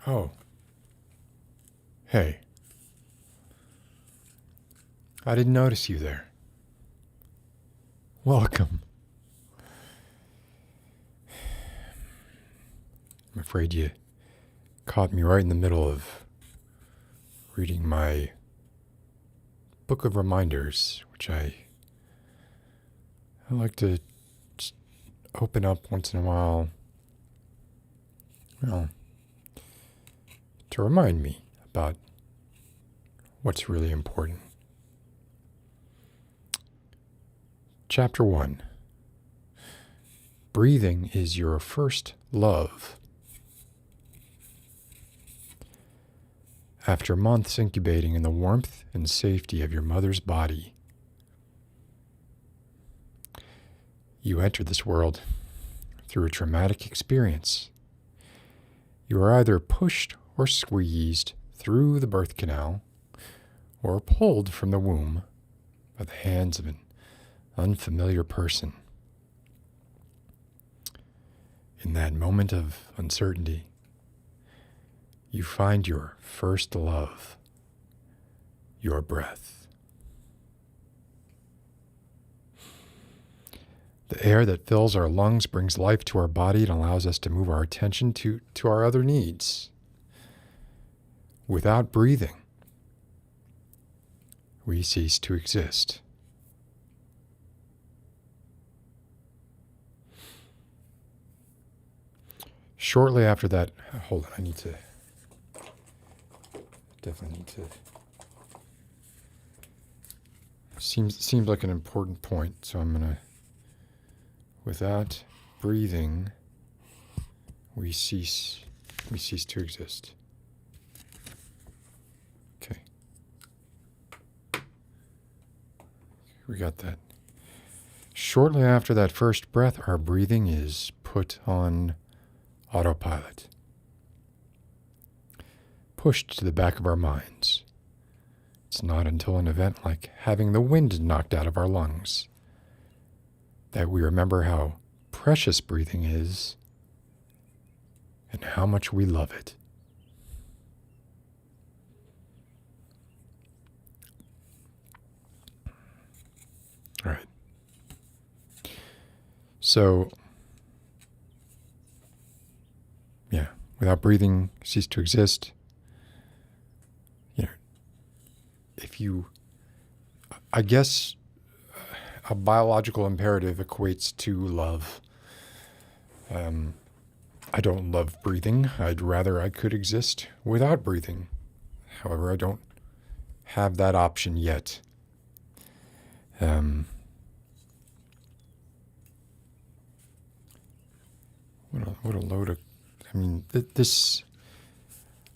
Oh. Hey. I didn't notice you there. Welcome. I'm afraid you caught me right in the middle of reading my book of reminders, which I like to just open up once in a while, well, to remind me about what's really important. Chapter 1. Breathing is your first love. After months incubating in the warmth and safety of your mother's body, you enter this world through a traumatic experience. You are either pushed or squeezed through the birth canal or pulled from the womb by the hands of an unfamiliar person. In that moment of uncertainty, you find your first love, your breath. The air that fills our lungs brings life to our body and allows us to move our attention to our other needs. Without breathing, we cease to exist. Shortly after that, hold on, definitely need to, seems like an important point, so I'm going to, without breathing, we cease to exist. Okay. We got that. Shortly after that first breath, our breathing is put on autopilot, pushed to the back of our minds. It's not until an event like having the wind knocked out of our lungs that we remember how precious breathing is and how much we love it. All right. So, yeah, without breathing, cease to exist. I guess a biological imperative equates to love. I don't love breathing. I'd rather I could exist without breathing. However, I don't have that option yet. What a load of... this...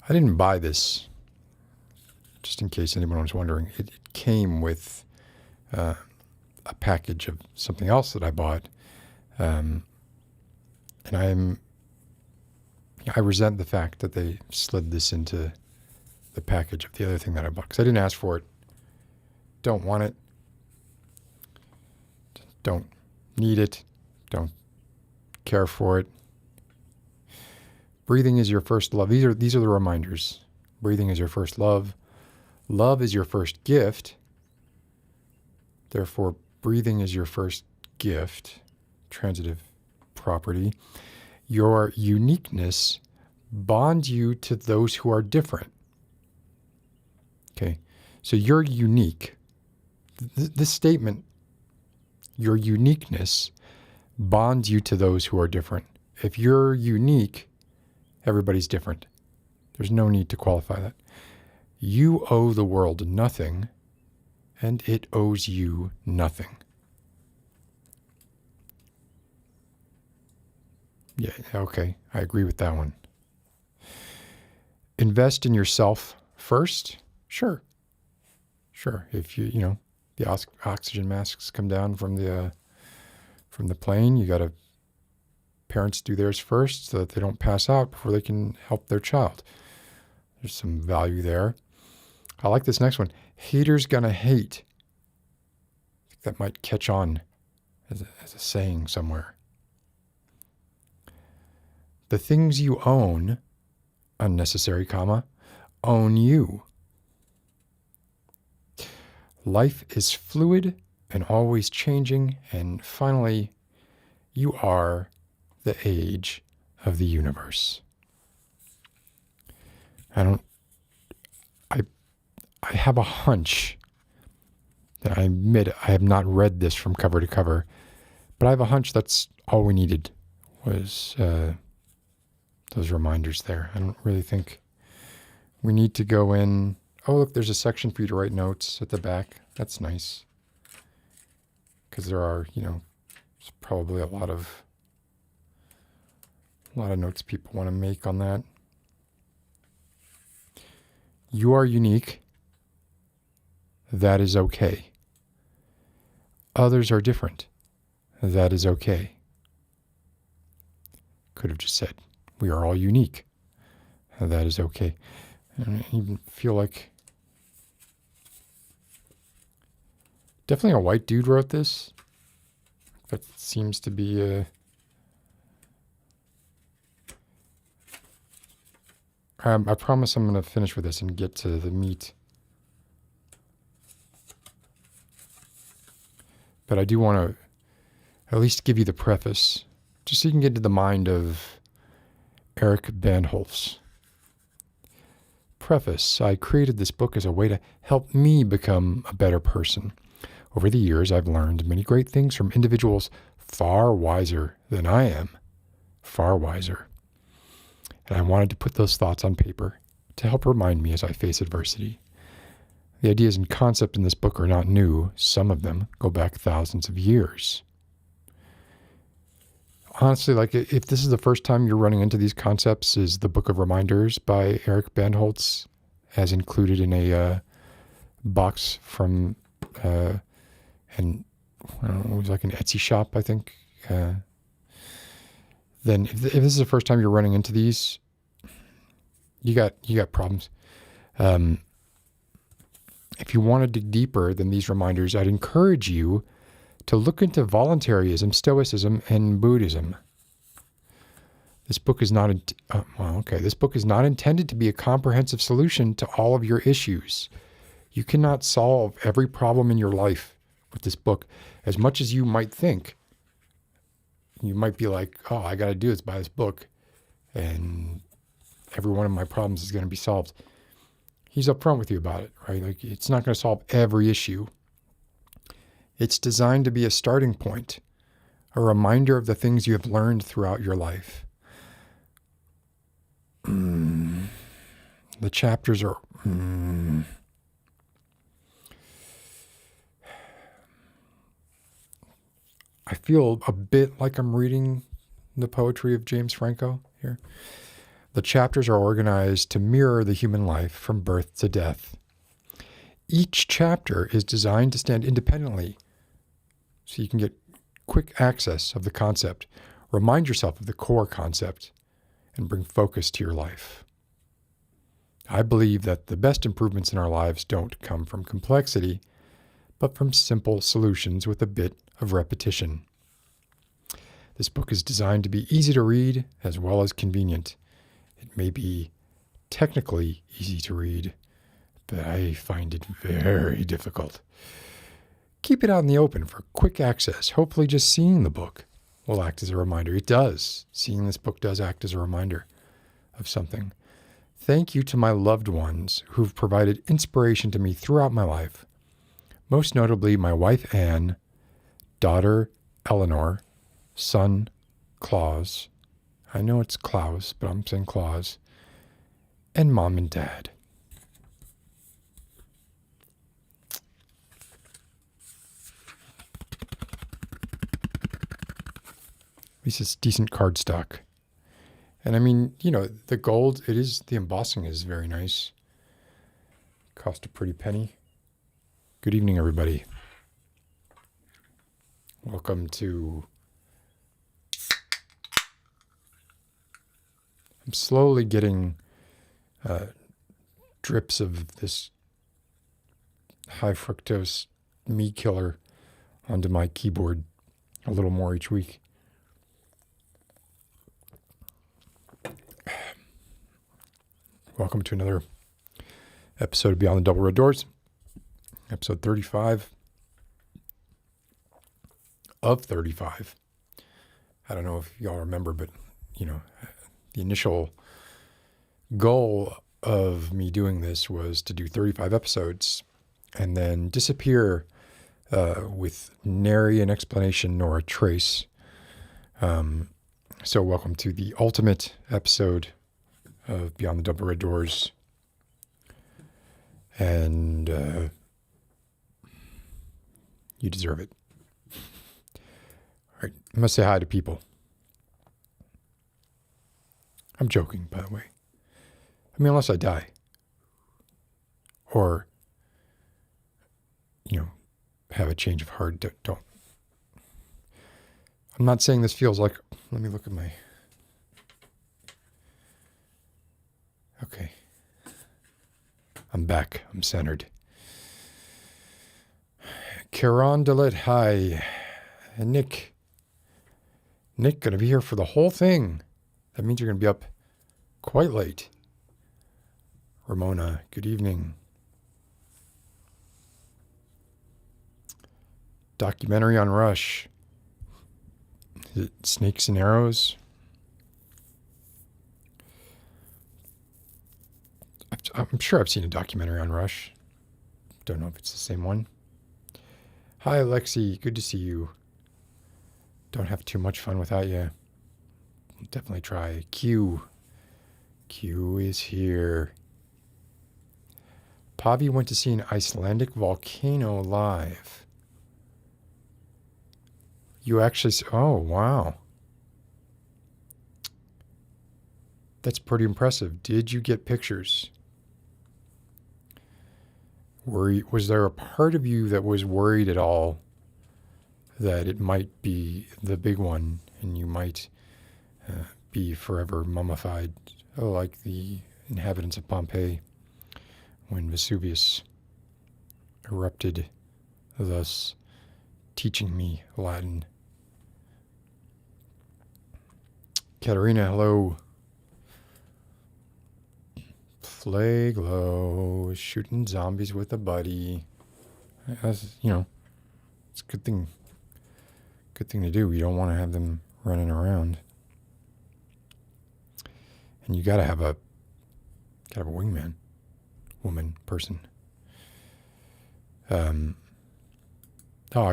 I didn't buy this, just in case anyone was wondering. It came with a package of something else that I bought. And I resent the fact that they slid this into the package of the other thing that I bought, because I didn't ask for it. Don't want it. Don't need it. Don't care for it. Breathing is your first love. These are the reminders. Breathing is your first love. Love is your first gift. Therefore, breathing is your first gift. Transitive property. Your uniqueness bonds you to those who are different. Okay, so you're unique. This statement, your uniqueness, bonds you to those who are different. If you're unique, everybody's different. There's no need to qualify that. You owe the world nothing, and it owes you nothing. Yeah, okay, I agree with that one. Invest in yourself first? Sure. If the oxygen masks come down from the plane, you got to, parents do theirs first so that they don't pass out before they can help their child. There's some value there. I like this next one. Haters gonna hate. I think that might catch on as a saying somewhere. The things you own unnecessary comma, own you. Life is fluid and always changing, and finally, you are the age of the universe. I have a hunch that I admit I have not read this from cover to cover, but I have a hunch that's all we needed was those reminders there. I don't really think we need to go in. Oh, look, there's a section for you to write notes at the back. That's nice. Because there are, there's probably a lot of notes people want to make on that. You are unique. That is okay. Others are different. That is okay. Could have just said, we are all unique. That is okay. And I even feel like definitely a white dude wrote this. That seems to be a... I promise I'm going to finish with this and get to the meat. But I do want to at least give you the preface, just so you can get to the mind of Eric Bandholz. Preface: I created this book as a way to help me become a better person. Over the years, I've learned many great things from individuals far wiser than I am. Far wiser. And I wanted to put those thoughts on paper to help remind me as I face adversity. The ideas and concepts in this book are not new. Some of them go back thousands of years. Honestly, like if this is the first time you're running into these concepts, is the Book of Reminders by Eric Bandholz, as included in a box from, and I don't know, it was like an Etsy shop, I think. Then if this is the first time you're running into these, you got problems. If you want to dig deeper than these reminders, I'd encourage you to look into voluntarism, Stoicism, and Buddhism. This book is not This book is not intended to be a comprehensive solution to all of your issues. You cannot solve every problem in your life with this book. As much as you might think, you might be like, oh, I got to do this by this book, and every one of my problems is going to be solved. He's upfront with you about it, right? Like, it's not going to solve every issue. It's designed to be a starting point, a reminder of the things you have learned throughout your life. The chapters are... I feel a bit like I'm reading the poetry of James Franco here. The chapters are organized to mirror the human life from birth to death. Each chapter is designed to stand independently, so you can get quick access of the concept, remind yourself of the core concept, and bring focus to your life. I believe that the best improvements in our lives don't come from complexity, but from simple solutions with a bit of repetition. This book is designed to be easy to read as well as convenient. It may be technically easy to read, but I find it very difficult. Keep it out in the open for quick access. Hopefully just seeing the book will act as a reminder. It does. Seeing this book does act as a reminder of something. Thank you to my loved ones who've provided inspiration to me throughout my life. Most notably, my wife, Anne, daughter, Eleanor, son, Claus. I know it's Klaus, but I'm saying Claus. And mom and dad. At least it's decent cardstock. And I mean, the gold, the embossing is very nice. Cost a pretty penny. Good evening, everybody. Welcome to... I'm slowly getting drips of this high fructose meat killer onto my keyboard a little more each week. welcome to another episode of Beyond the Double Red Doors, episode 35 of 35. I don't know if y'all remember, but, the initial goal of me doing this was to do 35 episodes and then disappear with nary an explanation nor a trace. So welcome to the ultimate episode of Beyond the Double Red Doors. And you deserve it. All right, I must say hi to people. I'm joking, by the way. I mean, unless I die. Or, have a change of heart. Don't. I'm not saying this feels like, let me look at my, okay. I'm back. I'm centered. Carondelet, hi. And Nick. Nick, going to be here for the whole thing. That means you're going to be up quite late. Ramona, good evening. Documentary on Rush. Is it Snakes and Arrows? I'm sure I've seen a documentary on Rush. Don't know if it's the same one. Hi, Lexi. Good to see you. Don't have too much fun without you. Definitely try. Q. Q is here. Pavi went to see an Icelandic volcano live. You actually... Oh, wow. That's pretty impressive. Did you get pictures? Was there a part of you that was worried at all that it might be the big one and you might be forever mummified, like the inhabitants of Pompeii when Vesuvius erupted, thus teaching me Latin? Katarina, hello. Flaglow, shooting zombies with a buddy. That's, it's a good thing to do. You don't want to have them running around. And you gotta have a wingman, woman, person.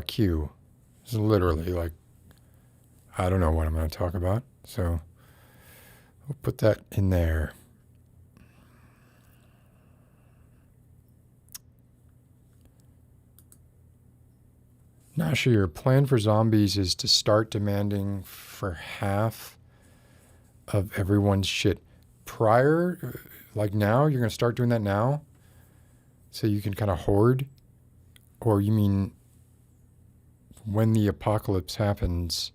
Q. It's literally like, I don't know what I'm going to talk about, so we'll put that in there. Nasha, your plan for zombies is to start demanding for half of everyone's shit prior, like now. You're going to start doing that now so you can kind of hoard? Or you mean when the apocalypse happens,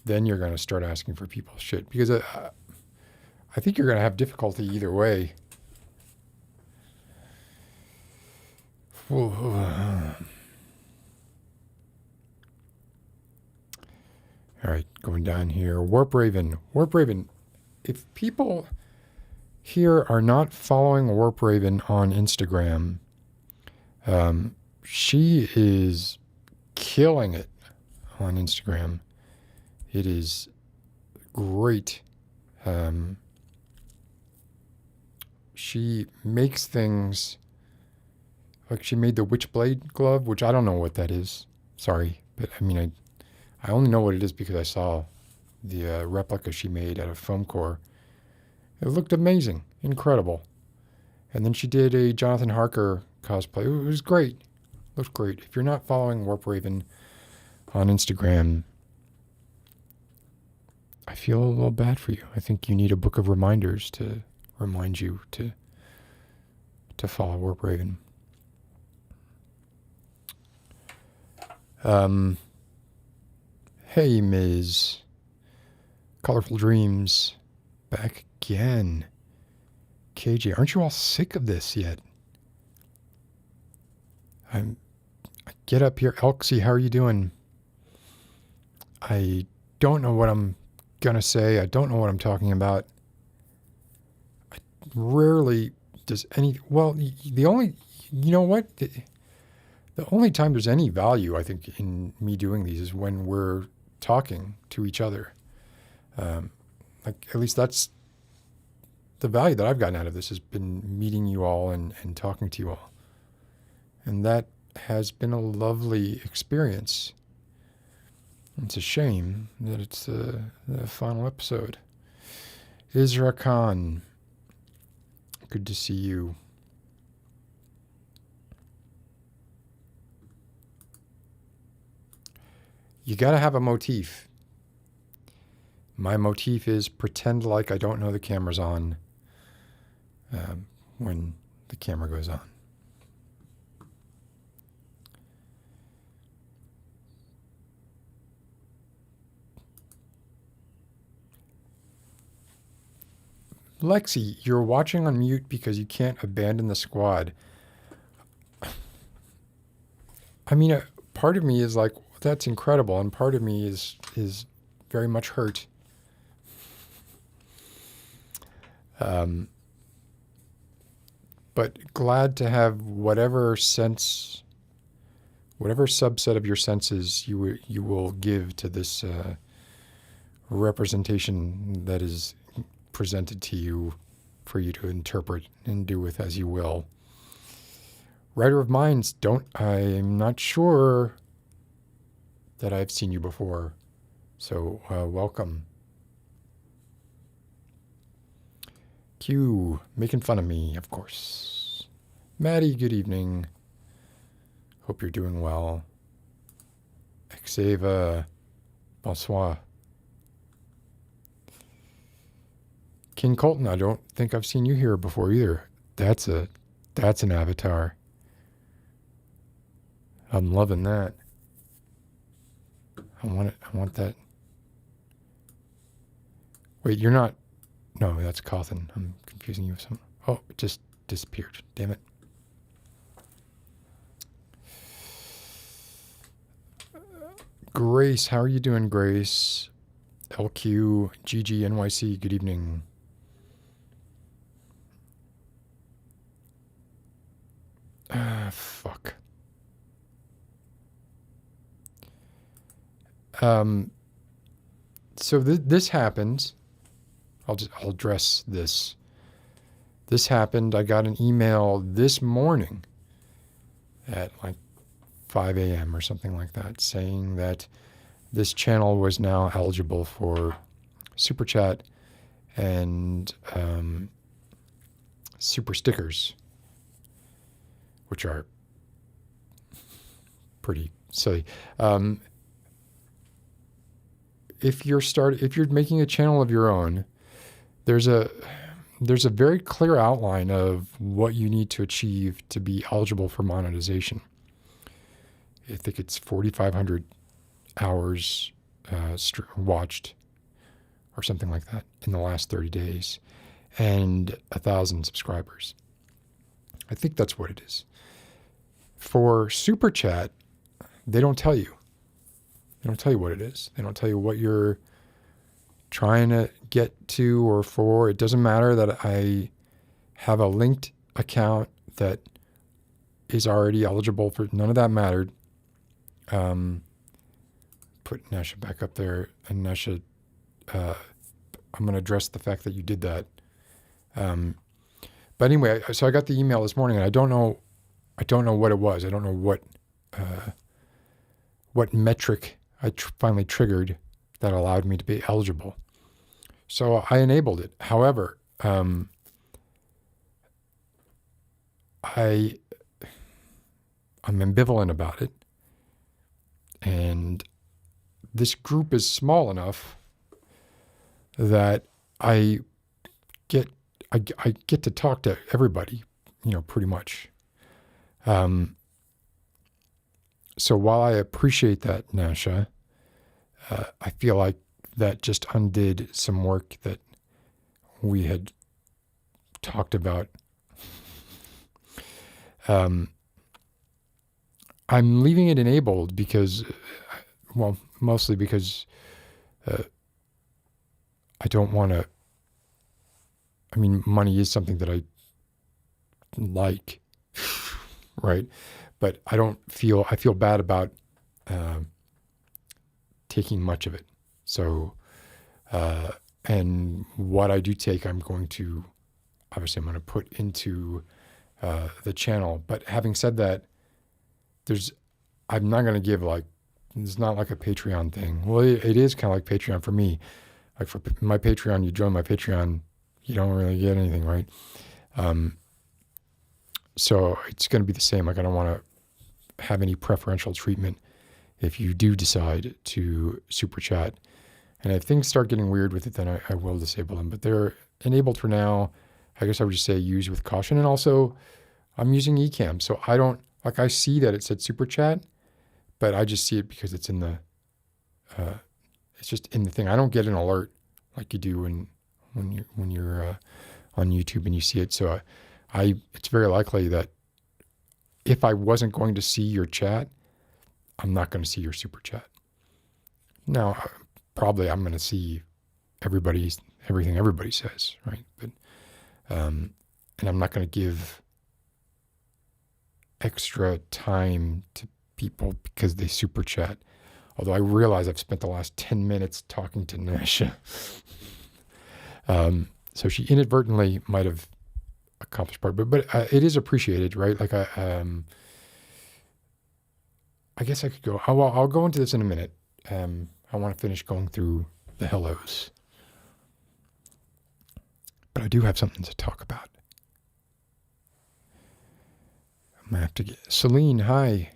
then you're going to start asking for people's shit? Because I think you're going to have difficulty either way. All right, going down here. Warp Raven, if people here are not following Warp Raven on Instagram, she is killing it on Instagram. It is great. She makes things, like she made the Witchblade glove, which I don't know what that is. Sorry, but I mean, I only know what it is because I saw the replica she made out of foam core. It looked amazing, incredible. And then she did a Jonathan Harker cosplay. It was great. Looks great. If you're not following Warp Raven on Instagram, I feel a little bad for you. I think you need a book of reminders to remind you to follow Warp Raven. Hey, Ms. Colorful Dreams. Back again. KJ, aren't you all sick of this yet? I get up here. Elksy, how are you doing? I don't know what I'm going to say. I don't know what I'm talking about. rarely does any, well, the only, you know what? The only time there's any value, I think, in me doing these is when we're talking to each other. Like, at least that's the value that I've gotten out of this, has been meeting you all and talking to you all. And that has been a lovely experience. It's a shame that it's the final episode. Isra Khan, good to see you. You got to have a motif. My motif is pretend like I don't know the camera's on when the camera goes on. Lexi, you're watching on mute because you can't abandon the squad. I mean, part of me is like, that's incredible, and part of me is very much hurt. But glad to have whatever subset of your senses you will give to this representation that is presented to you for you to interpret and do with as you will. Writer of Minds, I'm not sure that I've seen you before, so welcome. Q, making fun of me, of course. Maddie, good evening. Hope you're doing well. Exava, bonsoir. King Colton, I don't think I've seen you here before either. That's an avatar. I'm loving that. I want that. Wait, you're not. No, that's Cawthon. I'm confusing you with some. Oh, it just disappeared. Damn it. Grace, how are you doing, Grace? LQ, GG, NYC, good evening. Fuck. So this happened. I'll address this. This happened. I got an email this morning at like 5 a.m. or something like that, saying that this channel was now eligible for super chat and super stickers, which are pretty silly. If you're making a channel of your own, there's a very clear outline of what you need to achieve to be eligible for monetization. I think it's 4,500 hours watched or something like that in the last 30 days and 1,000 subscribers. I think that's what it is. For Super Chat, they don't tell you. They don't tell you what it is. They don't tell you what you're trying to get to or for. It doesn't matter that I have a linked account that is already eligible for. None of that mattered. Put Nasha back up there, and Nasha, I'm going to address the fact that you did that. But anyway, so I got the email this morning, and I don't know what it was. I don't know what metric I finally triggered that allowed me to be eligible. So I enabled it. However, I'm ambivalent about it. And this group is small enough that I get to talk to everybody, pretty much. So while I appreciate that, Nasha, I feel like that just undid some work that we had talked about. I'm leaving it enabled because, mostly because I don't want to I mean, money is something that I like, right? But I feel bad about taking much of it. So, and what I do take, I'm going to put into the channel. But having said that, I'm not going to give it's not like a Patreon thing. Well, it is kind of like Patreon for me. Like for my Patreon, you join my Patreon, you don't really get anything, right? So it's going to be the same. Like I don't want to have any preferential treatment if you do decide to super chat. And if things start getting weird with it, then I will disable them. But they're enabled for now. I guess I would just say use with caution. And also, I'm using Ecamm, so I don't I see that it said super chat, but I just see it because it's in the it's just in the thing. I don't get an alert like you do when you're on YouTube and you see it. So it's very likely that if I wasn't going to see your chat, I'm not going to see your super chat. Now, probably I'm going to see everything everybody says, right? But and I'm not going to give extra time to people because they super chat. Although I realize I've spent the last 10 minutes talking to Nasha. So she inadvertently might have accomplished part, but it is appreciated, right? Like I guess I could go. I'll go into this in a minute. I want to finish going through the hellos, but I do have something to talk about. I'm gonna have to get Celine. Hi.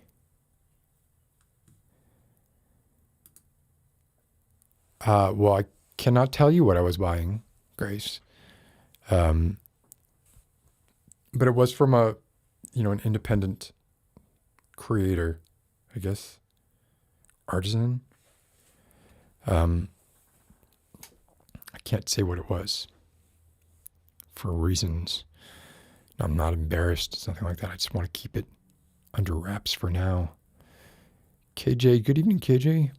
Well, I cannot tell you what I was buying, Grace. But it was from an independent creator, I guess, artisan. I can't say what it was for reasons. I'm not embarrassed, something like that. I just want to keep it under wraps for now. KJ, good evening, KJ.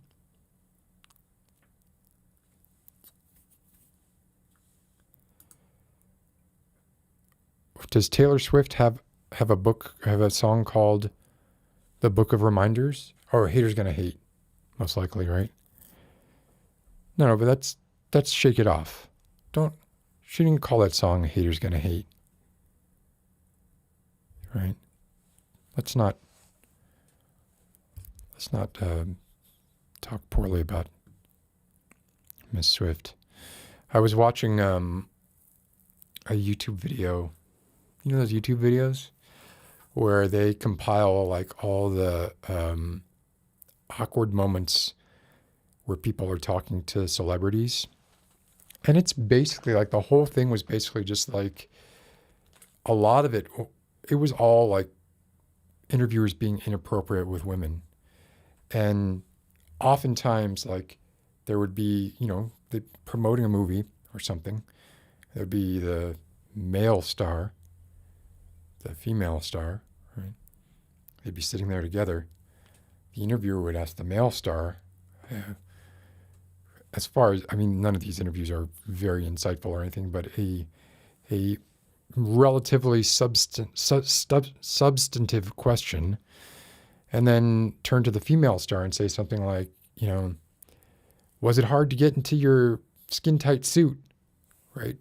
Does Taylor Swift have a song called The Book of Reminders? Or Haters Gonna Hate, most likely, right? No, but that's Shake It Off. She didn't call that song Haters Gonna Hate. Right? Let's not talk poorly about Miss Swift. I was watching a YouTube video. You know those YouTube videos where they compile like all the awkward moments where people are talking to celebrities. And it's basically like the whole thing was basically just like a lot of it was all like interviewers being inappropriate with women. And oftentimes like there would be, they promoting a movie or something. There'd be the male star, the female star, right? They'd be sitting there together. The interviewer would ask the male star, as far as, none of these interviews are very insightful or anything, but a relatively substantive question, and then turn to the female star and say something like, was it hard to get into your skin tight suit, right?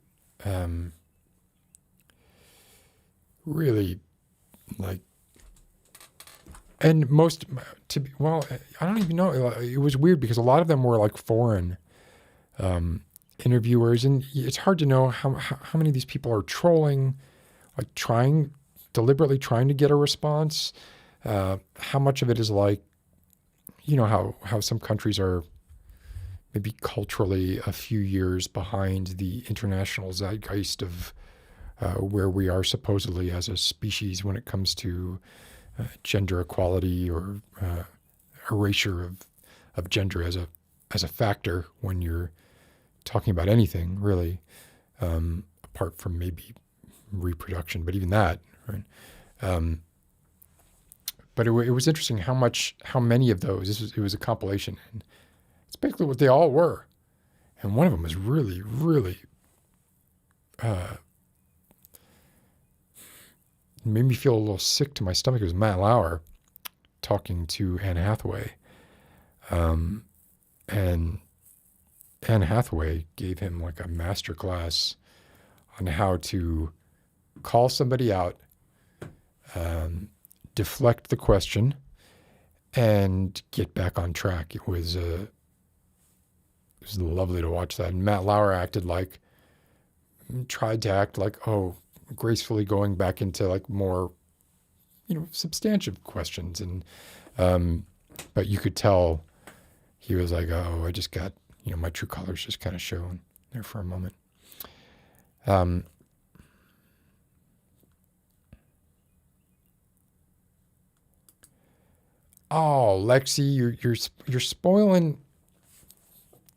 Really, like, and I don't even know. It was weird because a lot of them were like foreign interviewers, and it's hard to know how many of these people are trolling, like deliberately trying to get a response. How much of it is like, how some countries are maybe culturally a few years behind the international zeitgeist of where we are supposedly as a species when it comes to gender equality or erasure of gender as a factor when you're talking about anything really, apart from maybe reproduction, but even that, right? But it was interesting how many of those. It was a compilation, and it's basically what they all were. And one of them was really, really made me feel a little sick to my stomach. It was Matt Lauer talking to Anne Hathaway. And Anne Hathaway gave him like a master class on how to call somebody out, deflect the question, and get back on track. It was lovely to watch that. And Matt Lauer tried to act like, gracefully going back into like more, substantive questions. And, but you could tell he was like, oh, I just got, my true colors just kind of showing there for a moment. Oh, Lexi, you're spoiling.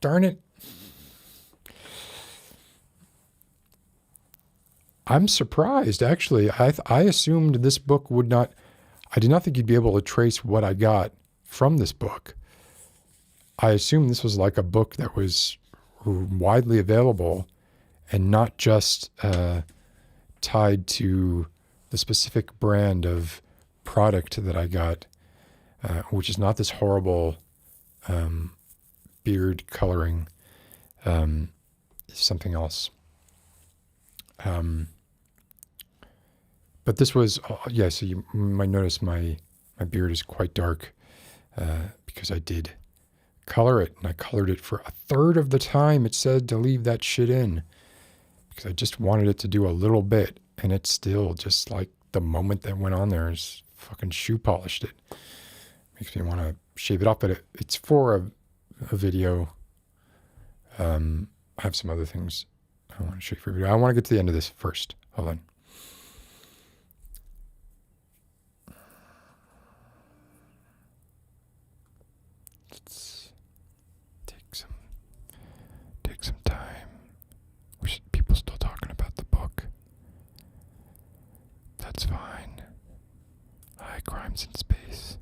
Darn it. I'm surprised, actually. I assumed this book would not, I did not think you'd be able to trace what I got from this book. I assumed this was like a book that was widely available and not just tied to the specific brand of product that I got, which is not this horrible beard coloring, something else. But this was, so you might notice my beard is quite dark because I did color it, and I colored it for a third of the time it said to leave that shit in because I just wanted it to do a little bit, and it's still just like the moment that went on there is fucking shoe polished it. Makes me want to shave it off, but it's for a video. I have some other things I want to show you for a video. I want to get to the end of this first. Hold on. Let's take some time. Wish people still talking about the book. That's fine. High crimes in space.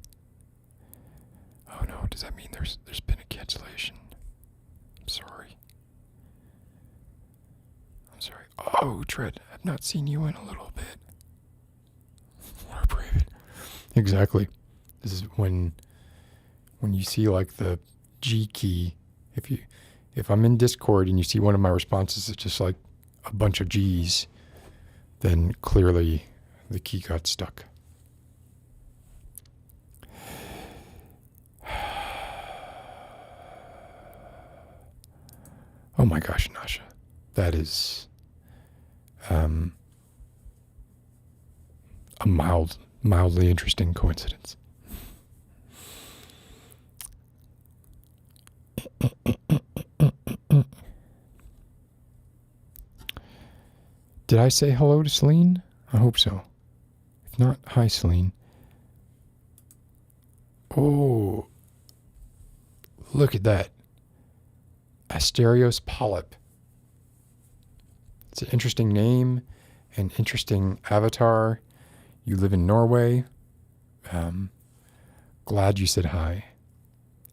Oh no, does that mean there's been a cancellation? I'm sorry. Oh, Tread, I've not seen you in a little bit. Or Brave. Exactly. This is when you see like the G key. If I'm in Discord and you see one of my responses is just like a bunch of G's, then clearly the key got stuck. Oh my gosh, Nasha. That is a mildly interesting coincidence. Did I say hello to Celine? I hope so. If not, hi Celine. Oh, look at that. Asterios polyp. It's an interesting name, an interesting avatar. You live in Norway. Glad you said hi.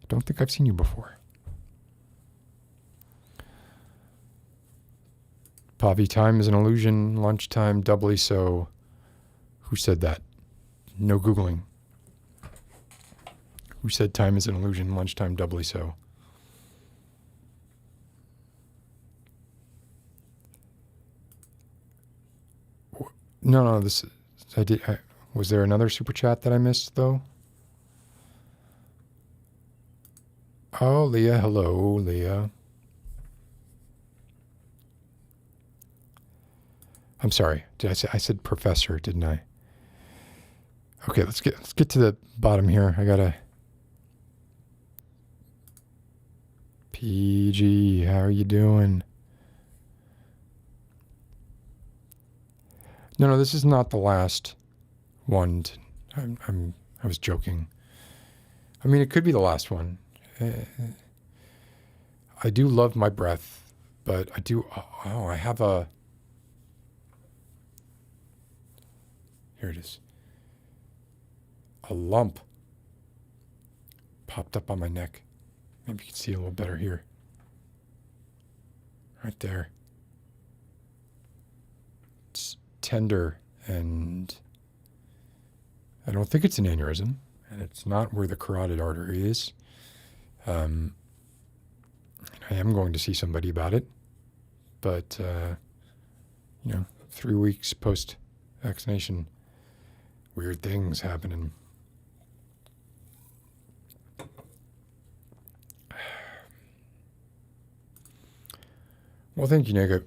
I don't think I've seen you before. Pavi, time is an illusion, lunchtime doubly so. Who said that? No Googling. Who said time is an illusion, lunchtime doubly so? No, was there another super chat that I missed, though? Oh, Leah, hello, Leah. I'm sorry. I said professor, didn't I? Okay, let's get to the bottom here. I gotta. PG, how are you doing? No, this is not the last one. I was joking. I mean, it could be the last one. I do love my breath, but I do. Oh, I have a. Here it is. A lump popped up on my neck. Maybe you can see a little better here. Right there. tender, and I don't think it's an aneurysm, and it's not where the carotid artery is. I am going to see somebody about it, but 3 weeks post-vaccination, weird things happening. Well, thank you, Nego.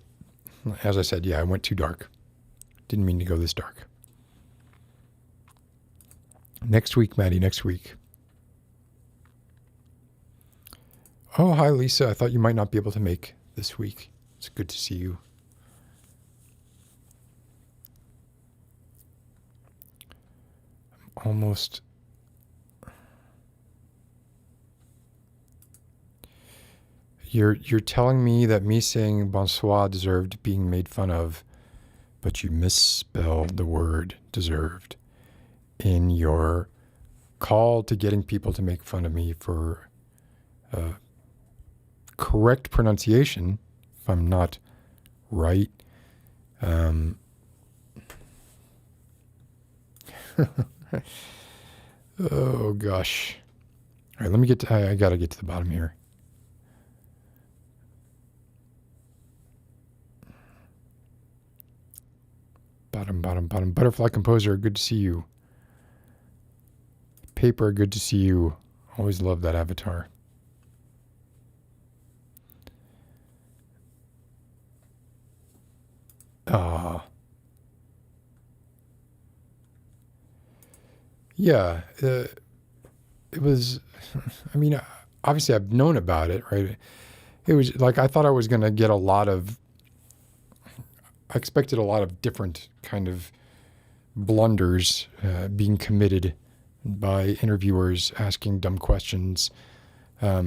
As I said, yeah, I went too dark. Didn't mean to go this dark. Next week, Maddie, next week. Oh, hi, Lisa. I thought you might not be able to make this week. It's good to see you. Almost. You're telling me that me saying bonsoir deserved being made fun of, but you misspelled the word deserved in your call to getting people to make fun of me for correct pronunciation, if I'm not right. Oh, gosh. All right, let me get to, I got to get to the bottom here. Bottom. Butterfly Composer, good to see you. Paper, good to see you. Always love that avatar. Yeah, it was, I mean, obviously I've known about it, right? It was like, I thought I was going to get I expected a lot of different kind of blunders being committed by interviewers asking dumb questions. I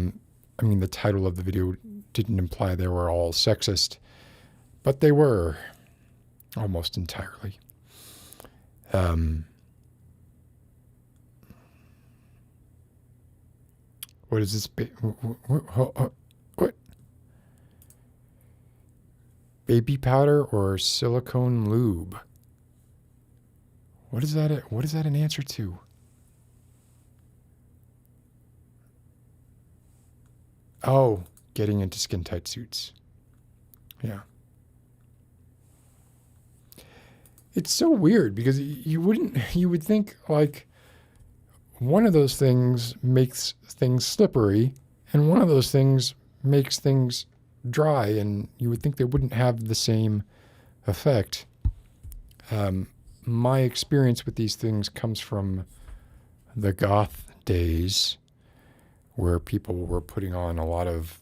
mean, the title of the video didn't imply they were all sexist, but they were almost entirely. What is this? What? Baby powder or silicone lube? What is that? What is that an answer to? Oh, getting into skin tight suits. Yeah. It's so weird because you would think like one of those things makes things slippery and one of those things makes things dry, and you would think they wouldn't have the same effect. My experience with these things comes from the goth days where people were putting on a lot of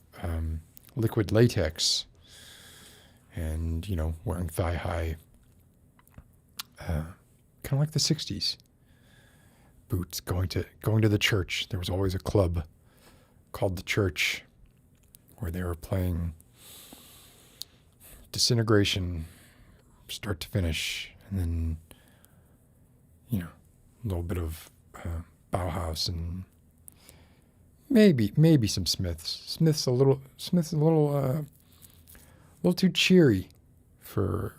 liquid latex and, wearing thigh-high, kind of like the 60s. Boots, going to the church. There was always a club called the church where they were playing Disintegration start to finish, and then a little bit of Bauhaus and maybe some Smiths. Smiths a little too cheery for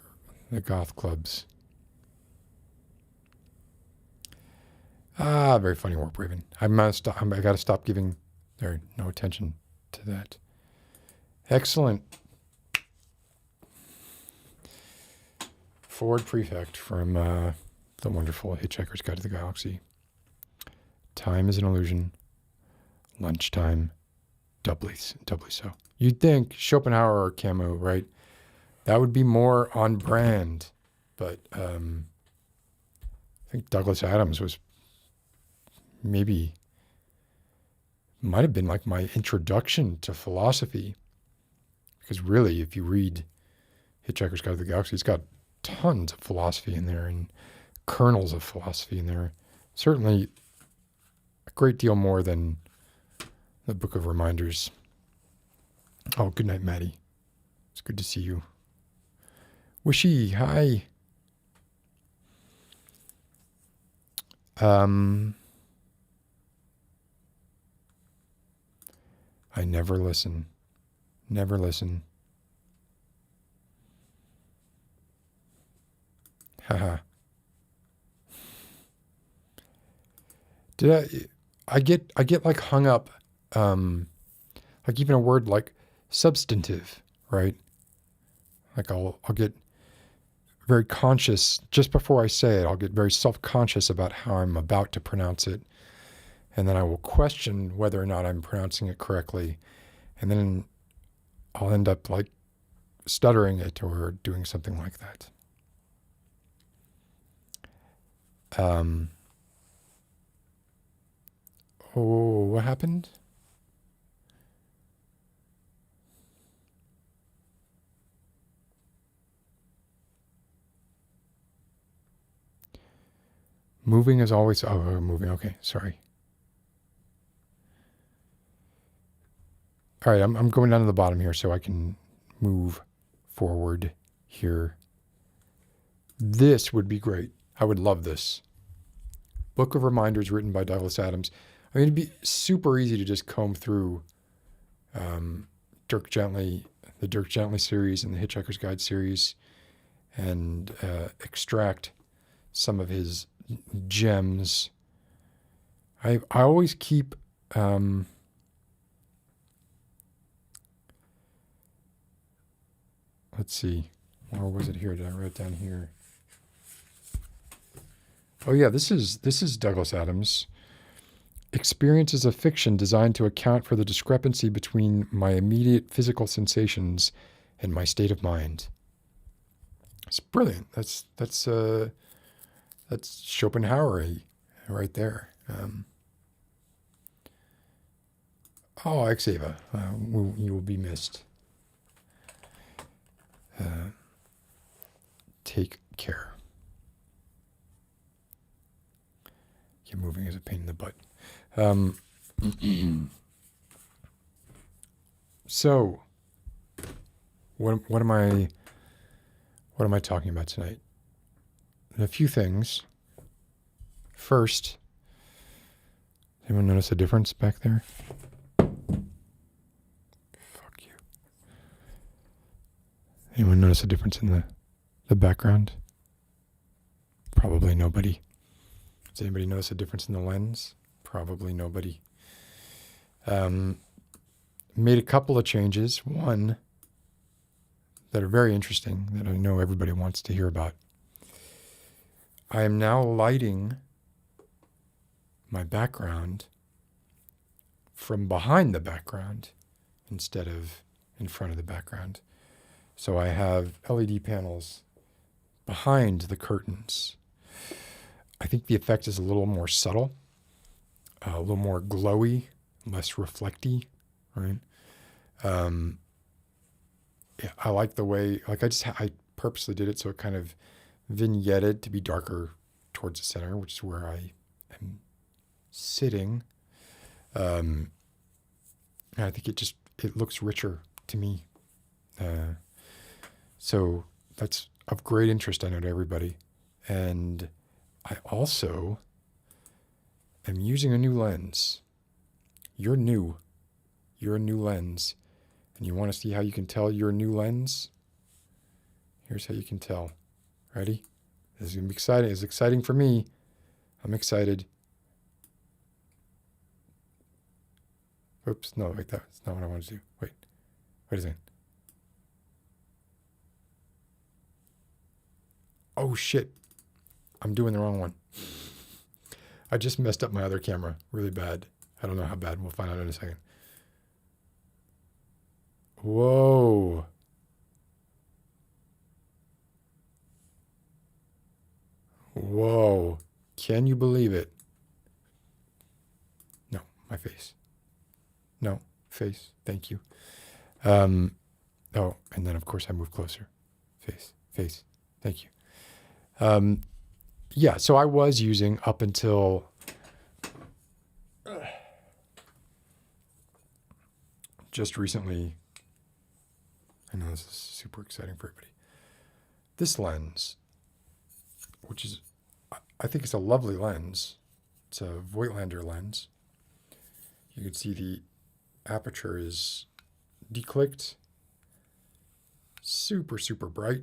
the goth clubs. Very funny, Warp Raven. I got to stop giving no attention to that. Excellent. Forward Prefect from the wonderful Hitchhiker's Guide to the Galaxy. Time is an illusion. Lunchtime, doubly so. You'd think Schopenhauer or Camus, right? That would be more on brand. But I think Douglas Adams was might have been like my introduction to philosophy. Because really, if you read Hitchhiker's Guide to the Galaxy, it's got tons of philosophy in there and kernels of philosophy in there. Certainly a great deal more than the Book of Reminders. Oh, good night, Maddie. It's good to see you. Wishy, hi. I never listen. Never listen. Did I get like hung up, like even a word like substantive, right? Like I'll get very conscious just before I say it. I'll get very self-conscious about how I'm about to pronounce it. And then I will question whether or not I'm pronouncing it correctly. And then I'll end up like stuttering it or doing something like that. Oh, what happened? Moving is always, oh, moving. Okay, sorry. All right, I'm going down to the bottom here so I can move forward here. This would be great. I would love this. Book of Reminders written by Douglas Adams. I mean, it'd be super easy to just comb through Dirk Gently, the Dirk Gently series and the Hitchhiker's Guide series and extract some of his gems. I always keep let's see, or was it here? Did I write it down here? Oh yeah, this is Douglas Adams. Experiences of fiction designed to account for the discrepancy between my immediate physical sensations and my state of mind. It's brilliant. That's Schopenhauer right there. Oh, Exava, you will be missed. Take care. Yeah, moving is a pain in the butt. So, what am I talking about tonight? A few things. First, anyone notice a difference back there? Fuck you. Anyone notice a difference in the background? Probably nobody. Does anybody notice a difference in the lens? Probably nobody. Made a couple of changes. One that are very interesting that I know everybody wants to hear about. I am now lighting my background from behind the background instead of in front of the background. So I have LED panels behind the curtains. I think the effect is a little more subtle, a little more glowy, less reflecty, right? Yeah, I like the way, like I purposely did it so it kind of vignetted to be darker towards the center, which is where I am sitting. And I think it looks richer to me. So that's of great interest, I know, to everybody. And I also am using a new lens. You're new. You're a new lens. And you want to see how you can tell you're a new lens? Here's how you can tell. Ready? This is going to be exciting. It's exciting for me. I'm excited. Oops, no, wait, that's not what I want to do. Wait a second. Oh shit, I'm doing the wrong one. I just messed up my other camera really bad. I don't know how bad, we'll find out in a second. Whoa. Whoa, can you believe it? No, my face. No, face, thank you. Oh, and then of course I move closer. Face, thank you. Yeah, so I was using up until just recently, I know this is super exciting for everybody, this lens, which is, I think it's a lovely lens. It's a Voigtlander lens. You can see the aperture is declicked, super, super bright,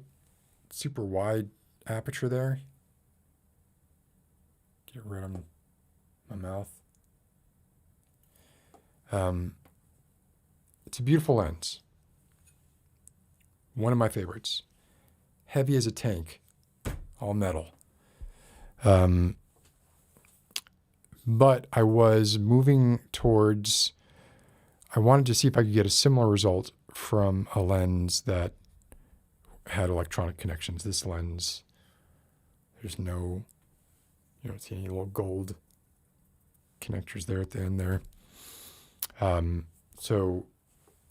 super wide aperture there. Get rid of my mouth. It's a beautiful lens. One of my favorites. Heavy as a tank, all metal. But I was moving towards, I wanted to see if I could get a similar result from a lens that had electronic connections. This lens, there's no, you don't see any little gold connectors there at the end there. So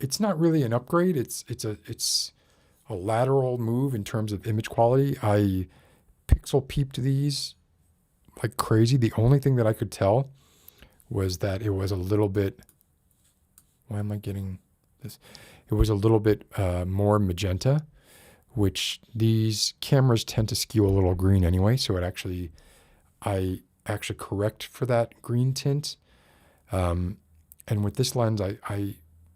it's not really an upgrade. It's a lateral move in terms of image quality. I pixel peeped these like crazy. The only thing that I could tell was that it was a little bit, why am I getting this? It was a little bit more magenta, which these cameras tend to skew a little green anyway. So I actually correct for that green tint. And with this lens, I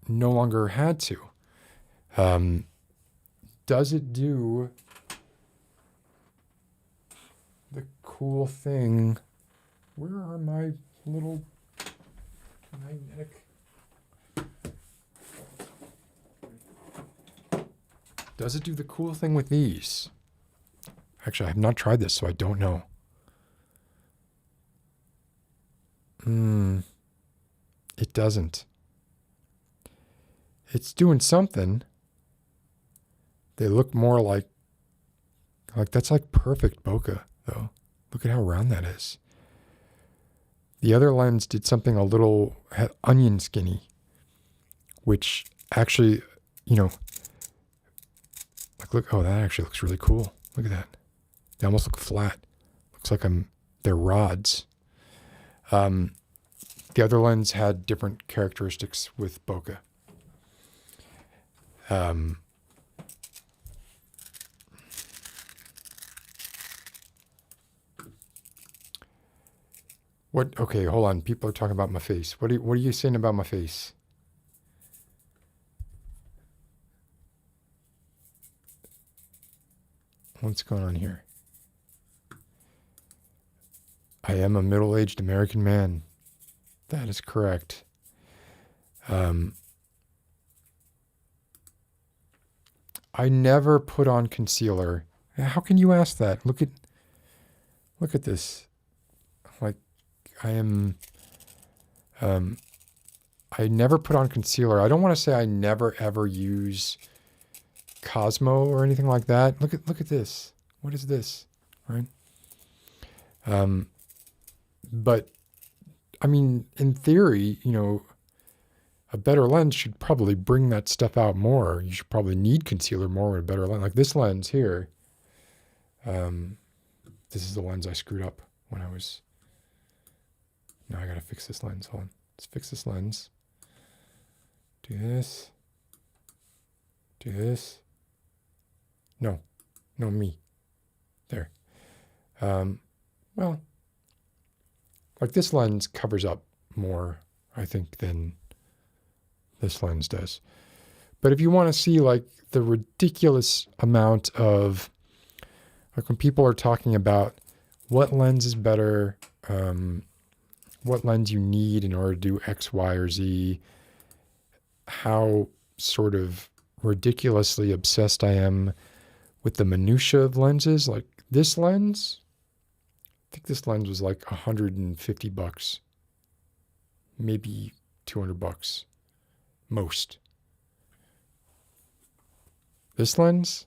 no longer had to. Does it do the cool thing? Where are my little magnetic? Does it do the cool thing with these? Actually, I have not tried this, so I don't know. It doesn't. It's doing something. They look more like that's like perfect bokeh, though. Look at how round that is. The other lens did something a little onion skinny, which actually, look, oh, that actually looks really cool. Look at that. They almost look flat. Looks like they're rods. The other lens had different characteristics with bokeh. What? Okay, hold on. People are talking about my face. What are you saying about my face? What's going on here? I am a middle-aged American man. That is correct. I never put on concealer. How can you ask that? Look at this. Like, I am. I never put on concealer. I don't want to say I never ever use Cosmo or anything like that. Look at this. What is this? Right. But I mean, in theory, a better lens should probably bring that stuff out more. You should probably need concealer more with a better lens. Like this lens here. This is the lens I screwed up when I was. Now I gotta fix this lens. Hold on. Let's fix this lens. Do this. Do this. No, me. There. Well, like this lens covers up more, I think, than this lens does. But if you want to see like the ridiculous amount of, like when people are talking about what lens is better, what lens you need in order to do X, Y, or Z, how sort of ridiculously obsessed I am with the minutia of lenses. Like this lens, I think this lens was like $150, maybe $200 most. This lens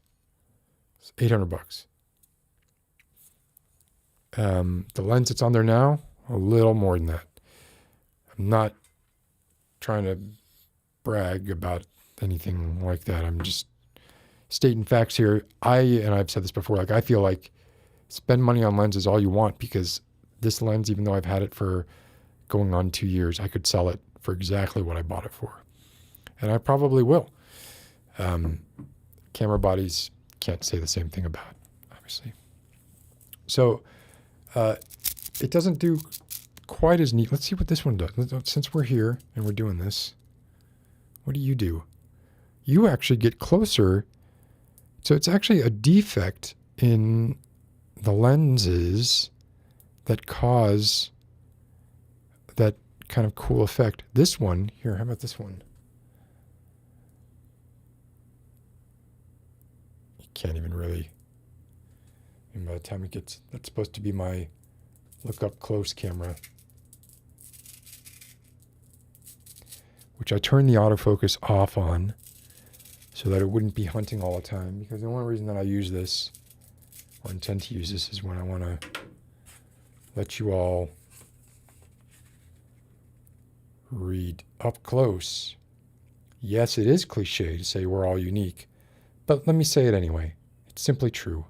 is $800. The lens that's on there now, a little more than that. I'm not trying to brag about anything like that. I'm just stating facts here. And I've said this before, like I feel like spend money on lenses all you want, because this lens, even though I've had it for going on 2 years, I could sell it for exactly what I bought it for. And I probably will. Camera bodies can't say the same thing about, obviously. So it doesn't do quite as neat. Let's see what this one does. Since we're here and we're doing this, what do? You actually get closer. So it's actually a defect in the lenses that cause kind of cool effect. This one, here, how about this one? You can't even really, and by the time it gets, that's supposed to be my look up close camera, which I turned the autofocus off on so that it wouldn't be hunting all the time, because the only reason that I use this, or intend to use this, is when I want to let you all read up close. Yes, it is cliche to say we're all unique, but let me say it anyway. It's simply true.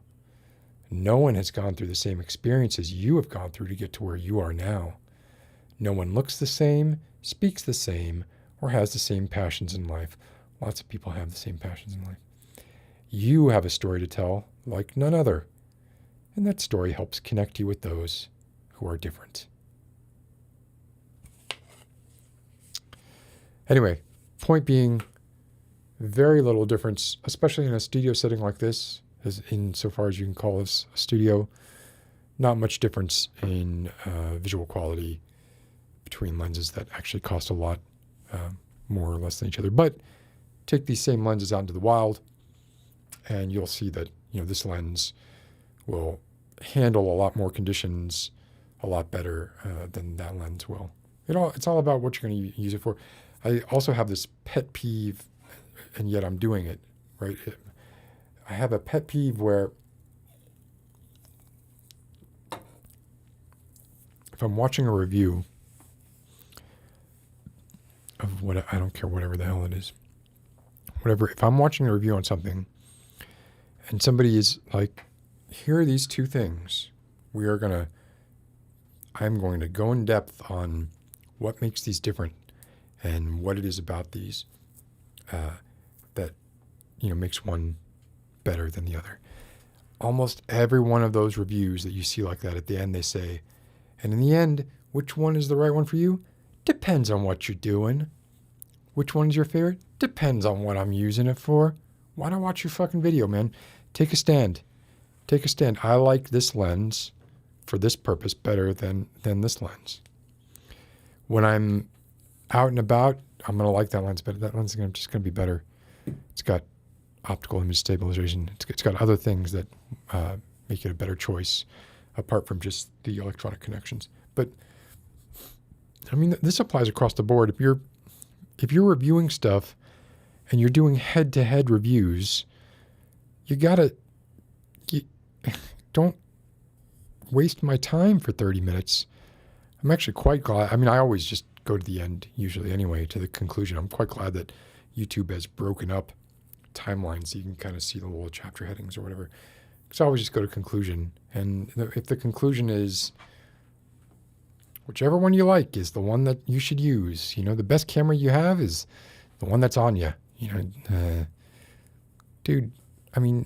No one has gone through the same experiences you have gone through to get to where you are now. No one looks the same, speaks the same, or has the same passions in life. Lots of people have the same passions in life. You have a story to tell like none other, and that story helps connect you with those who are different. Anyway, point being, very little difference, especially in a studio setting like this, as insofar as you can call this a studio. Not much difference in visual quality between lenses that actually cost a lot more or less than each other. But take these same lenses out into the wild, and you'll see that this lens will handle a lot more conditions a lot better than that lens will. It's all about what you're going to use it for. I also have this pet peeve, and yet I'm doing it, right? I have a pet peeve where if I'm watching a review of I don't care, whatever the hell it is, whatever, if I'm watching a review on something and somebody is like, here are these two things, I'm going to go in depth on what makes these different and what it is about these that makes one better than the other. Almost every one of those reviews that you see like that, at the end they say, and in the end, which one is the right one for you? Depends on what you're doing. Which one's your favorite? Depends on what I'm using it for. Why not watch your fucking video, man? Take a stand. Take a stand. I like this lens for this purpose better than this lens. When I'm out and about, I'm going to like that lens better. That lens is just going to be better. It's got optical image stabilization. It's got other things that make it a better choice apart from just the electronic connections. But I mean, this applies across the board. If you're reviewing stuff and you're doing head-to-head reviews, you don't waste my time for 30 minutes. I'm actually quite glad. I mean, I always just go to the end, usually anyway, to the conclusion. I'm quite glad that YouTube has broken up timelines so you can kind of see the little chapter headings or whatever. Because I always just go to conclusion. And if the conclusion is whichever one you like is the one that you should use. The best camera you have is the one that's on you. Dude, I mean,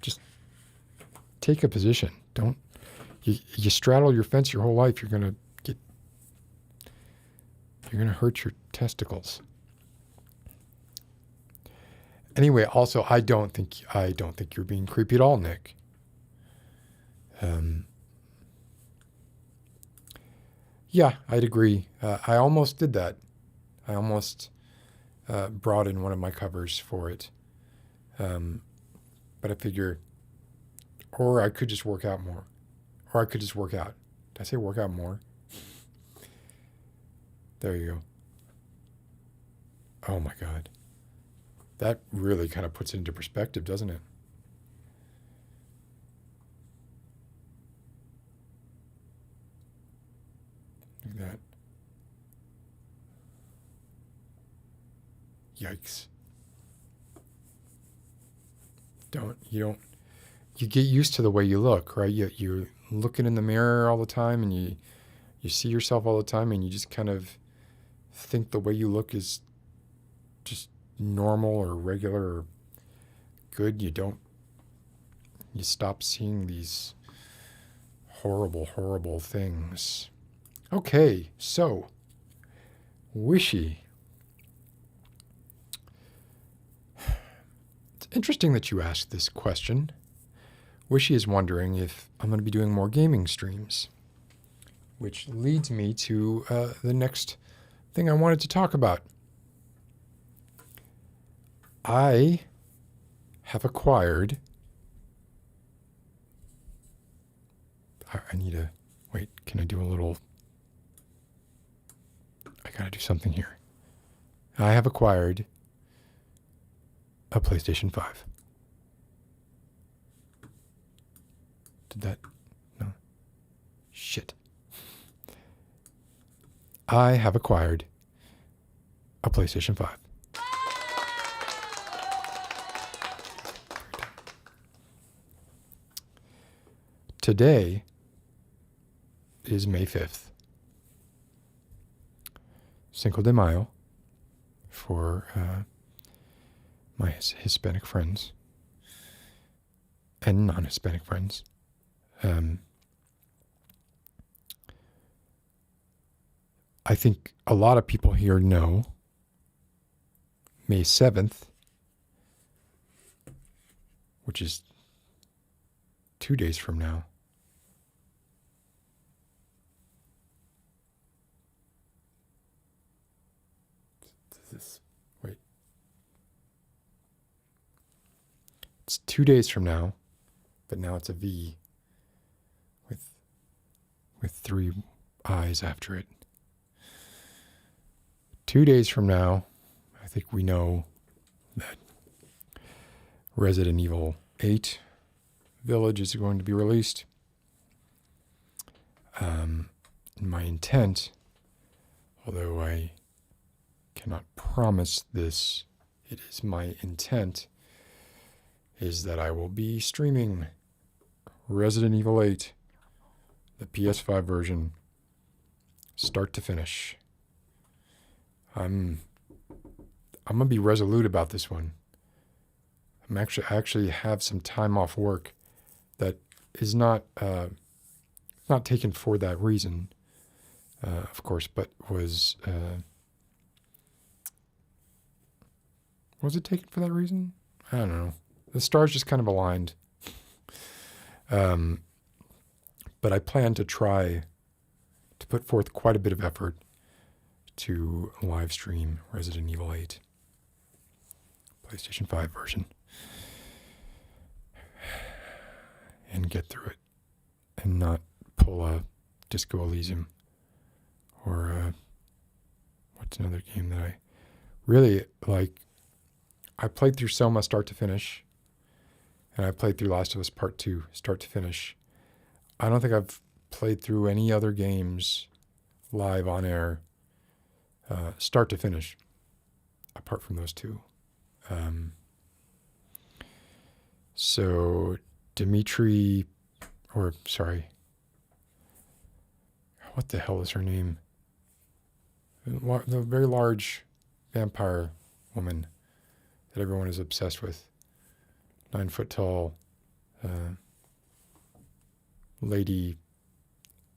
just take a position. Don't, you straddle your fence your whole life, you're going to hurt your testicles. Anyway, also, I don't think you're being creepy at all, Nick. Yeah, I'd agree. I almost did that. I almost brought in one of my covers for it. But I figure, or I could just work out more. Or I could just work out. Did I say work out more? There you go. Oh my God. That really kind of puts it into perspective, doesn't it? Look at that. Yikes. You get used to the way you look, right? You're looking in the mirror all the time and you see yourself all the time and you just kind of think the way you look is just normal or regular or good. You stop seeing these horrible, horrible things. Okay, so Wishy. It's interesting that you asked this question. Wishy is wondering if I'm going to be doing more gaming streams. which leads me to the next thing I wanted to talk about. I have acquired... I need to... Wait, can I do a little... I gotta do something here. I have acquired a PlayStation 5. Did that... No. Shit. I have acquired a PlayStation 5. Today is May 5th. Cinco de Mayo for my Hispanic friends and non-Hispanic friends. I think a lot of people here know May 7th, which is 2 days from now. Wait. It's 2 days from now, but now it's a V with 3 eyes after it. 2 days from now, I think we know that Resident Evil 8 Village is going to be released. My intent, although I cannot promise this, it is my intent, is that I will be streaming Resident Evil 8, the PS5 version, start to finish. I'm gonna be resolute about this one. I actually have some time off work that is not taken for that reason, of course, but was it taken for that reason? I don't know. The stars just kind of aligned. But I plan to try to put forth quite a bit of effort to live stream Resident Evil 8, PlayStation 5 version, and get through it and not pull a Disco Elysium or what's another game that I really like. I played through Soma start to finish, and I played through Last of Us Part 2 start to finish. I don't think I've played through any other games live on air start to finish apart from those two. So Dimitri, or sorry, what the hell is her name? The very large vampire woman that everyone is obsessed with. 9 foot tall Lady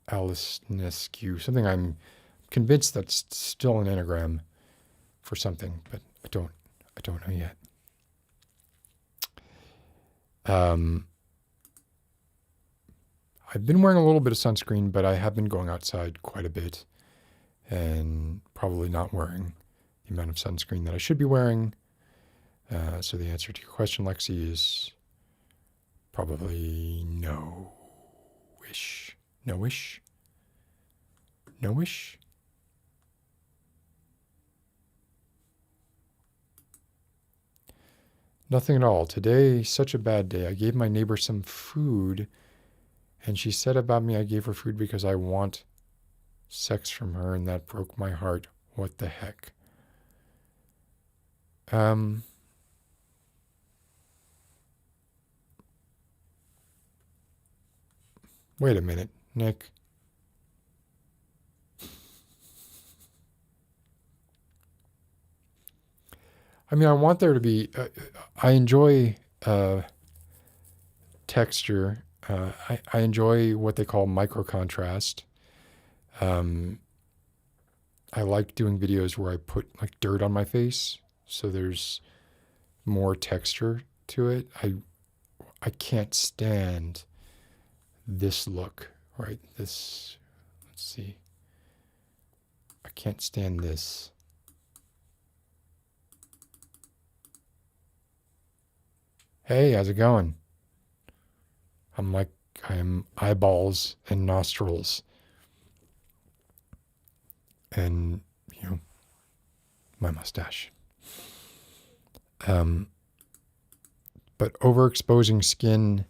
Alice Nescu. Something I'm convinced that's still an anagram for something, but I don't know yet. I've been wearing a little bit of sunscreen, but I have been going outside quite a bit and probably not wearing the amount of sunscreen that I should be wearing. So the answer to your question, Lexi, is probably no-ish. No-ish? No-ish? Nothing at all. Today, such a bad day. I gave my neighbor some food, and she said about me I gave her food because I want sex from her, and that broke my heart. What the heck? Wait a minute, Nick. I mean, I want there to be... I enjoy texture. I enjoy what they call micro-contrast. I like doing videos where I put like dirt on my face, so there's more texture to it. I can't stand this look, right? This, Let's see. I can't stand this. Hey, how's it going? I am eyeballs and nostrils. And, my mustache. But overexposing skin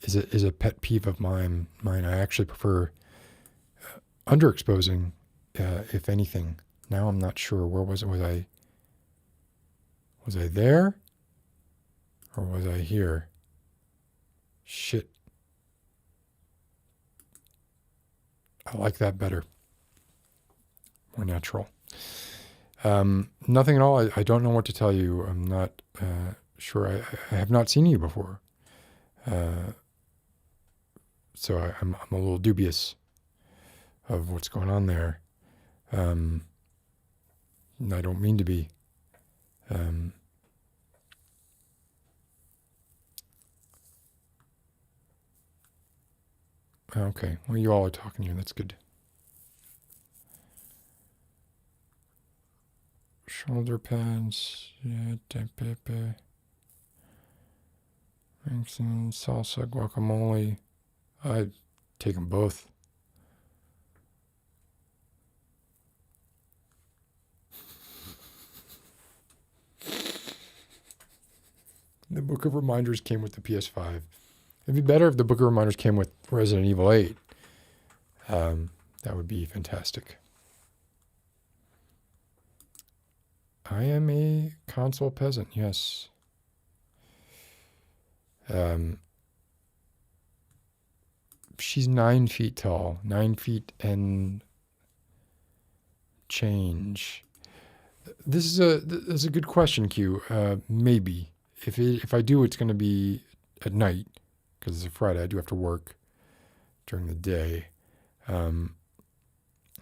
is a pet peeve of mine. I actually prefer underexposing, if anything. Now I'm not sure. Where was it? Was I there? Or was I here? Shit. I like that better. More natural. Nothing at all. I don't know what to tell you. I'm not sure. I have not seen you before. So I'm a little dubious of what's going on there. And I don't mean to be. Okay. Well, you all are talking here. That's good. Shoulder pads. Yeah. Pepe. Salsa, guacamole. I'd take them both. The Book of Reminders came with the PS5. It'd be better if the Book of Reminders came with Resident Evil 8. That would be fantastic. I am a console peasant, yes. She's 9 feet tall, 9 feet and change. This is a good question, Q. Maybe if I do, it's going to be at night because it's a Friday. I do have to work during the day.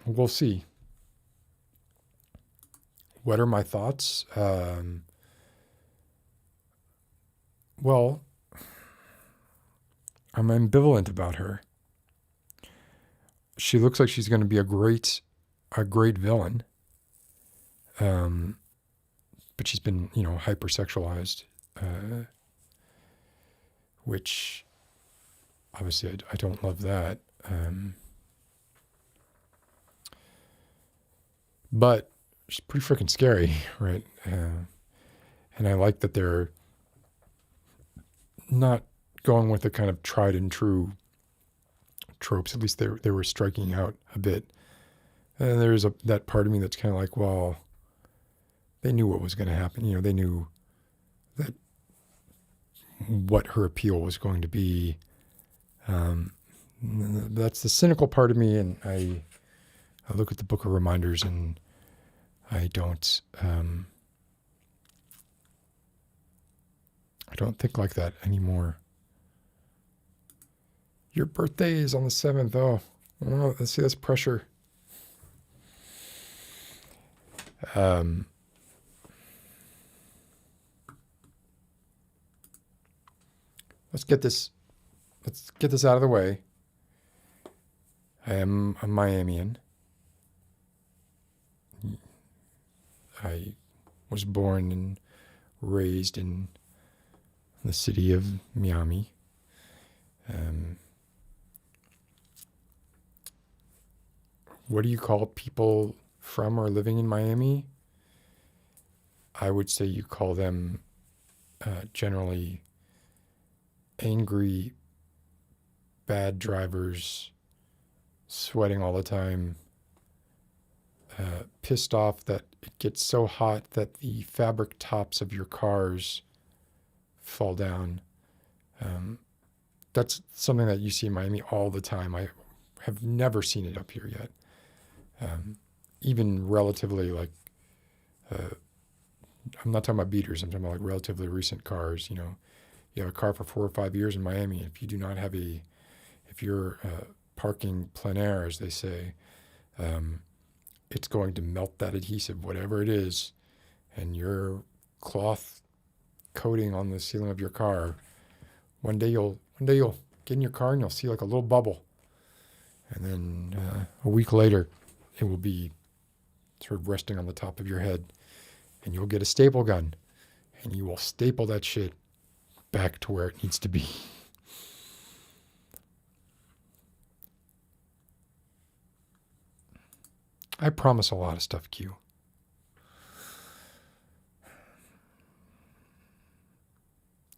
We'll see. What are my thoughts? Well, I'm ambivalent about her. She looks like she's going to be a great villain. But she's been, hypersexualized, which obviously I don't love that. But she's pretty freaking scary, right? And I like that they're not going with the kind of tried and true tropes. At least they were striking out a bit. And there's that part of me that's kind of like, well, they knew what was going to happen. They knew that what her appeal was going to be. That's the cynical part of me, and I look at the Book of Reminders and I don't think like that anymore. Your birthday is on the 7th. Oh, let's see, that's pressure. Let's get this out of the way. I am a Miamian. I was born and raised in the city of Miami. What do you call people from or living in Miami? I would say you call them generally angry, bad drivers, sweating all the time, pissed off that it gets so hot that the fabric tops of your cars fall down. That's something that you see in Miami all the time. I have never seen it up here yet. Even relatively I'm not talking about beaters. I'm talking about relatively recent cars. You have a car for 4 or 5 years in Miami. If you do not have if you're parking plein air, as they say, it's going to melt that adhesive, whatever it is, and your cloth coating on the ceiling of your car. One day you'll get in your car and you'll see like a little bubble, And then a week later, it will be sort of resting on the top of your head. And you'll get a staple gun. And you will staple that shit back to where it needs to be. I promise a lot of stuff, Q.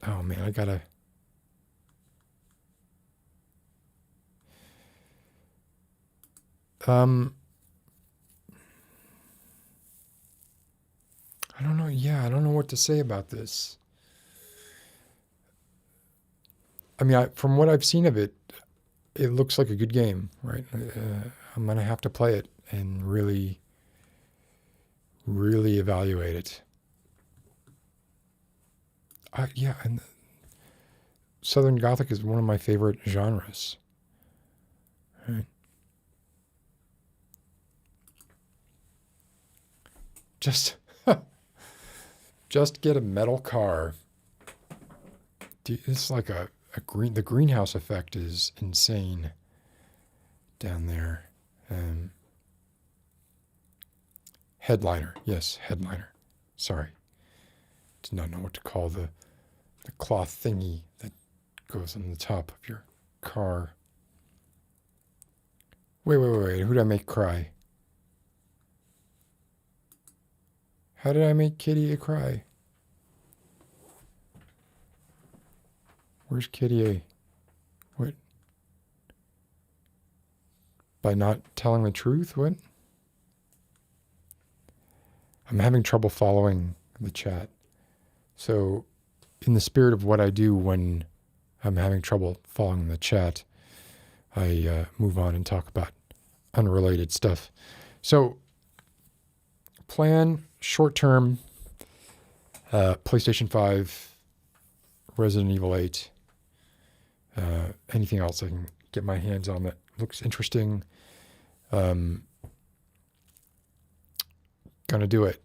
Oh man, I gotta... I don't know. Yeah, I don't know what to say about this. I mean, from what I've seen of it, it looks like a good game, right? I'm going to have to play it and really, really evaluate it. Yeah, and Southern Gothic is one of my favorite genres. Right. Just get a metal car. It's like the greenhouse effect is insane down there. Headliner. Yes, headliner. Sorry. Did not know what to call the cloth thingy that goes on the top of your car. Wait. Who did I make cry? How did I make Kitty cry? Where's Kitty A? What? By not telling the truth? What? I'm having trouble following the chat. So, in the spirit of what I do when I'm having trouble following the chat, I move on and talk about unrelated stuff. So, plan short term, PlayStation 5, Resident Evil 8, anything else I can get my hands on that looks interesting. Gonna do it.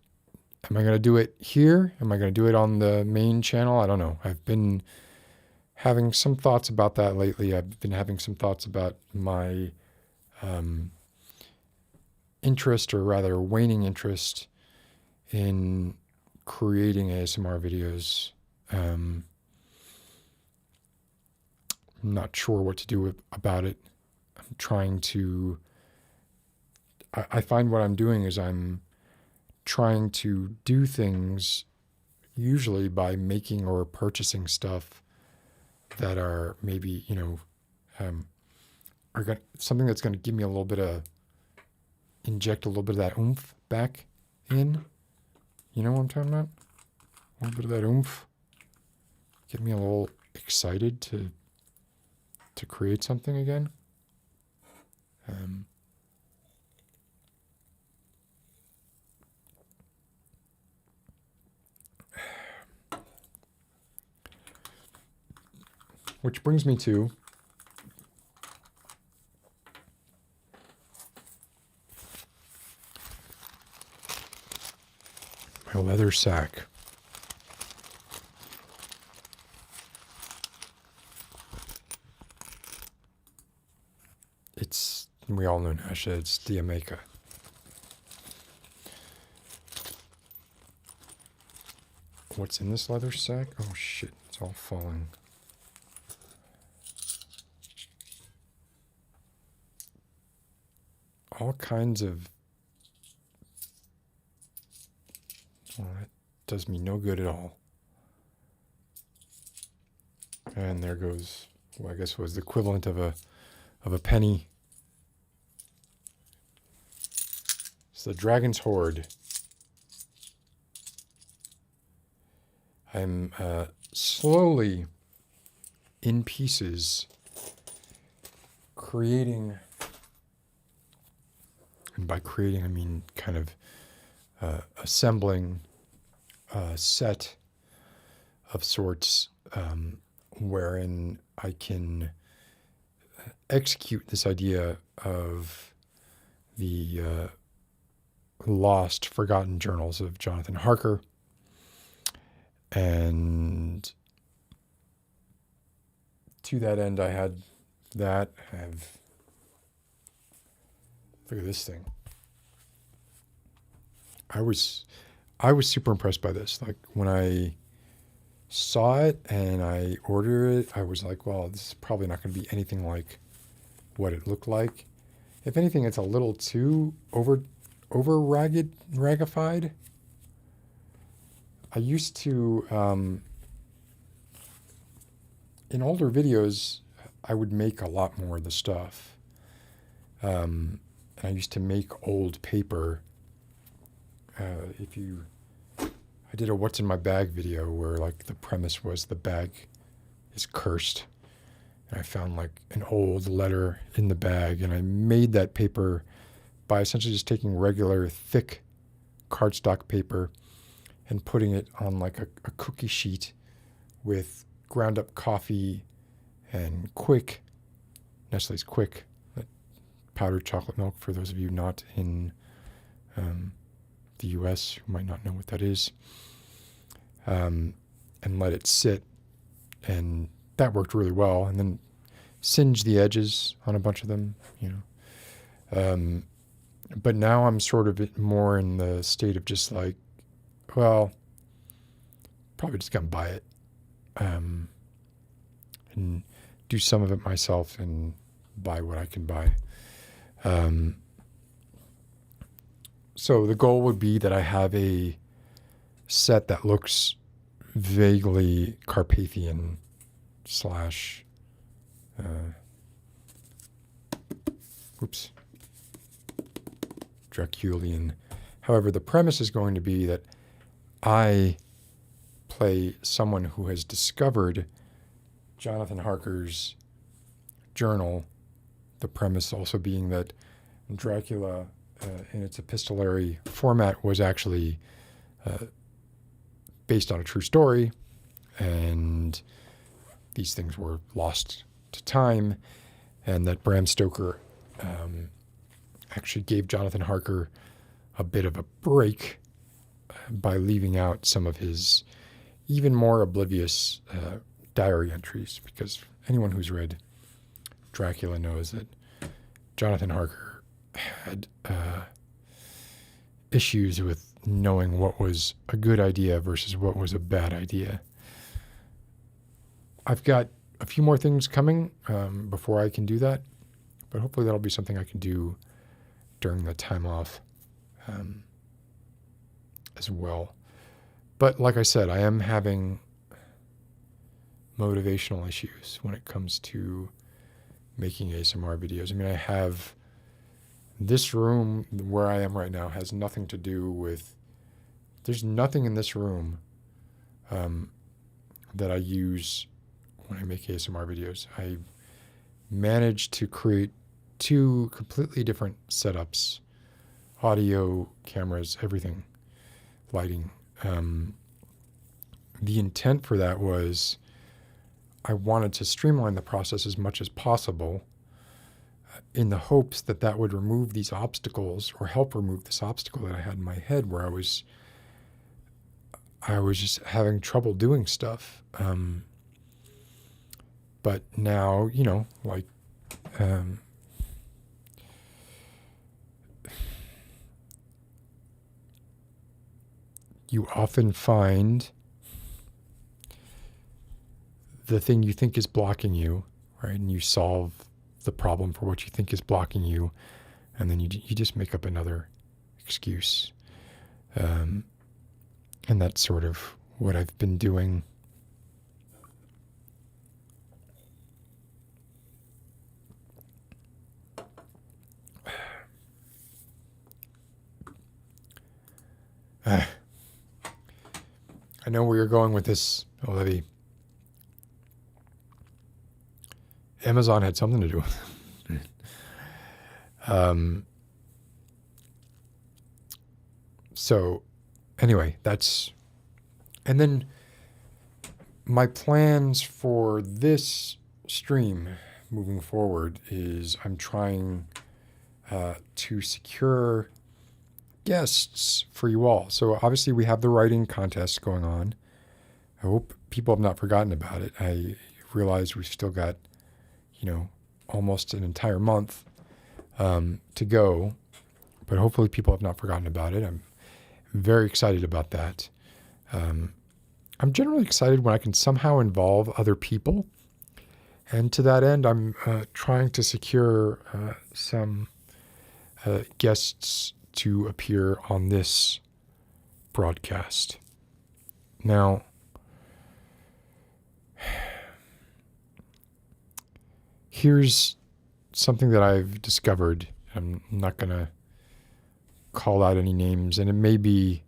Am I gonna do it here? Am I gonna do it on the main channel? I don't know. I've been having some thoughts about that lately. I've been having some thoughts about my interest, or rather waning interest, in creating ASMR videos. I'm not sure what to do about it. I'm trying to... I find what I'm doing is I'm trying to do things usually by making or purchasing stuff that are maybe, something that's going to give me a little bit of, inject a little bit of that oomph back in. You know what I'm talking about? A little bit of that oomph. Get me a little excited to create something again. Which brings me to my leather sack. We all know Nasha, it's the Jamaica. What's in this leather sack? Oh shit, it's all falling. All kinds of... Well, that does me no good at all. And there goes, I guess was the equivalent of a penny. It's the Dragon's Hoard. I'm slowly, in pieces, creating, and by creating I mean kind of assembling a set of sorts wherein I can execute this idea of the lost, forgotten journals of Jonathan Harker. And to that end, I have Look at this thing. I was super impressed by this. Like when I saw it and I ordered it, I was like, well, this is probably not going to be anything like what it looked like. If anything, it's a little too ragified. I used to, in older videos, I would make a lot more of the stuff. And I used to make old paper. I did a what's in my bag video where like the premise was the bag is cursed. And I found like an old letter in the bag, and I made that paper by essentially just taking regular thick cardstock paper and putting it on like a cookie sheet with ground up coffee and Nestle's Quick, powdered chocolate milk for those of you not in the US who might not know what that is, and let it sit, and that worked really well. And then singe the edges on a bunch of them, but now I'm sort of more in the state of just like, well, probably just gonna buy it, and do some of it myself and buy what I can buy. So the goal would be that I have a set that looks vaguely Carpathian / Draculian. However, the premise is going to be that I play someone who has discovered Jonathan Harker's journal, the premise also being that Dracula, in its epistolary format, was actually based on a true story, and these things were lost to time, and that Bram Stoker actually gave Jonathan Harker a bit of a break by leaving out some of his even more oblivious diary entries, because anyone who's read Dracula knows that Jonathan Harker had issues with knowing what was a good idea versus what was a bad idea. I've got a few more things coming before I can do that, but hopefully that'll be something I can do during the time off as well. But like I said, I am having motivational issues when it comes to making ASMR videos. I mean, I have this room where I am right now has nothing to do with, there's nothing in this room that I use when I make ASMR videos. I managed to create 2 completely different setups, audio, cameras, everything, lighting. The intent for that was I wanted to streamline the process as much as possible in the hopes that that would remove these obstacles, or help remove this obstacle that I had in my head where I was just having trouble doing stuff. But now, like, you often find the thing you think is blocking you, right? And you solve the problem for what you think is blocking you, and then you just make up another excuse. And that's sort of what I've been doing. I know where you're going with this, Olivia. Amazon had something to do with it. So anyway, and then my plans for this stream moving forward is I'm trying to secure guests for you all. So obviously we have the writing contest going on. I hope people have not forgotten about it. I realize we've still got, almost an entire month to go. But hopefully people have not forgotten about it. I'm very excited about that. I'm generally excited when I can somehow involve other people. And to that end, I'm trying to secure some guests to appear on this broadcast. Now, here's something that I've discovered. I'm not going to call out any names, and it may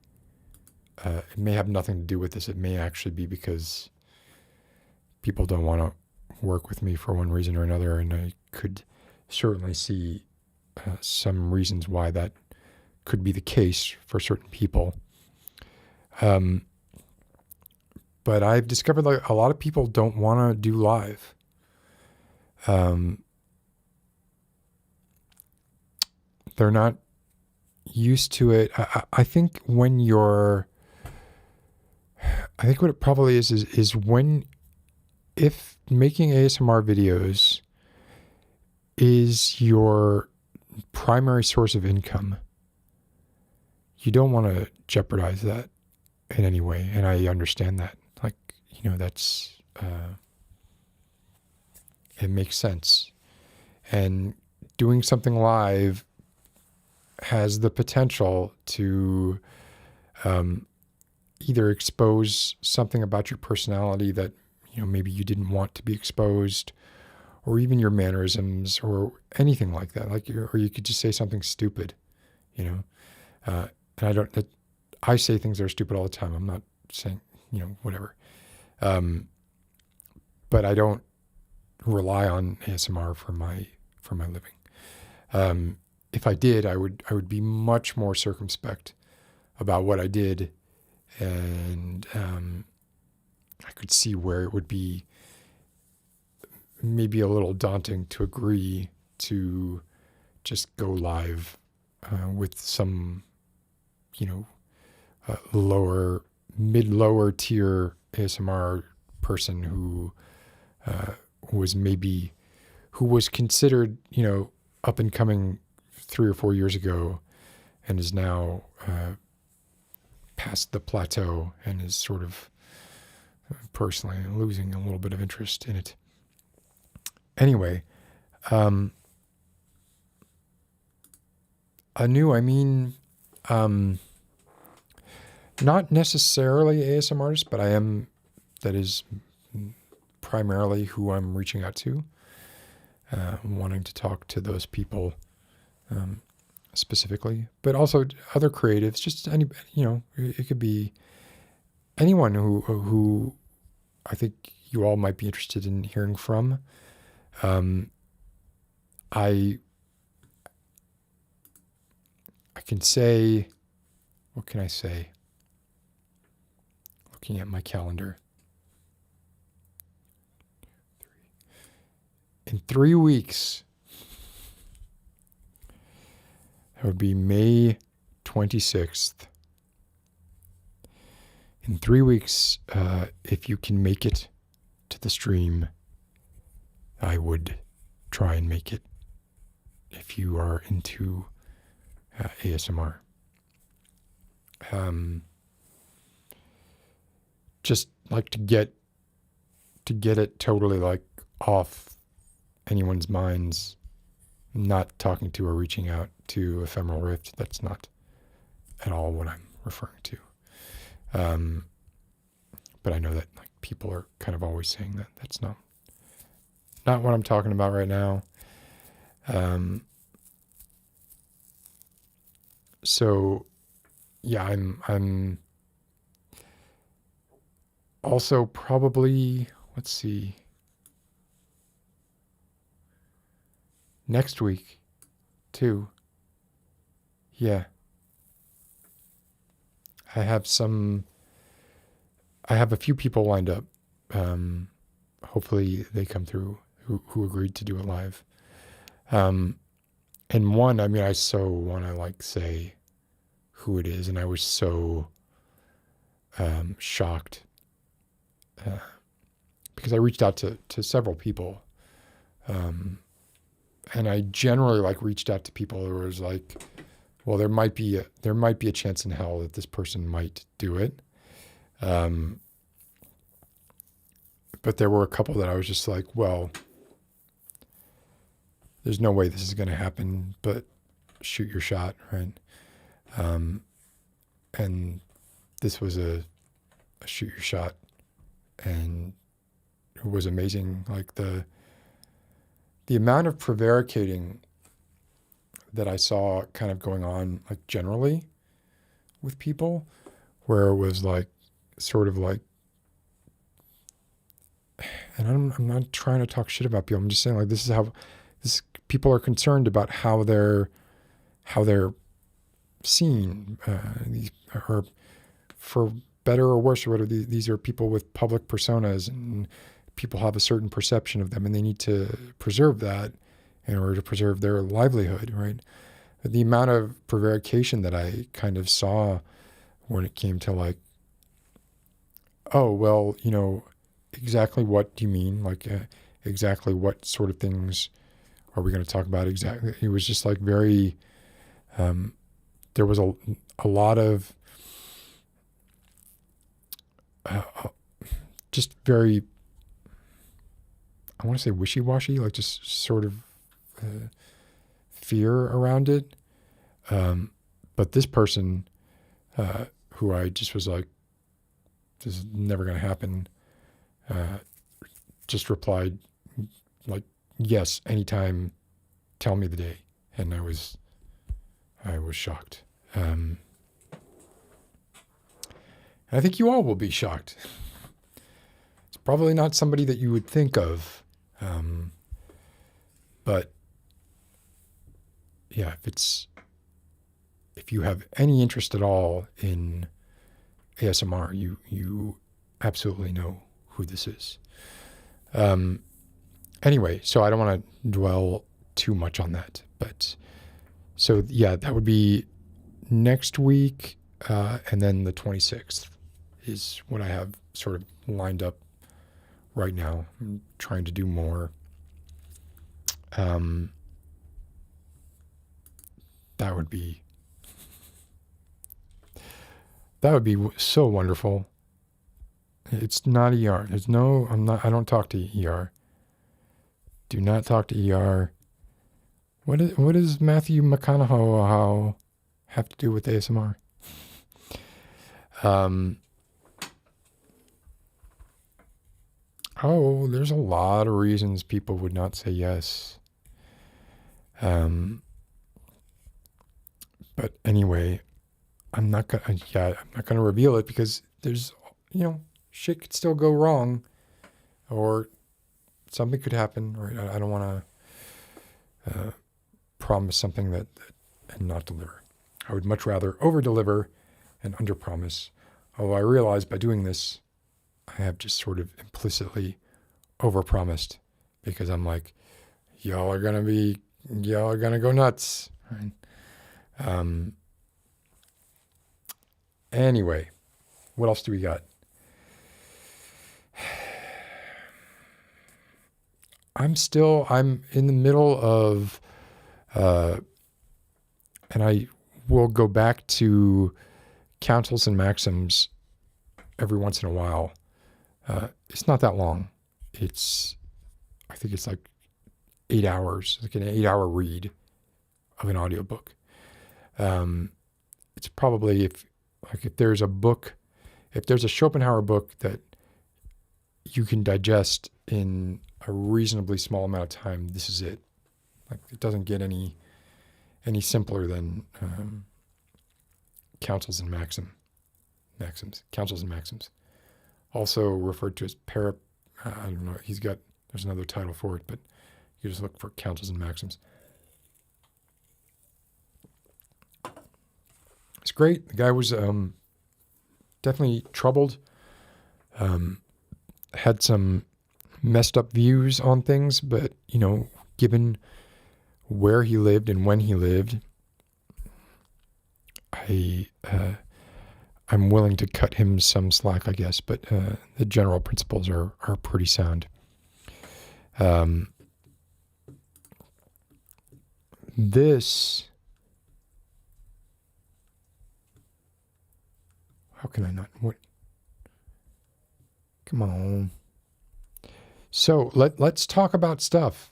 have nothing to do with this. It may actually be because people don't want to work with me for one reason or another, and I could certainly see some reasons why that could be the case for certain people. But I've discovered that a lot of people don't want to do live. They're not used to it. I think what it probably is when, if making ASMR videos is your primary source of income, you don't want to jeopardize that in any way. And I understand that. Like, that's, it makes sense. And doing something live has the potential to either expose something about your personality that maybe you didn't want to be exposed, or even your mannerisms, or anything like that. Or you could just say something stupid, and I say things that are stupid all the time. I'm not saying whatever, but I don't rely on ASMR for my living. If I did, I would be much more circumspect about what I did, and I could see where it would be maybe a little daunting to agree to just go live with some, lower tier ASMR person who was considered, up and coming 3 or 4 years ago, and is now past the plateau and is sort of personally losing a little bit of interest in it. Anyway, anew, I mean, not necessarily ASMR artist, but that is primarily who I'm reaching out to, wanting to talk to those people specifically, but also other creatives, just any, it could be anyone who I think you all might be interested in hearing from. I can say, what can I say? Looking at my calendar. In 3 weeks, that would be May 26th. In 3 weeks, if you can make it to the stream, I would try and make it if you are into ASMR. Just like to get it totally like off anyone's minds, not talking to or reaching out to Ephemeral Rift. That's not at all what I'm referring to. But I know that like people are kind of always saying that. That's not what I'm talking about right now. So yeah, I'm also probably, let's see, next week too. Yeah. I have a few people lined up. Hopefully they come through who agreed to do it live. And one, I mean, I so want to like say who it is. And I was so shocked because I reached out to several people. And I generally like reached out to people who was like well, there might be a chance in hell that this person might do it. But there were a couple that I was just like, well, there's no way this is going to happen, but shoot your shot, right? And this was a shoot your shot, and it was amazing. Like the amount of prevaricating that I saw kind of going on, like generally with people, where it was like, sort of like, and I'm not trying to talk shit about people. I'm just saying, like, this is how people are concerned about how they're seen. These are, for better or worse or whatever, these are people with public personas, and people have a certain perception of them, and they need to preserve that in order to preserve their livelihood, right? But the amount of prevarication that I kind of saw when it came to like, oh, well, exactly what do you mean? Like, exactly what sort of things are we going to talk about? Exactly. It was just like very, there was a lot of, just very, I want to say wishy-washy, like just sort of fear around it. But this person, who I just was like, this is never going to happen, just replied like, yes, anytime, tell me the day. And I was shocked. And I think you all will be shocked. It's probably not somebody that you would think of. But yeah, if you have any interest at all in ASMR, you absolutely know who this is. Anyway, so I don't want to dwell too much on that, but so yeah, that would be next week, and then the 26th is what I have sort of lined up right now. I'm trying to do more. That would be so wonderful. It's not ER. I don't talk to ER. Do not talk to ER. What does Matthew McConaughey have to do with ASMR? Oh, there's a lot of reasons people would not say yes. But anyway, I'm not gonna reveal it because there's, shit could still go wrong, or something could happen, right? I don't want to promise something that and not deliver. I would much rather over-deliver and under-promise. Although I realize by doing this, I have just sort of implicitly over-promised, because I'm like, y'all are gonna go nuts, right? Anyway, what else do we got? I'm in the middle of, and I will go back to counsels and maxims every once in a while. It's not that long. I think it's like 8 hours, like an 8-hour read of an audiobook. It's probably, if there's a Schopenhauer book that you can digest in a reasonably small amount of time, this is it. Like, it doesn't get any simpler than counsels and maxims. Counsels and maxims, also referred to as I don't know. There's another title for it, but you just look for counsels and maxims. It's great. The guy was definitely troubled. Had some messed up views on things, but given where he lived and when he lived, I'm willing to cut him some slack, I guess. But the general principles are pretty sound. This How can I not? What? Come on. So let's talk about stuff.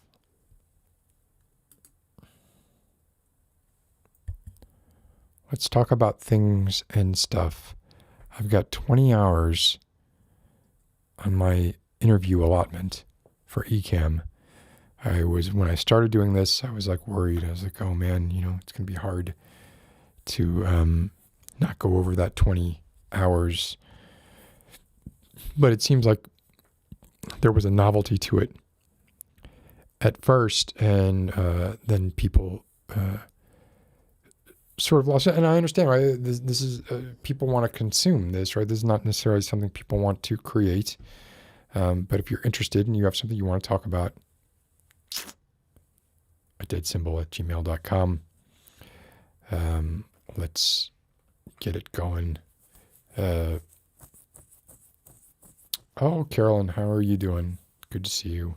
Let's talk about things and stuff. I've got 20 hours on my interview allotment for eCam. When I started doing this, I was like worried. I was like, oh man, it's going to be hard to not go over that 20 hours. But it seems like there was a novelty to it at first, and then people sort of lost it. And I understand, right? This is people want to consume this, right? This is not necessarily something people want to create. But if you're interested and you have something you want to talk about, a dead symbol at gmail.com. Let's get it going. Oh, Carolyn, how are you doing? Good to see you.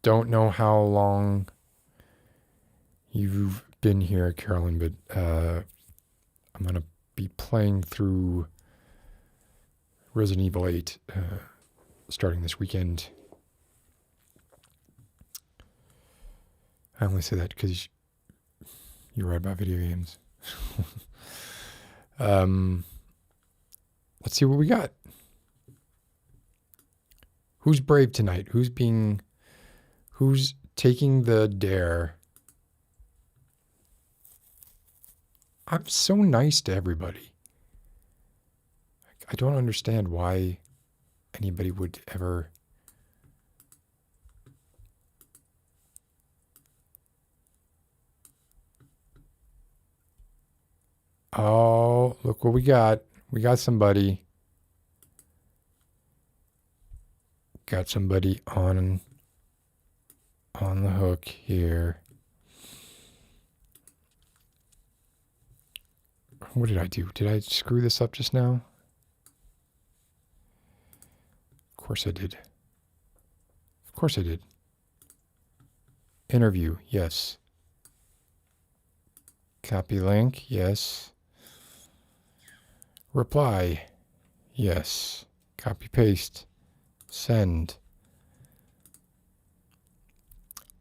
Don't know how long you've been here, Carolyn, but I'm going to be playing through Resident Evil 8 starting this weekend. I only say that because you write about video games. Let's see what we got. Who's brave tonight? Who's taking the dare? I'm so nice to everybody. I don't understand why anybody would ever... Oh, look what we got. We got somebody. Got somebody on the hook here. What did I do? Did I screw this up just now? Of course I did. Of course I did. Interview, yes. Copy link, yes. Reply, yes. Copy paste, send.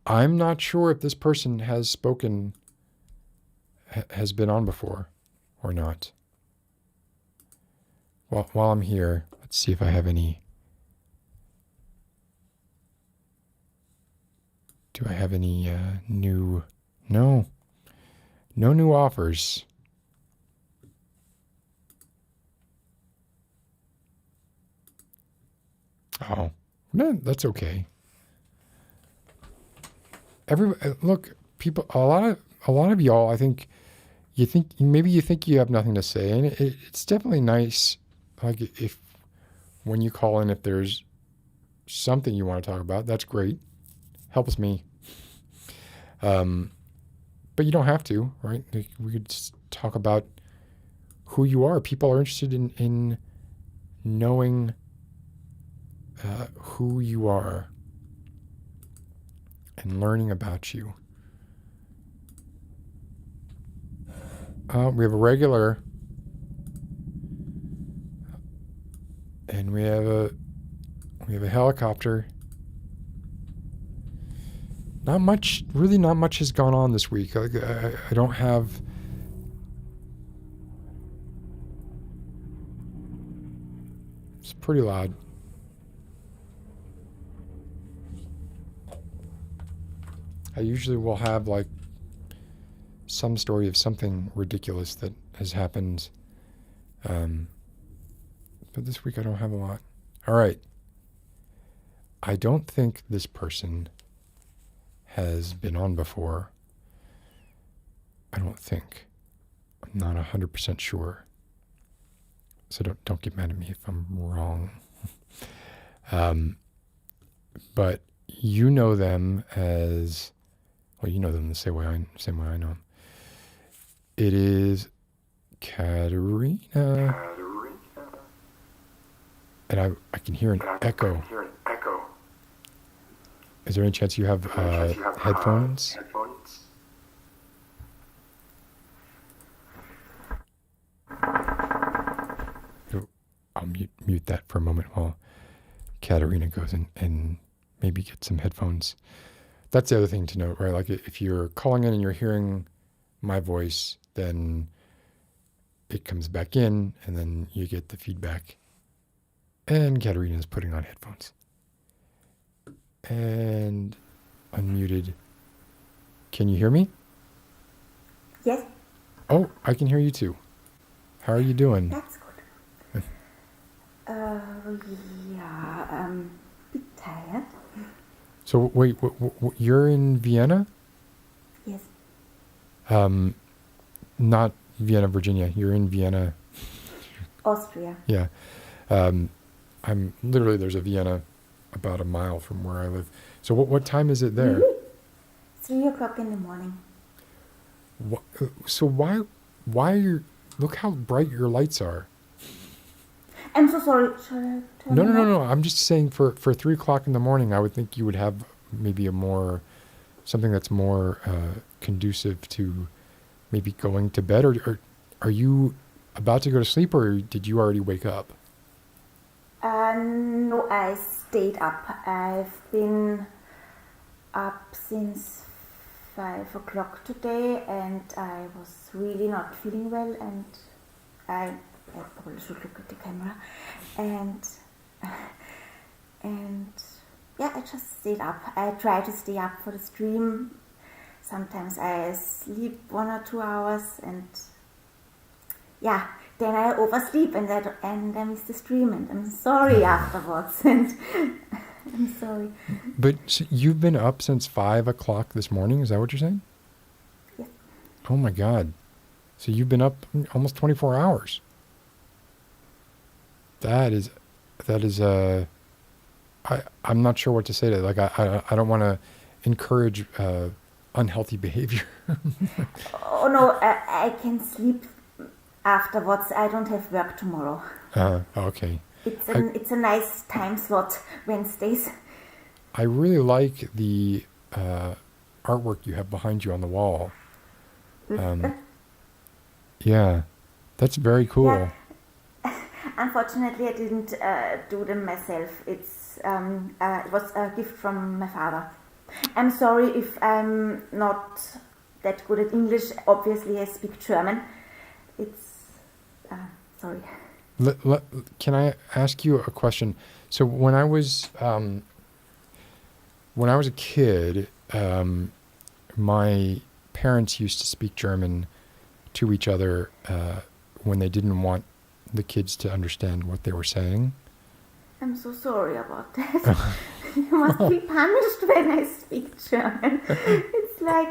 I'm not sure if this person has spoken, has been on before or not. Well, while I'm here, let's see if I have any. Do I have any new? No. No new offers. Oh, no, that's okay. Look, people. A lot of y'all. I think you think you have nothing to say, and it's definitely nice. Like if when you call in, if there's something you want to talk about, that's great. Helps me. But you don't have to, right? Like, we could just talk about who you are. People are interested in knowing who you are and learning about you. We have a regular, and we have a helicopter. Not much has gone on this week. I don't have... It's pretty loud. I usually will have like some story of something ridiculous that has happened. But this week I don't have a lot. All right. I don't think this person has been on before. I don't think. I'm not 100% sure. So don't get mad at me if I'm wrong. But you know them as, well, you know them the same way I know them. It is Katarina. And I can hear an echo. Is there any chance you have headphones? I'll mute that for a moment while Katarina goes and maybe get some headphones. That's the other thing to note, right? Like if you're calling in and you're hearing my voice, then it comes back in and then you get the feedback. And Katarina's putting on headphones. And unmuted. Can you hear me? Yes. Oh, I can hear you too. How are you doing? That's good. Bit tired. So wait, you're in Vienna? Yes. Not Vienna, Virginia. You're in Vienna. Austria. Yeah. I'm literally, there's a Vienna about a mile from where I live. So what time is it there? Really? 3 o'clock in the morning. So why are you, look how bright your lights are. I'm so sorry. Shall I turn No. I'm just saying for 3 o'clock in the morning, I would think you would have maybe something that's more conducive to maybe going to bed, or are you about to go to sleep, or did you already wake up? No, I stayed up. I've been up since 5 o'clock today, and I was really not feeling well, and I probably should look at the camera, and yeah, I just stayed up. I try to stay up for the stream. Sometimes I sleep 1 or 2 hours, and yeah, then I oversleep and I miss the stream, and I'm sorry afterwards, and I'm sorry. But so you've been up since 5 o'clock this morning, is that what you're saying? Yes. Oh my God. So you've been up almost 24 hours. That is I'm not sure what to say to that. Like I don't want to encourage unhealthy behavior. Oh no, I can sleep afterwards. I don't have work tomorrow. Okay. It's a nice time slot, Wednesdays. I really like the artwork you have behind you on the wall. Yeah, that's very cool. Yeah. Unfortunately, I didn't do them myself. It was a gift from my father. I'm sorry if I'm not that good at English. Obviously, I speak German. Sorry. Can I ask you a question? So when I was a kid, my parents used to speak German to each other when they didn't want the kids to understand what they were saying. I'm so sorry about that. You must be punished when I speak German. It's like...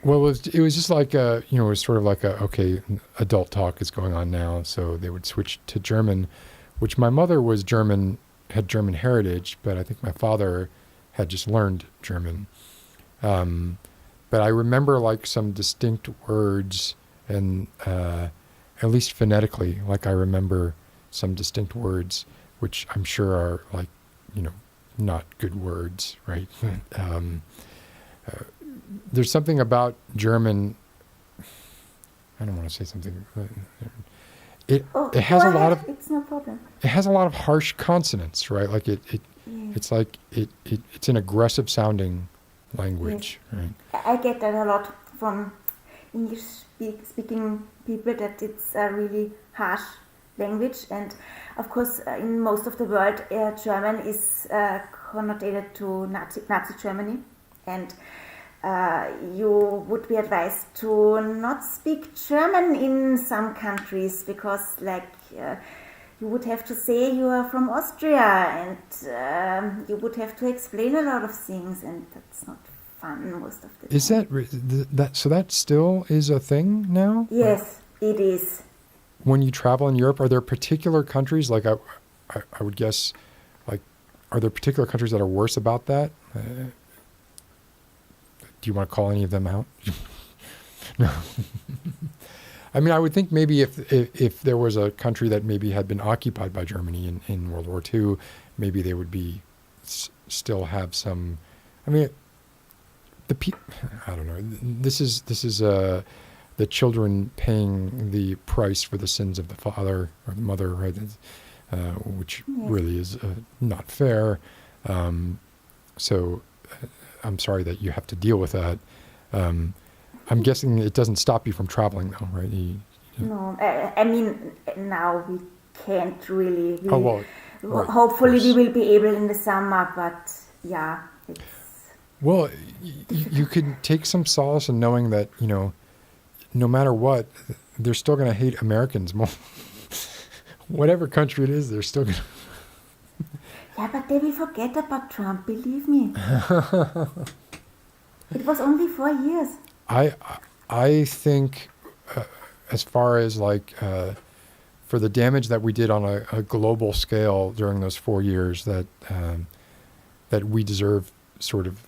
Well, it was just like it was sort of like okay, adult talk is going on now, so they would switch to German, which my mother was German, had German heritage, but I think my father had just learned German. But I remember like some distinct words, and at least phonetically, like I remember some distinct words, which I'm sure are like, not good words, right? There's something about German. I don't want to say something. It has a lot of. It's no problem. It has a lot of harsh consonants, right? Like it's like it's an aggressive sounding language, yes. Right? I get that a lot from English speaking people, that it's a really harsh language, and of course in most of the world German is connotated to Nazi Germany, and you would be advised to not speak German in some countries, because you would have to say you are from Austria, and you would have to explain a lot of things, and that's not fun most of the time. Is that so? That still is a thing now? Yes, it is. When you travel in Europe, are there particular countries, like I would guess, like, are there particular countries that are worse about that? Do you want to call any of them out? No. I mean, I would think maybe if there was a country that maybe had been occupied by Germany in World War II, maybe they would be still have some. I mean, I don't know. This is the children paying the price for the sins of the father or the mother, right? Which really is not fair. So I'm sorry that you have to deal with that. I'm guessing it doesn't stop you from traveling, though, right? No, I mean, now we can't really. Hopefully we will be able in the summer, but yeah. Well, you could take some solace in knowing that, no matter what, they're still going to hate Americans more. Whatever country it is, they're still going to. Yeah, but they will forget about Trump, believe me. It was only 4 years. I think, as far as for the damage that we did on a global scale during those 4 years, that we deserve sort of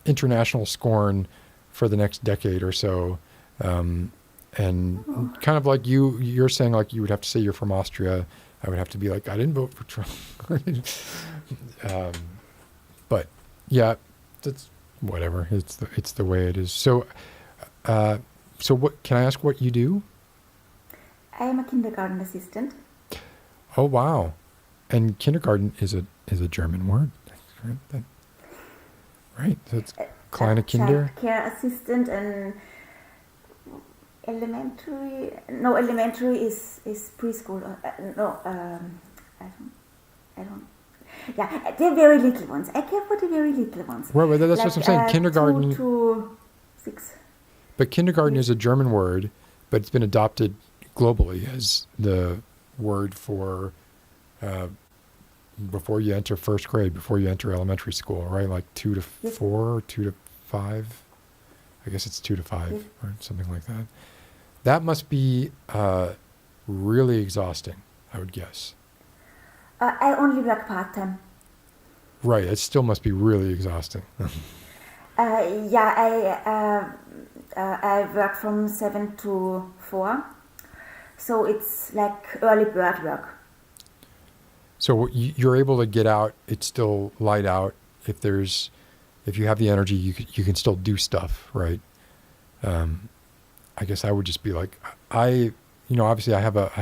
international scorn for the next decade or so. And kind of like you're saying, like, you would have to say you're from Austria. I would have to be like, I didn't vote for Trump. But yeah, that's whatever. It's the way it is. So what can I ask what you do? I am a kindergarten assistant. Oh, wow. And kindergarten is a German word. Right. So it's kleine Kinder. Child care assistant and elementary. No, elementary is preschool. I don't. Yeah, they're very little ones. I care for the very little ones. Right, well, that's what I'm saying. Kindergarten. 2 to 6. But kindergarten is a German word, but it's been adopted globally as the word for before you enter first grade, before you enter elementary school, right? Like 2 to 4, 2 to 5. I guess it's 2 to 5 or something like that. That must be really exhausting, I would guess. I only work part-time. Right, it still must be really exhausting. Yeah, I work from 7 to 4. So it's like early bird work. So you're able to get out, it's still light out. If you have the energy, you can still do stuff, right? I guess I would just be like, obviously I have a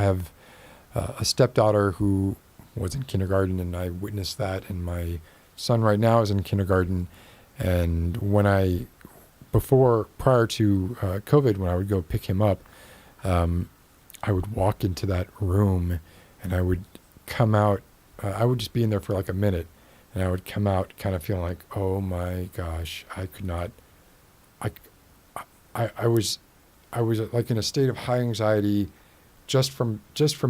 stepdaughter who was in kindergarten, and I witnessed that, and my son right now is in kindergarten. And prior to COVID, when I would go pick him up, I would walk into that room and I would come out, I would just be in there for like a minute, and I would come out kind of feeling like, oh my gosh, I could not, I was like in a state of high anxiety just from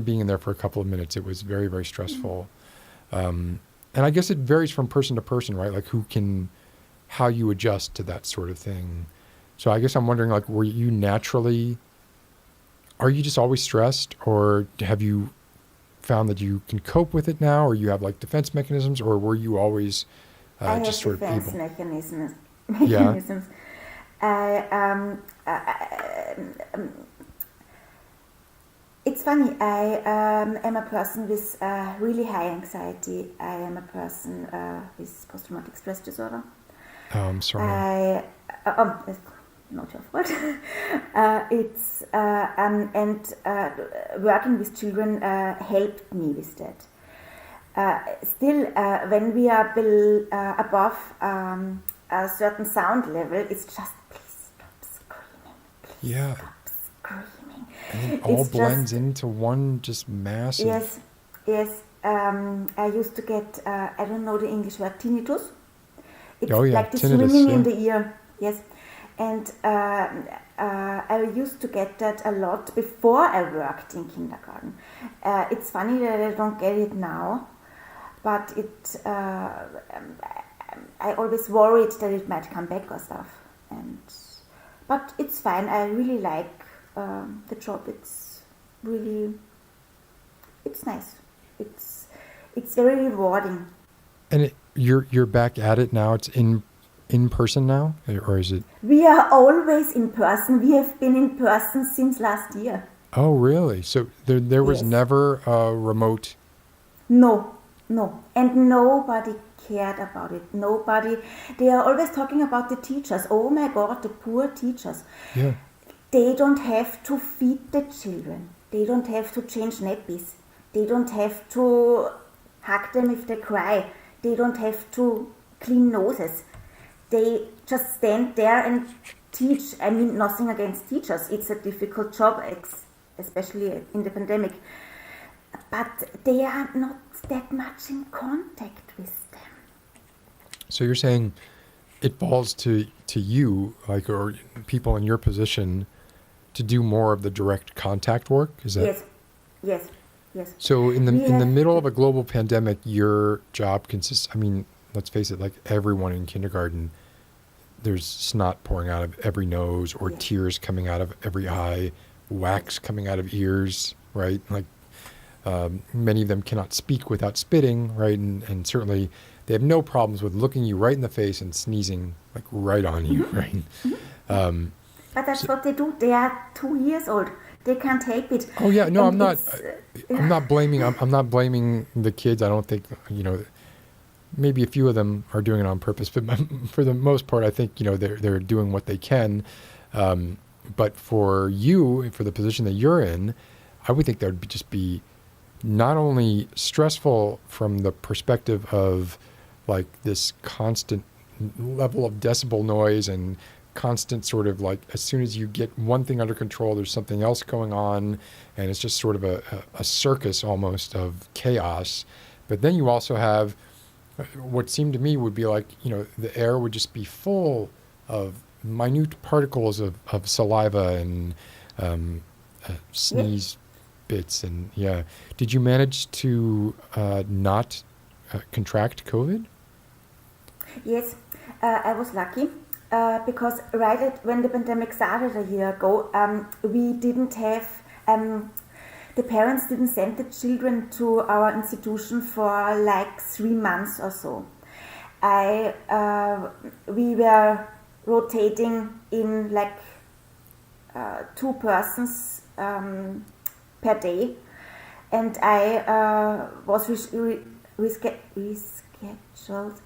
being in there for a couple of minutes. It was very, very stressful. And I guess it varies from person to person, right? Like how you adjust to that sort of thing. So I guess I'm wondering, like, are you just always stressed, or have you found that you can cope with it now, or you have like defense mechanisms, or were you always just sort of able? I have defense mechanisms. It's funny, I am a person with really high anxiety. I am a person with post-traumatic stress disorder. Oh, I'm sorry. Not your fault. Working with children helped me with that. Still, when we are above a certain sound level, it's just, please stop screaming. Please stop screaming. And it all blends into one just massive. Yes. I used to get, I don't know the English word, tinnitus. It's like this tinnitus, ringing in the ear. Yes. And I used to get that a lot before I worked in kindergarten. It's funny that I don't get it now, but I always worried that it might come back or stuff. But it's fine. I really like the job. It's nice. It's very rewarding. And you're back at it now. It's in person now, or is it? We are always in person. We have been in person since last year. Oh, really? So there was never a remote? No. And nobody cared about it. Nobody. They are always talking about the teachers. Oh my God, the poor teachers. Yeah. they don't have to feed the children. They don't have to change nappies. They don't have to hug them if they cry. They don't have to clean noses. They just stand there and teach. I mean, nothing against teachers. It's a difficult job, especially in the pandemic. But they are not that much in contact with them. So you're saying it falls to you, like, or people in your position, to do more of the direct contact work? Is that? Yes. So in the middle of a global pandemic, your job consists, I mean, let's face it, like everyone in kindergarten, there's snot pouring out of every nose or tears coming out of every eye, wax coming out of ears, right? Like many of them cannot speak without spitting, right? And certainly they have no problems with looking you right in the face and sneezing like right on you, right? But that's what they do. They are 2 years old. They can't help it. Oh yeah, no, And I'm not blaming the kids. I don't think, maybe a few of them are doing it on purpose, but for the most part, I think, they're doing what they can. But for you, for the position that you're in, I would think that would just be not only stressful from the perspective of like this constant level of decibel noise and constant sort of like, as soon as you get one thing under control, there's something else going on, and it's just sort of a circus almost of chaos. But then you also have what seemed to me would be like, the air would just be full of minute particles of saliva and sneeze bits. And did you manage to not contract COVID? Yes, I was lucky. Because when the pandemic started a year ago, we didn't have, the parents didn't send the children to our institution for like 3 months or so. We were rotating in like 2 persons per day, and I was rescheduled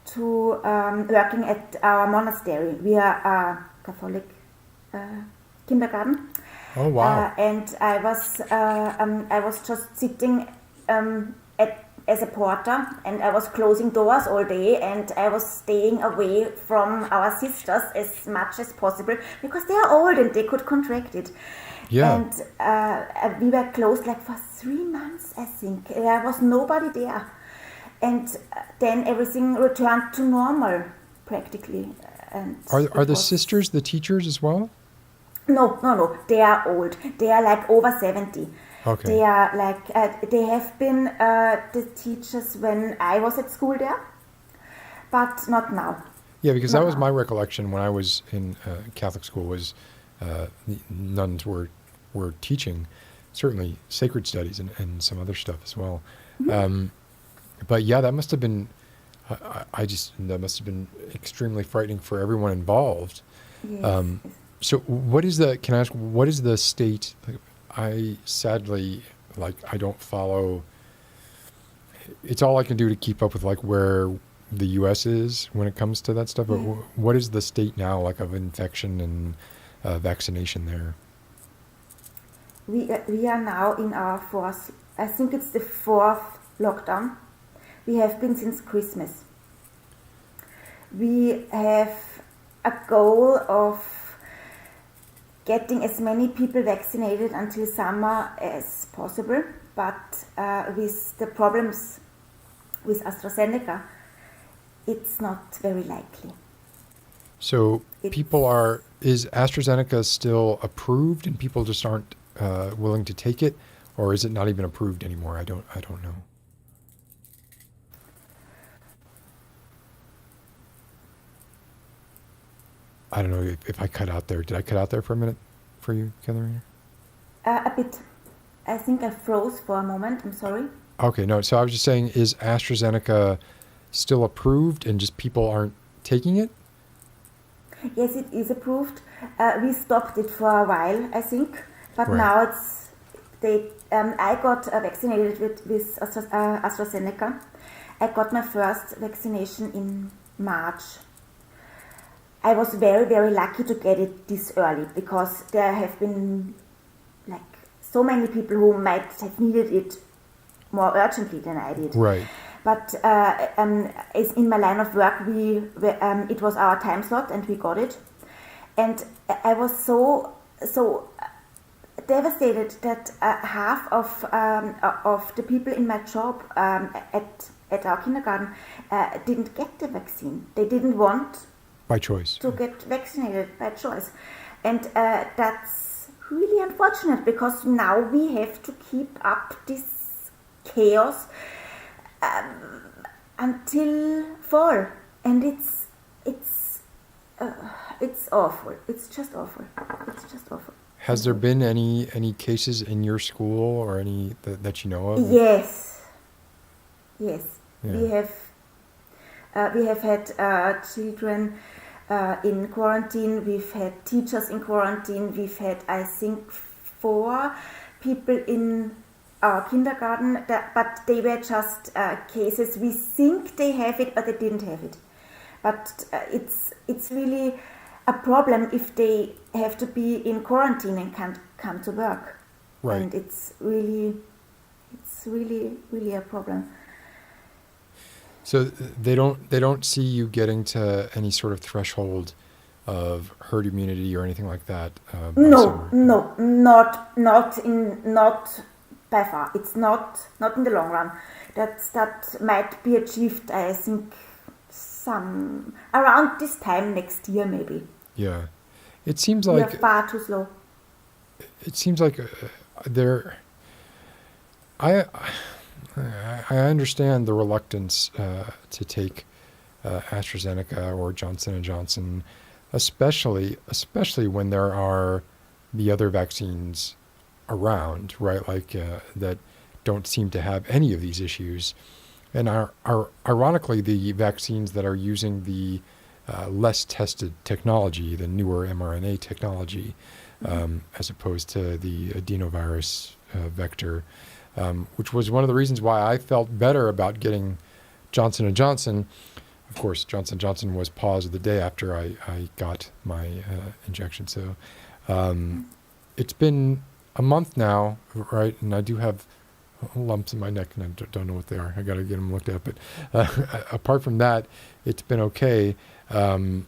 to working at our monastery. We are a Catholic kindergarten. Oh wow! And I was just sitting as a porter, and I was closing doors all day, and I was staying away from our sisters as much as possible because they are old and they could contract it. Yeah. And we were closed like for 3 months, I think. There was nobody there. And then everything returned to normal, practically. And are the sisters the teachers as well? No. They are old. They are like over 70. Okay. They are like they have been the teachers when I was at school there, but not now. Yeah, because that was my recollection when I was in Catholic school. Was the nuns were teaching, certainly sacred studies and some other stuff as well. Mm-hmm. But yeah, that must have been, that must have been extremely frightening for everyone involved. Yes. So can I ask, what is the state? I sadly, I don't follow, it's all I can do to keep up with where the U.S. is when it comes to that stuff. But what is the state now of infection and vaccination there? We are now in our fourth, I think it's the 4th lockdown. We have been since Christmas. We have a goal of getting as many people vaccinated until summer as possible, but with the problems with AstraZeneca, it's not very likely. So is AstraZeneca still approved and people just aren't willing to take it, or is it not even approved anymore? I don't know. I don't know if I cut out there. Did I cut out there for a minute for you, Katarina? A bit. I think I froze for a moment. I'm sorry. Okay, no. So I was just saying, is AstraZeneca still approved and just people aren't taking it? Yes, it is approved. We stopped it for a while, I think, but Right. now I got vaccinated with AstraZeneca. I got my first vaccination in March. I was very, very lucky to get it this early, because there have been like so many people who might have needed it more urgently than I did. Right. But it's in my line of work, it was our time slot and we got it. And I was so devastated that half of the people in my job at our kindergarten didn't get the vaccine. They didn't want By choice. to get vaccinated by choice. And that's really unfortunate, because now we have to keep up this chaos until fall, and it's awful. It's just awful. It's just awful. Has there been any cases in your school or any that you know of? Yes. Yeah. We have had children in quarantine. We've had teachers in quarantine. We've had, I think, 4 people in our kindergarten, but they were just cases. We think they have it, but they didn't have it. But it's really a problem if they have to be in quarantine and can't come to work. Right. And it's really a problem. So they don't see you getting to any sort of threshold of herd immunity or anything like that. No, not by far. It's not in the long run. That might be achieved, I think, some around this time next year, maybe. Yeah, it seems We are like far too slow. it seems like there. I understand the reluctance to take AstraZeneca or Johnson & Johnson, especially when there are the other vaccines around, right? Like that don't seem to have any of these issues. And ironically, the vaccines that are using the less tested technology, the newer mRNA technology, as opposed to the adenovirus vector, which was one of the reasons why I felt better about getting Johnson & Johnson. Of course, Johnson & Johnson was paused the day after I got my injection. So it's been a month now, right? And I do have lumps in my neck, and I don't know what they are. I got to get them looked at. But apart from that, it's been okay. And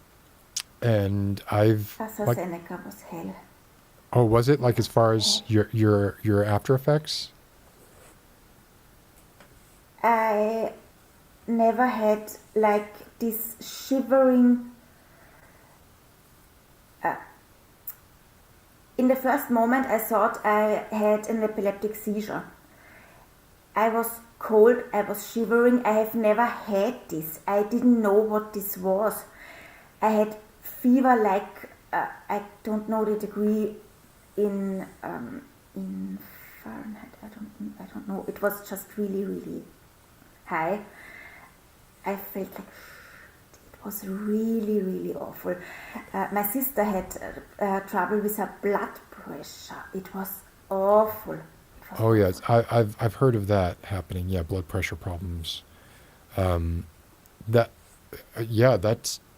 I've AstraZeneca was hell. Oh, was it? Like as far as your after effects? I never had like this shivering. In the first moment, I thought I had an epileptic seizure. I was cold, I was shivering. I have never had this. I didn't know what this was. I had fever like, I don't know the degree in Fahrenheit. I don't know. It was just really, really high. I felt like it was really, really awful. My sister had trouble with her blood pressure. It was awful. Oh yes, I've heard of that happening. Yeah, blood pressure problems.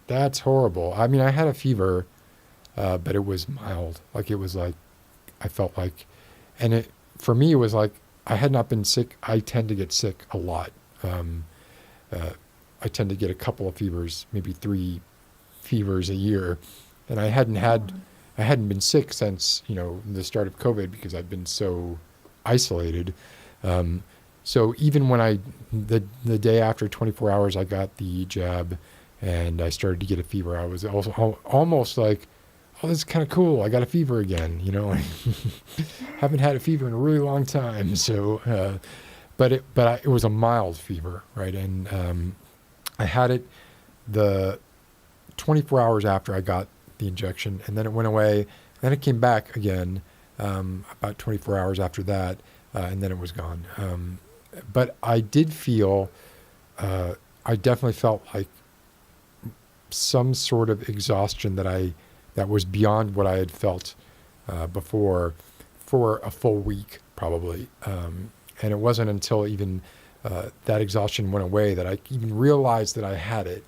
That's horrible. I mean, I had a fever, but it was mild. Like it was like I felt like, and it for me it was like I had not been sick. I tend to get sick a lot. I tend to get a couple of fevers, maybe 3 fevers a year, and I hadn't been sick since the start of COVID because I've been so isolated. So even when the day after 24 hours I got the jab and I started to get a fever, I was also almost like, oh, this is kind of cool. I got a fever again. Haven't had a fever in a really long time. So, but it was a mild fever, right? And I had it the 24 hours after I got the injection, and then it went away. Then it came back again about 24 hours after that, and then it was gone. But I did feel, I definitely felt like some sort of exhaustion that was beyond what I had felt before for a full week, probably. And it wasn't until even that exhaustion went away that I even realized that I had it.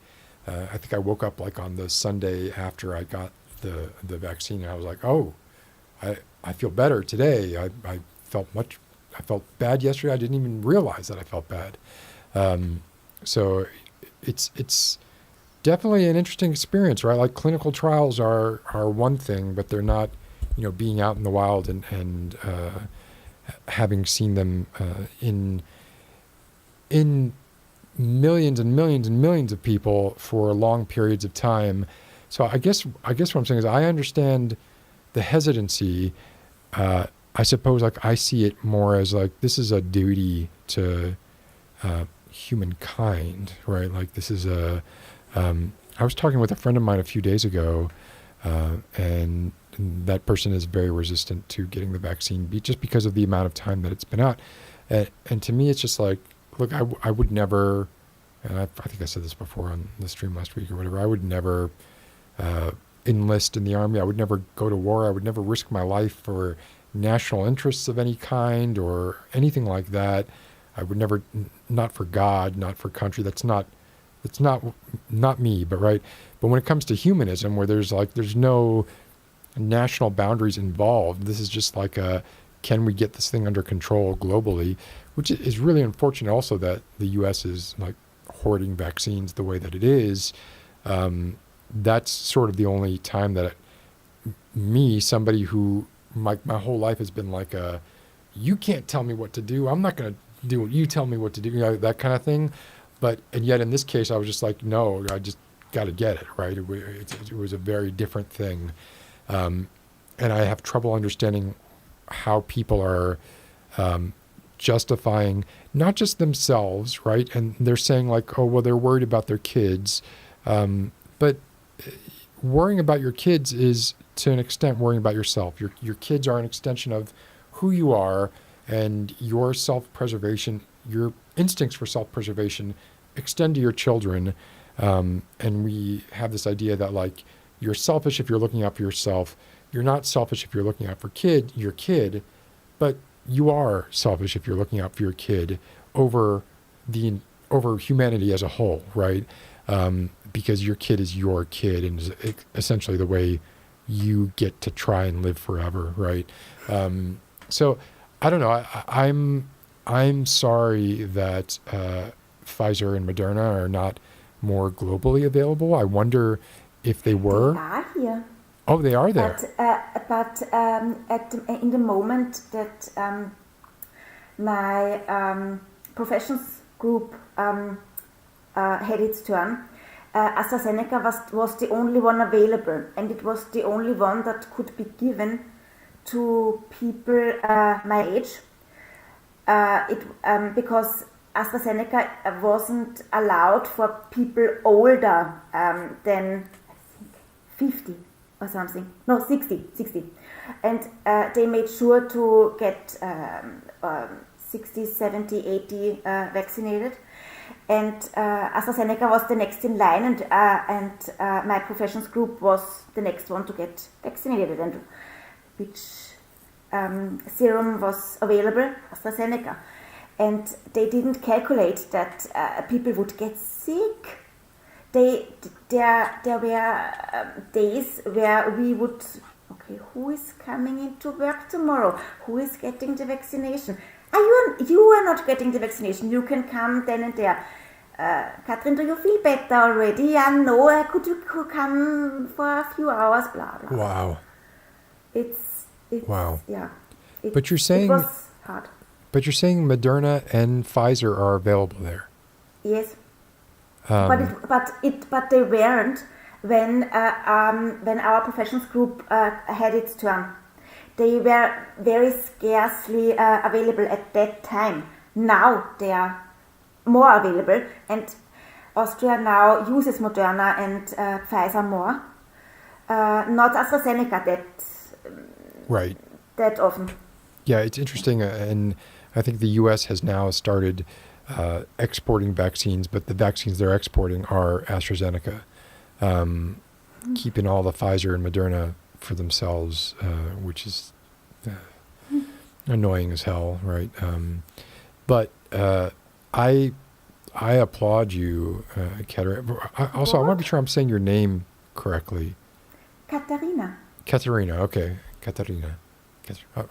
I think I woke up like on the Sunday after I got the vaccine, and I was like, oh, I feel better today. I felt bad yesterday. I didn't even realize that I felt bad. So it's definitely an interesting experience, right? Like clinical trials are one thing, but they're not, being out in the wild and having seen them in millions and millions and millions of people for long periods of time. So I guess what I'm saying is I understand the hesitancy. I suppose like I see it more as like this is a duty to humankind, right? Like this is I was talking with a friend of mine a few days ago, and that person is very resistant to getting the vaccine just because of the amount of time that it's been out. And to me, it's just like, look, I would never, and I think I said this before on the stream last week or whatever, I would never enlist in the army. I would never go to war. I would never risk my life for national interests of any kind or anything like that. I would never, not for God, not for country. That's not me, but right. But when it comes to humanism, where there's no national boundaries involved, this is just like can we get this thing under control globally, which is really unfortunate also that the U.S. is like hoarding vaccines the way that it is. That's sort of the only time that somebody who my whole life has been like you can't tell me what to do. I'm not going to do what you tell me what to do, that kind of thing. And yet in this case, I was just like, no, I just got to get it, right? It was a very different thing. And I have trouble understanding how people are justifying not just themselves, right? And they're saying like, oh, well, they're worried about their kids. But worrying about your kids is, to an extent, worrying about yourself. Your kids are an extension of who you are, and your self-preservation, your instincts for self-preservation extend to your children. And we have this idea that like you're selfish if you're looking out for yourself. You're not selfish if you're looking out for your kid, but you are selfish if you're looking out for your kid over humanity as a whole, right? Because your kid is your kid and is essentially the way you get to try and live forever, right? So I don't know. I'm sorry that Pfizer and Moderna are not more globally available. I wonder if they were. They are here. Oh, they are there. But in the moment that my professions group had its turn, AstraZeneca was the only one available, and it was the only one that could be given to people my age. Because AstraZeneca wasn't allowed for people older than I think 50 or something. No, 60. And they made sure to get 60, 70, 80 vaccinated. And AstraZeneca was the next in line, and my professions group was the next one to get vaccinated. And which serum was available? AstraZeneca. And they didn't calculate that people would get sick. There were days where we would, okay, who is coming into work tomorrow? Who is getting the vaccination? You are not getting the vaccination. You can come then and there. Katarina, do you feel better already? Yeah, no, could you come for a few hours? Blah blah. Wow. It's wow. Yeah. But you're saying it was hard. But you're saying Moderna and Pfizer are available there. Yes. But they weren't when our professions group had its turn. They were very scarcely available at that time. Now they are more available, and Austria now uses Moderna and Pfizer more. Not AstraZeneca that often. Yeah, it's interesting, and I think the U.S. has now started exporting vaccines, but the vaccines they're exporting are AstraZeneca, keeping all the Pfizer and Moderna for themselves, which is annoying as hell, right? But I I applaud you, Katarina. Also, I want to be sure I'm saying your name correctly. Katarina. Katarina, okay. Katarina.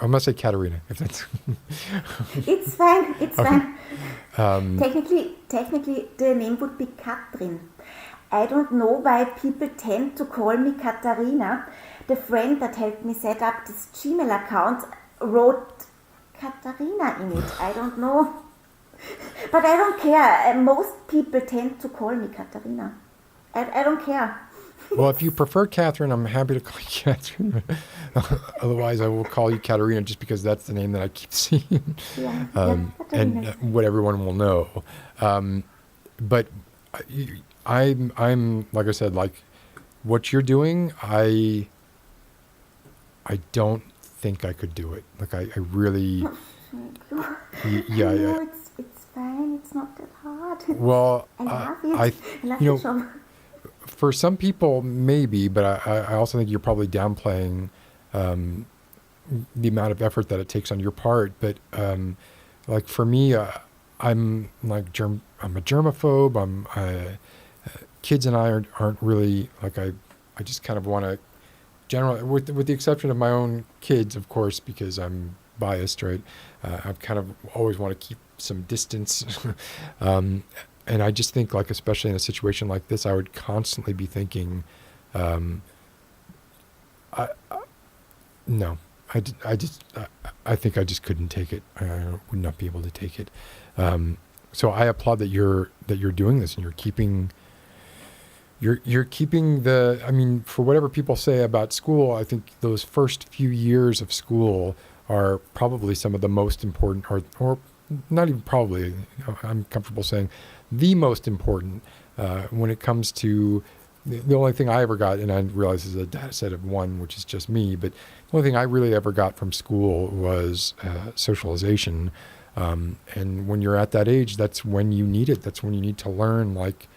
I must say Katarina, if that's... It's fine, it's Okay. fine. Technically, the name would be Katrin. I don't know why people tend to call me Katarina. The friend that helped me set up this Gmail account wrote Katarina in it. I don't know. But I don't care. Most people tend to call me Katarina. I don't care. Well, if you prefer Catherine, I'm happy to call you Catherine. Otherwise, I will call you Katarina just because that's the name that I keep seeing. Yeah, And Katarina. what everyone will know. But I'm like I said, like what you're doing, I don't think I could do it. Like I really, yeah, No, it's fine. It's not that hard. well, I love it. I I love you the know, job. for some people maybe, but I also think you're probably downplaying the amount of effort that it takes on your part. But like for me, I'm like I'm a germaphobe. Kids and I aren't really like I just kind of want to generally, with the exception of my own kids, of course, because I'm biased, right? I kind of always want to keep some distance. And I just think, like, especially in a situation like this, I would constantly be thinking, no, I think I just couldn't take it. I would not be able to take it. So I applaud that you're doing this and you're keeping the, I mean, for whatever people say about school, I think those first few years of school are probably some of the most important, or not even probably, I'm comfortable saying the most important when it comes to the only thing I ever got, and I realize is a data set of one, which is just me, but the only thing I really ever got from school was socialization. And when you're at that age, that's when you need it. That's when you need to learn, like,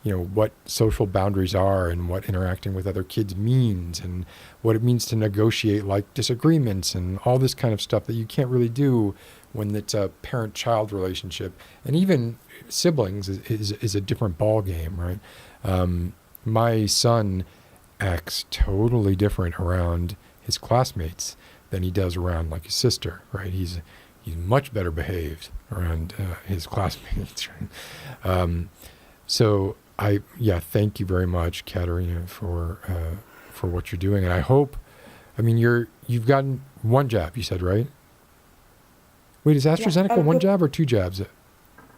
you know, what social boundaries are and what interacting with other kids means and what it means to negotiate, like, disagreements and all this kind of stuff that you can't really do when it's a parent-child relationship. And even siblings is a different ball game, right? My son acts totally different around his classmates than he does around, like, his sister, right? He's much better behaved around his classmates, right? So thank you very much, Katarina, for what you're doing. And I hope, I mean, you've gotten one jab, you said, right? Wait, is AstraZeneca one jab or two jabs?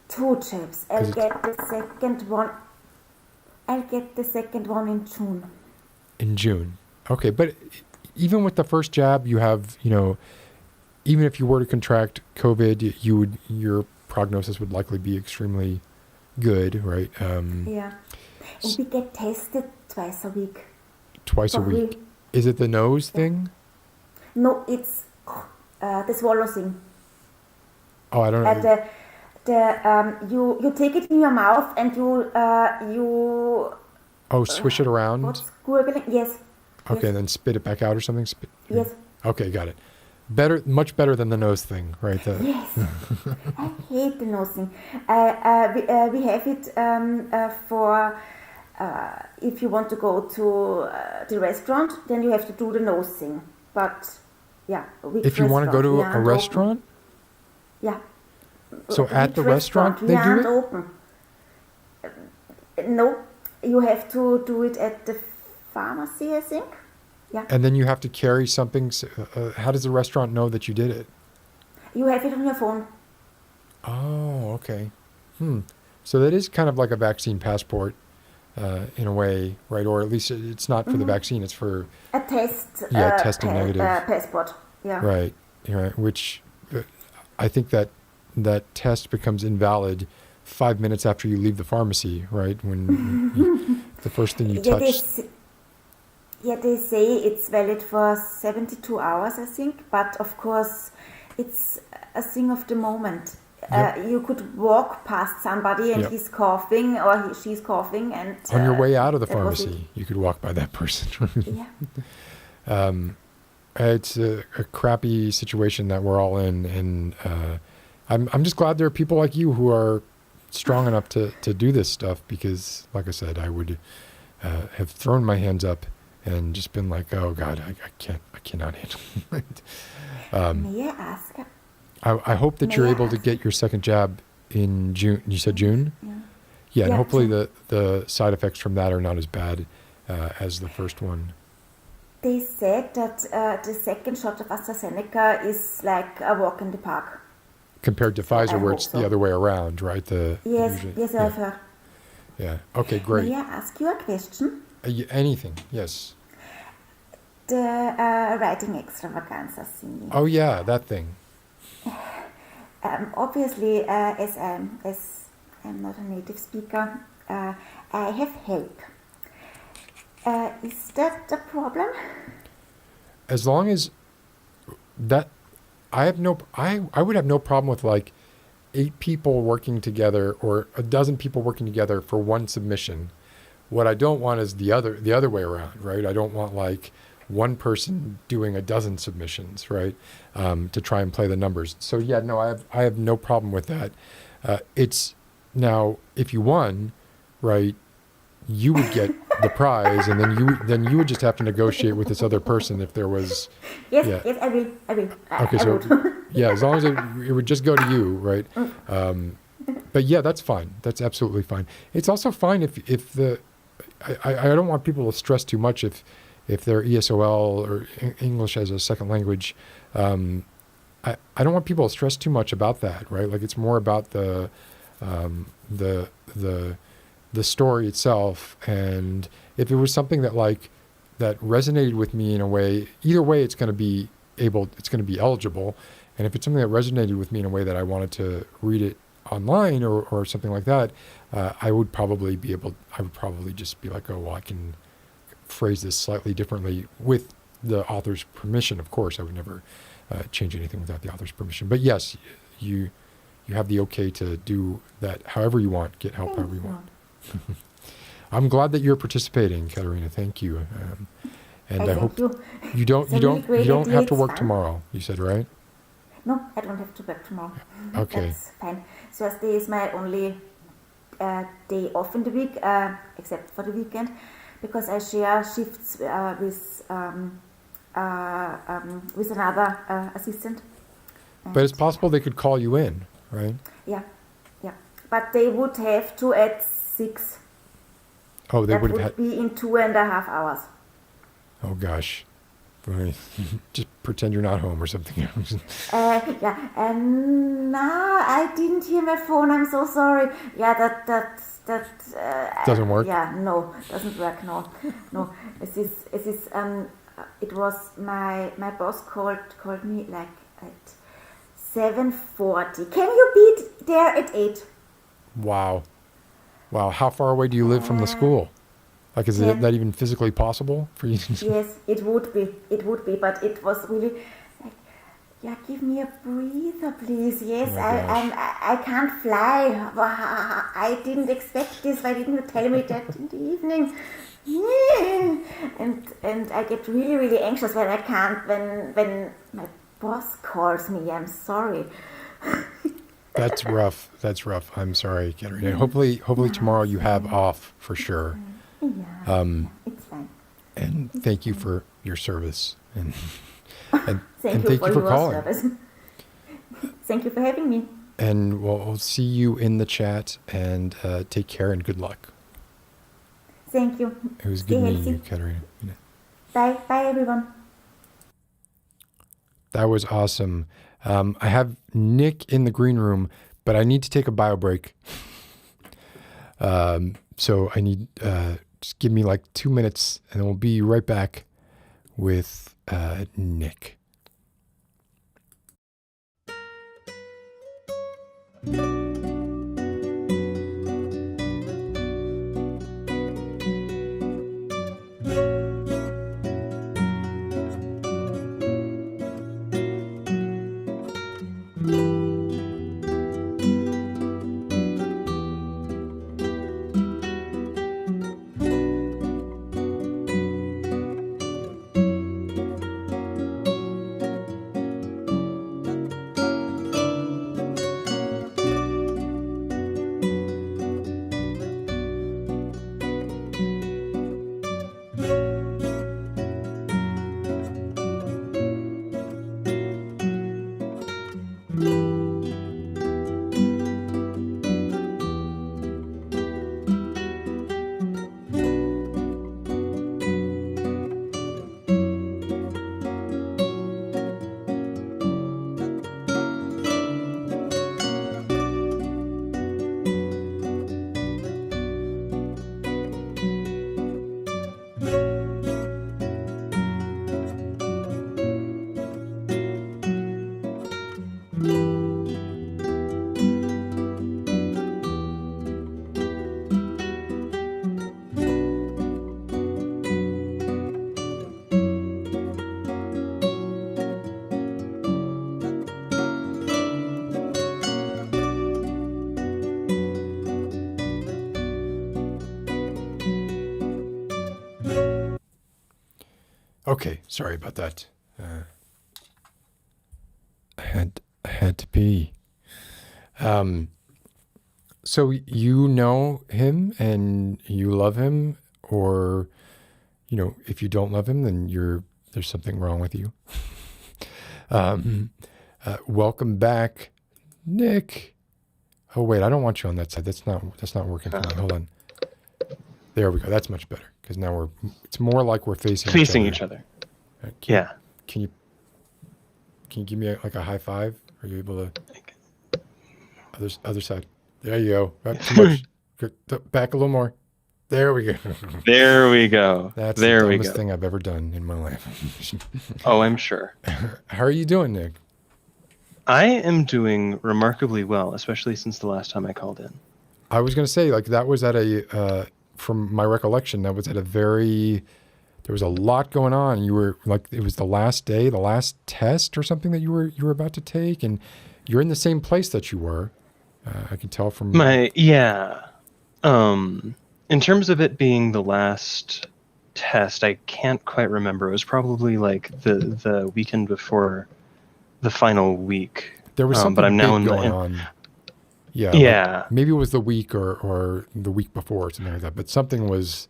2 jabs. I'll get the second one. I'll get the second one in June. In June. Okay, but even with the first jab, you have, you know, even if you were to contract COVID, your prognosis would likely be extremely good, right? Yeah. And we get tested twice a week. Twice a week. Is it the nose thing? No, it's the swallow thing. Oh, I don't know. You take it in your mouth and you swish it around? what's gurgling? Yes. Okay, Yes. then spit it back out or something? Yes. Okay, got it. Much better than the nose thing, right? Yes. I hate the nose thing. We have it for if you want to go to the restaurant, then you have to do the nose thing. But yeah, If you want to go to a restaurant? Yeah. So at the restaurant they do aren't it? open. No, you have to do it at the pharmacy, I think. Yeah. And then you have to carry something. How does the restaurant know that you did it? You have it on your phone. Oh, okay. So that is kind of like a vaccine passport in a way, right? Or at least it's not for the vaccine, it's for... A test. Testing negative. Passport. Yeah. Right. Which I think that test becomes invalid 5 minutes after you leave the pharmacy, right? When the first thing you touch... They say it's valid for 72 hours, I think. But of course, it's a thing of the moment. Yep. You could walk past somebody and he's coughing or she's coughing, and on your way out of the pharmacy, you could walk by that person. Yeah. It's a crappy situation that we're all in, and I'm just glad there are people like you who are strong enough to do this stuff because, like I said, I would have thrown my hands up and just been like, oh God, I cannot handle it. May I ask? I hope that May you're I able to ask- get your second jab in June. You said June? Yeah. Yeah, and Yeah, hopefully June. the side effects from that are not as bad as the first one. They said that the second shot of AstraZeneca is like a walk in the park. Compared to So Pfizer, I where hope it's so. the other way around, right? Yes, Yeah. I've heard. Yeah. Okay, great. May I ask you a question? Anything? Yes. The writing extravaganza thingy. Oh yeah, that thing. Obviously, as I'm not a native speaker, I have help. Is that a problem? As long as that, I would have no problem with like 8 people working together or a dozen people working together for one submission. What I don't want is the other way around, right? I don't want like one person doing a dozen submissions, right? To try and play the numbers. So yeah, no, I have no problem with that. It's now if you won, right, you would get the prize, and then you would just have to negotiate with this other person if there was. Yes, Yeah. yes, I will. Okay, I so would. yeah, as long as it would just go to you, right? But yeah, that's fine. That's absolutely fine. It's also fine if the I don't want people to stress too much if they're ESOL or English as a second language. I don't want people to stress too much about that, right? Like it's more about the story itself, and if it was something that resonated with me in a way, either way it's going to be eligible. And if it's something that resonated with me in a way that I wanted to read it online or something like that, I would probably just be like, oh, well, I can phrase this slightly differently with the author's permission. Of course, I would never change anything without the author's permission. But yes, you have the okay to do that however you want, get help however you want. I'm glad that you're participating, Katarina. Thank you. And I hope you don't have to work tomorrow. You said, right? No, I don't have to work tomorrow. Okay. That's fine. Thursday is my only day off in the week, except for the weekend, because I share shifts with another assistant. But it's possible they could call you in, right? Yeah. But they would have to at 6. Oh, they that would would have had. be in 2.5 hours. Oh gosh. Right. Just pretend you're not home or something. Yeah, and no, I didn't hear my phone. I'm so sorry. Yeah, that Doesn't work? Yeah, no, doesn't work. No. It was my boss called me like at 7:40. Can you be there at 8? Wow. How far away do you live from the school? Like, is Yeah. that even physically possible for you? Yes, it would be, but it was really like, yeah, give me a breather, please. Yes, Oh my gosh. I can't fly. I didn't expect this. Why didn't you tell me that in the evening? And I get really, really anxious when I can't, when my boss calls me. I'm sorry. That's rough. I'm sorry, Katarina. Hopefully tomorrow you have off for sure. Yeah, it's fine. And thank you for your service and Thank thank you for your calling. service. Thank you for having me. And we'll see you in the chat, and take care and good luck. Thank you. It was Stay good meeting healthy. you, Katarina. Bye everyone. That was awesome. I have Nick in the green room, but I need to take a bio break. So I need, just give me like 2 minutes and then we'll be right back with Nick. Okay, sorry about that. Had to be. So you know him and you love him, or if you don't love him, then there's something wrong with you. Welcome back, Nick. Oh wait, I don't want you on that side. That's not working for me. Hold on. There we go. That's much better because now it's more like we're facing each other. Can you give me like a high five? Are you able to? Other side. There you go. Too much. Back a little more. There we go. There we go. That's the dumbest thing I've ever done in my life. Oh, I'm sure. How are you doing, Nick? I am doing remarkably well, especially since the last time I called in. I was going to say, like, that was at from my recollection, that was at there was a lot going on. You were like, it was the last day, the last test or something that you were about to take, and you're in the same place that you were. I can tell from in terms of it being the last test, I can't quite remember. It was probably like the weekend before the final week. There was something but I'm now going on. Yeah. Yeah. Like maybe it was the week or the week before or something like that. But something was,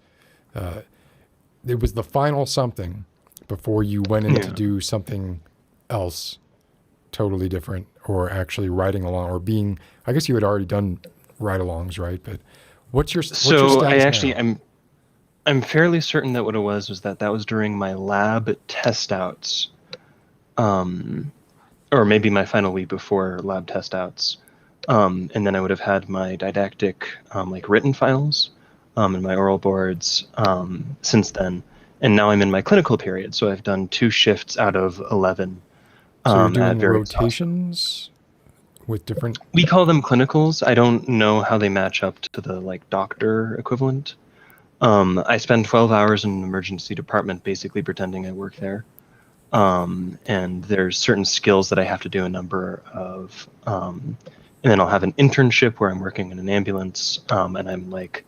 it was the final something before you went in to do something else totally different, or actually riding along or being, I guess you had already done ride-alongs, right? But what's your status now? I'm fairly certain that what it was that was during my lab test outs, or maybe my final week before lab test outs. And then I would have had my didactic, like written files, and my oral boards, since then. And now I'm in my clinical period. So I've done 2 shifts out of 11. So you're doing rotations with different... We call them clinicals. I don't know how they match up to the like doctor equivalent. I spend 12 hours in an emergency department basically pretending I work there. And there's certain skills that I have to do a number of, and then I'll have an internship where I'm working in an ambulance, and I'm like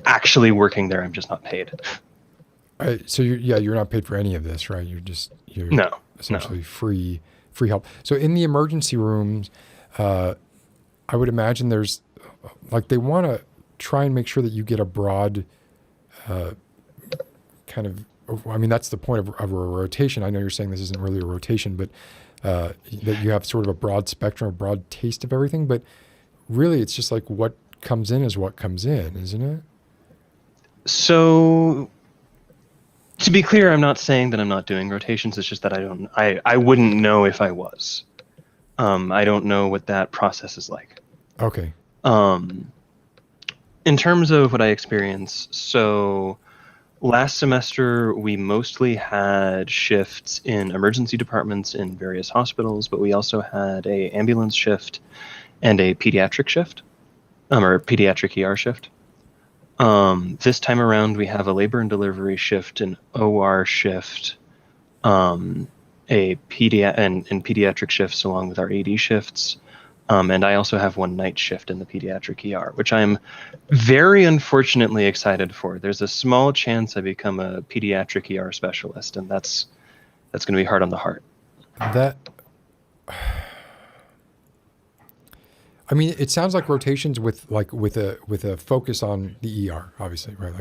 actually working there. I'm just not paid. So you're not paid for any of this, right? You're essentially free help. So in the emergency rooms, I would imagine there's like, they want to try and make sure that you get a broad kind of, I mean, that's the point of a rotation. I know you're saying this isn't really a rotation, but that you have sort of a broad spectrum, a broad taste of everything. But really, it's just like what comes in is what comes in, isn't it? So, to be clear, I'm not saying that I'm not doing rotations. It's just that I wouldn't know if I was. I don't know what that process is like. Okay. In terms of what I experience, so last semester we mostly had shifts in emergency departments in various hospitals, but we also had a ambulance shift and a pediatric shift, or pediatric ER shift. This time around we have a labor and delivery shift, an OR shift, and pediatric shifts along with our AD shifts. And I also have 1 night shift in the pediatric ER, which I'm very unfortunately excited for. There's a small chance I become a pediatric ER specialist, and that's going to be hard on the heart. I mean, it sounds like rotations with a focus on the ER, obviously, right?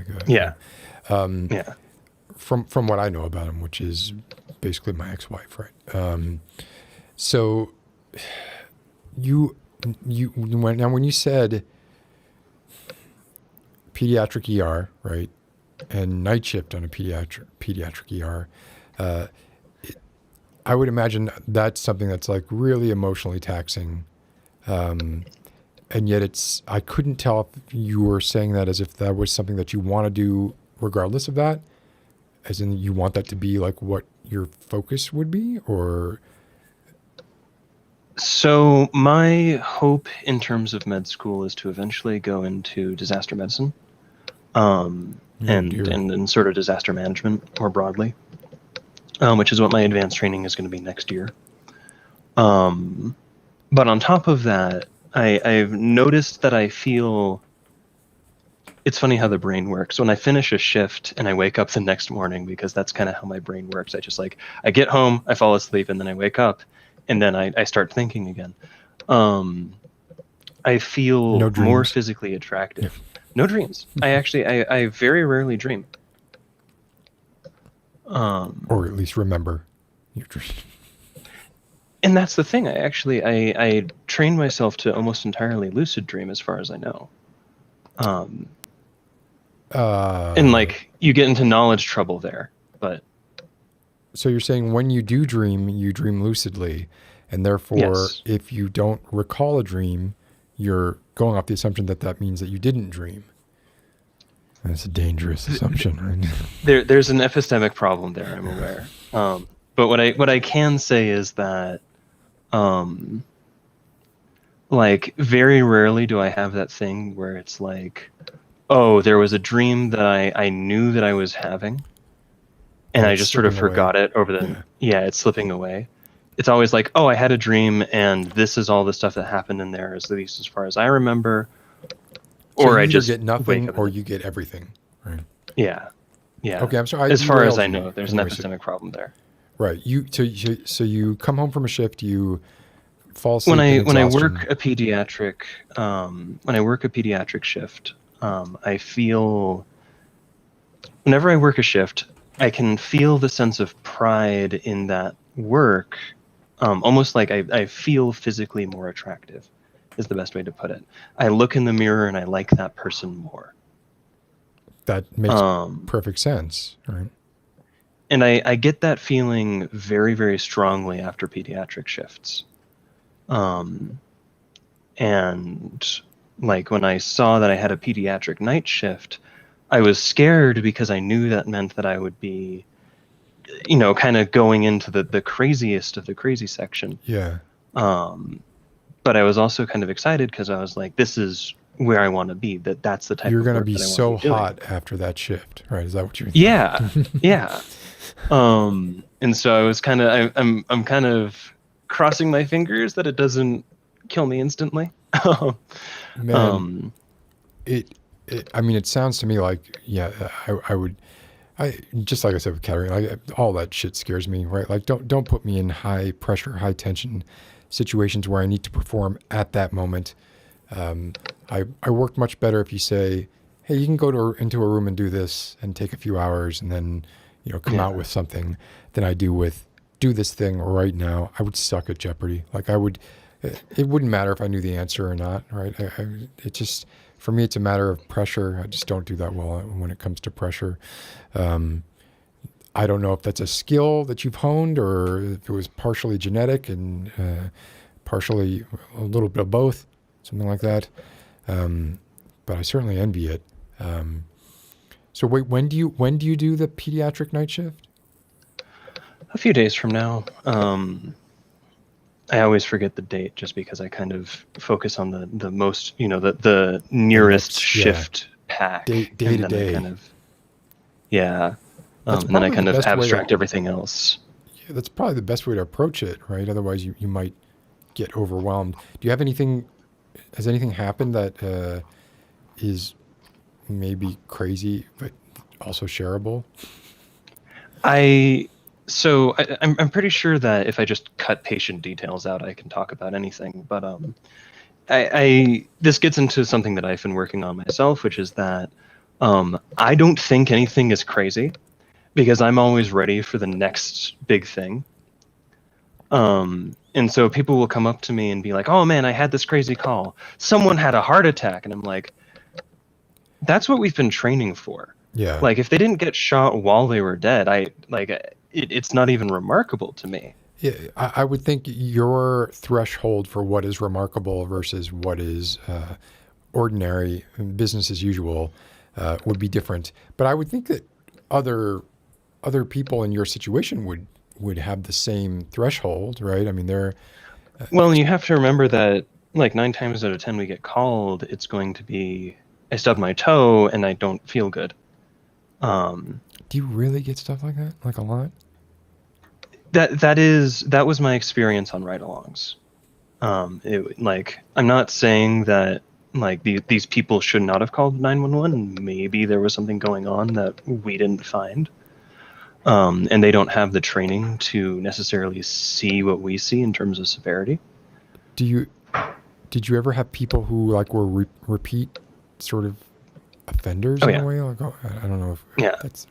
From what I know about him, which is basically my ex-wife, right? So when you said pediatric ER, right, and night shift on a pediatric ER, I would imagine that's something that's like really emotionally taxing. And yet I couldn't tell if you were saying that as if that was something that you want to do regardless of that, as in you want that to be like what your focus would be, or... So my hope in terms of med school is to eventually go into disaster medicine, and sort of disaster management more broadly, which is what my advanced training is going to be next year. But on top of that, I've noticed that I feel it's funny how the brain works. When I finish a shift and I wake up the next morning, because that's kind of how my brain works. I get home, I fall asleep, and then I wake up, and then I start thinking again. I No feel more dreams. physically attractive. No dreams. I very rarely dream. Or at least remember your dream. And that's the thing. I trained myself to almost entirely lucid dream, as far as I know. And like you get into knowledge trouble there, but so you're saying when you do dream, you dream lucidly, and therefore, yes. if you don't recall a dream, you're going off the assumption that that means that you didn't dream. That's a dangerous assumption, right? There's an epistemic problem there, I'm aware. But what I can say is that, like very rarely do I have that thing where it's like, oh, there was a dream that I knew that I was having, and I just sort of forgot it over the it's slipping away. It's always like, oh, I had a dream, and this is all the stuff that happened in there, at least as far as I remember. So or you I just get nothing, wake up or you get everything, right? Yeah. Okay, I'm sorry. As far as I know, there's an epistemic problem there. Right. So you come home from a shift, you fall asleep. When I work a pediatric shift, I feel whenever I work a shift, I can feel the sense of pride in that work, almost like I feel physically more attractive, is the best way to put it. I look in the mirror and I like that person more. That makes perfect sense, right? And I get that feeling very, very strongly after pediatric shifts. And like when I saw that I had a pediatric night shift, I was scared because I knew that meant that I would be, kind of going into the craziest of the crazy section. Yeah. But I was also kind of excited because I was like, this is where I want to be. That's the type You're of going to work be that I want so to be doing. hot after that shift, right? Is that what you're Yeah. Yeah. And so I was I'm kind of crossing my fingers that it doesn't kill me instantly. Man, I mean, it sounds to me like, I just like I said with Katarina, all that shit scares me, right? Like, don't put me in high pressure, high tension situations where I need to perform at that moment. I work much better if you say, hey, you can go into a room and do this and take a few hours and then, come out with something, than I do with do this thing right now. I would suck at Jeopardy. Like it wouldn't matter if I knew the answer or not, right? It just, for me, it's a matter of pressure. I just don't do that well when it comes to pressure. I don't know if that's a skill that you've honed or if it was partially genetic and partially a little bit of both, something like that. But I certainly envy it. So wait, when do you do the pediatric night shift? A few days from now. I always forget the date just because I kind of focus on the most, the nearest shift pack. Day to day. And then I kind of abstract everything else. Yeah, that's probably the best way to approach it, right? Otherwise you might get overwhelmed. Do you have has anything happened that is maybe crazy but also shareable? I'm pretty sure that if I just cut patient details out, I can talk about anything. But this gets into something that I've been working on myself, which is that I don't think anything is crazy because I'm always ready for the next big thing. And so people will come up to me and be like, "Oh man, I had this crazy call. Someone had a heart attack," and I'm like, "That's what we've been training for." Yeah. Like if they didn't get shot while they were dead, it's not even remarkable to me. Yeah, I would think your threshold for what is remarkable versus what is ordinary, business as usual, would be different. But I would think that other people in your situation would have the same threshold, right? I mean, they're... Well, and you have to remember that like 9 times out of 10 we get called, it's going to be, I stubbed my toe and I don't feel good. Do you really get stuff like that? Like a lot? That was my experience on ride-alongs. I'm not saying that like these people should not have called 911. Maybe there was something going on that we didn't find. And they don't have the training to necessarily see what we see in terms of severity. Did you ever have people who like were repeat sort of offenders in a way? Like, I don't know if that's...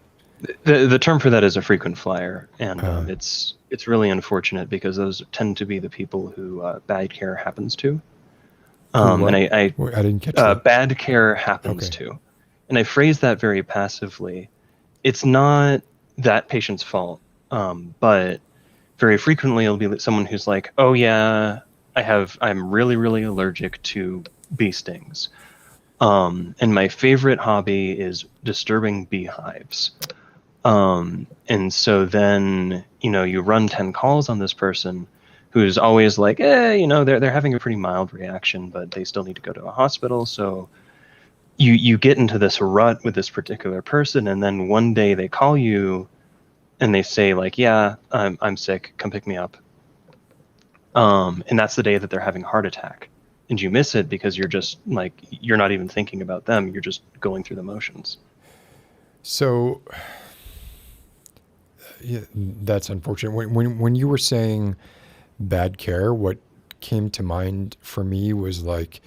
The term for that is a frequent flyer, and it's really unfortunate because those tend to be the people who bad care happens to. And I didn't catch that. Bad care happens to, and I phrase that very passively. It's not that patient's fault, but very frequently it'll be someone who's like, "Oh yeah, I'm really, really allergic to bee stings, and my favorite hobby is disturbing beehives." And so then, you run 10 calls on this person who's always like, they're having a pretty mild reaction, but they still need to go to a hospital. So you get into this rut with this particular person, and then one day they call you and they say like, yeah, I'm sick, come pick me up. And that's the day that they're having a heart attack. And you miss it because you're just like, you're not even thinking about them. You're just going through the motions. So yeah, that's unfortunate. When you were saying bad care, what came to mind for me was like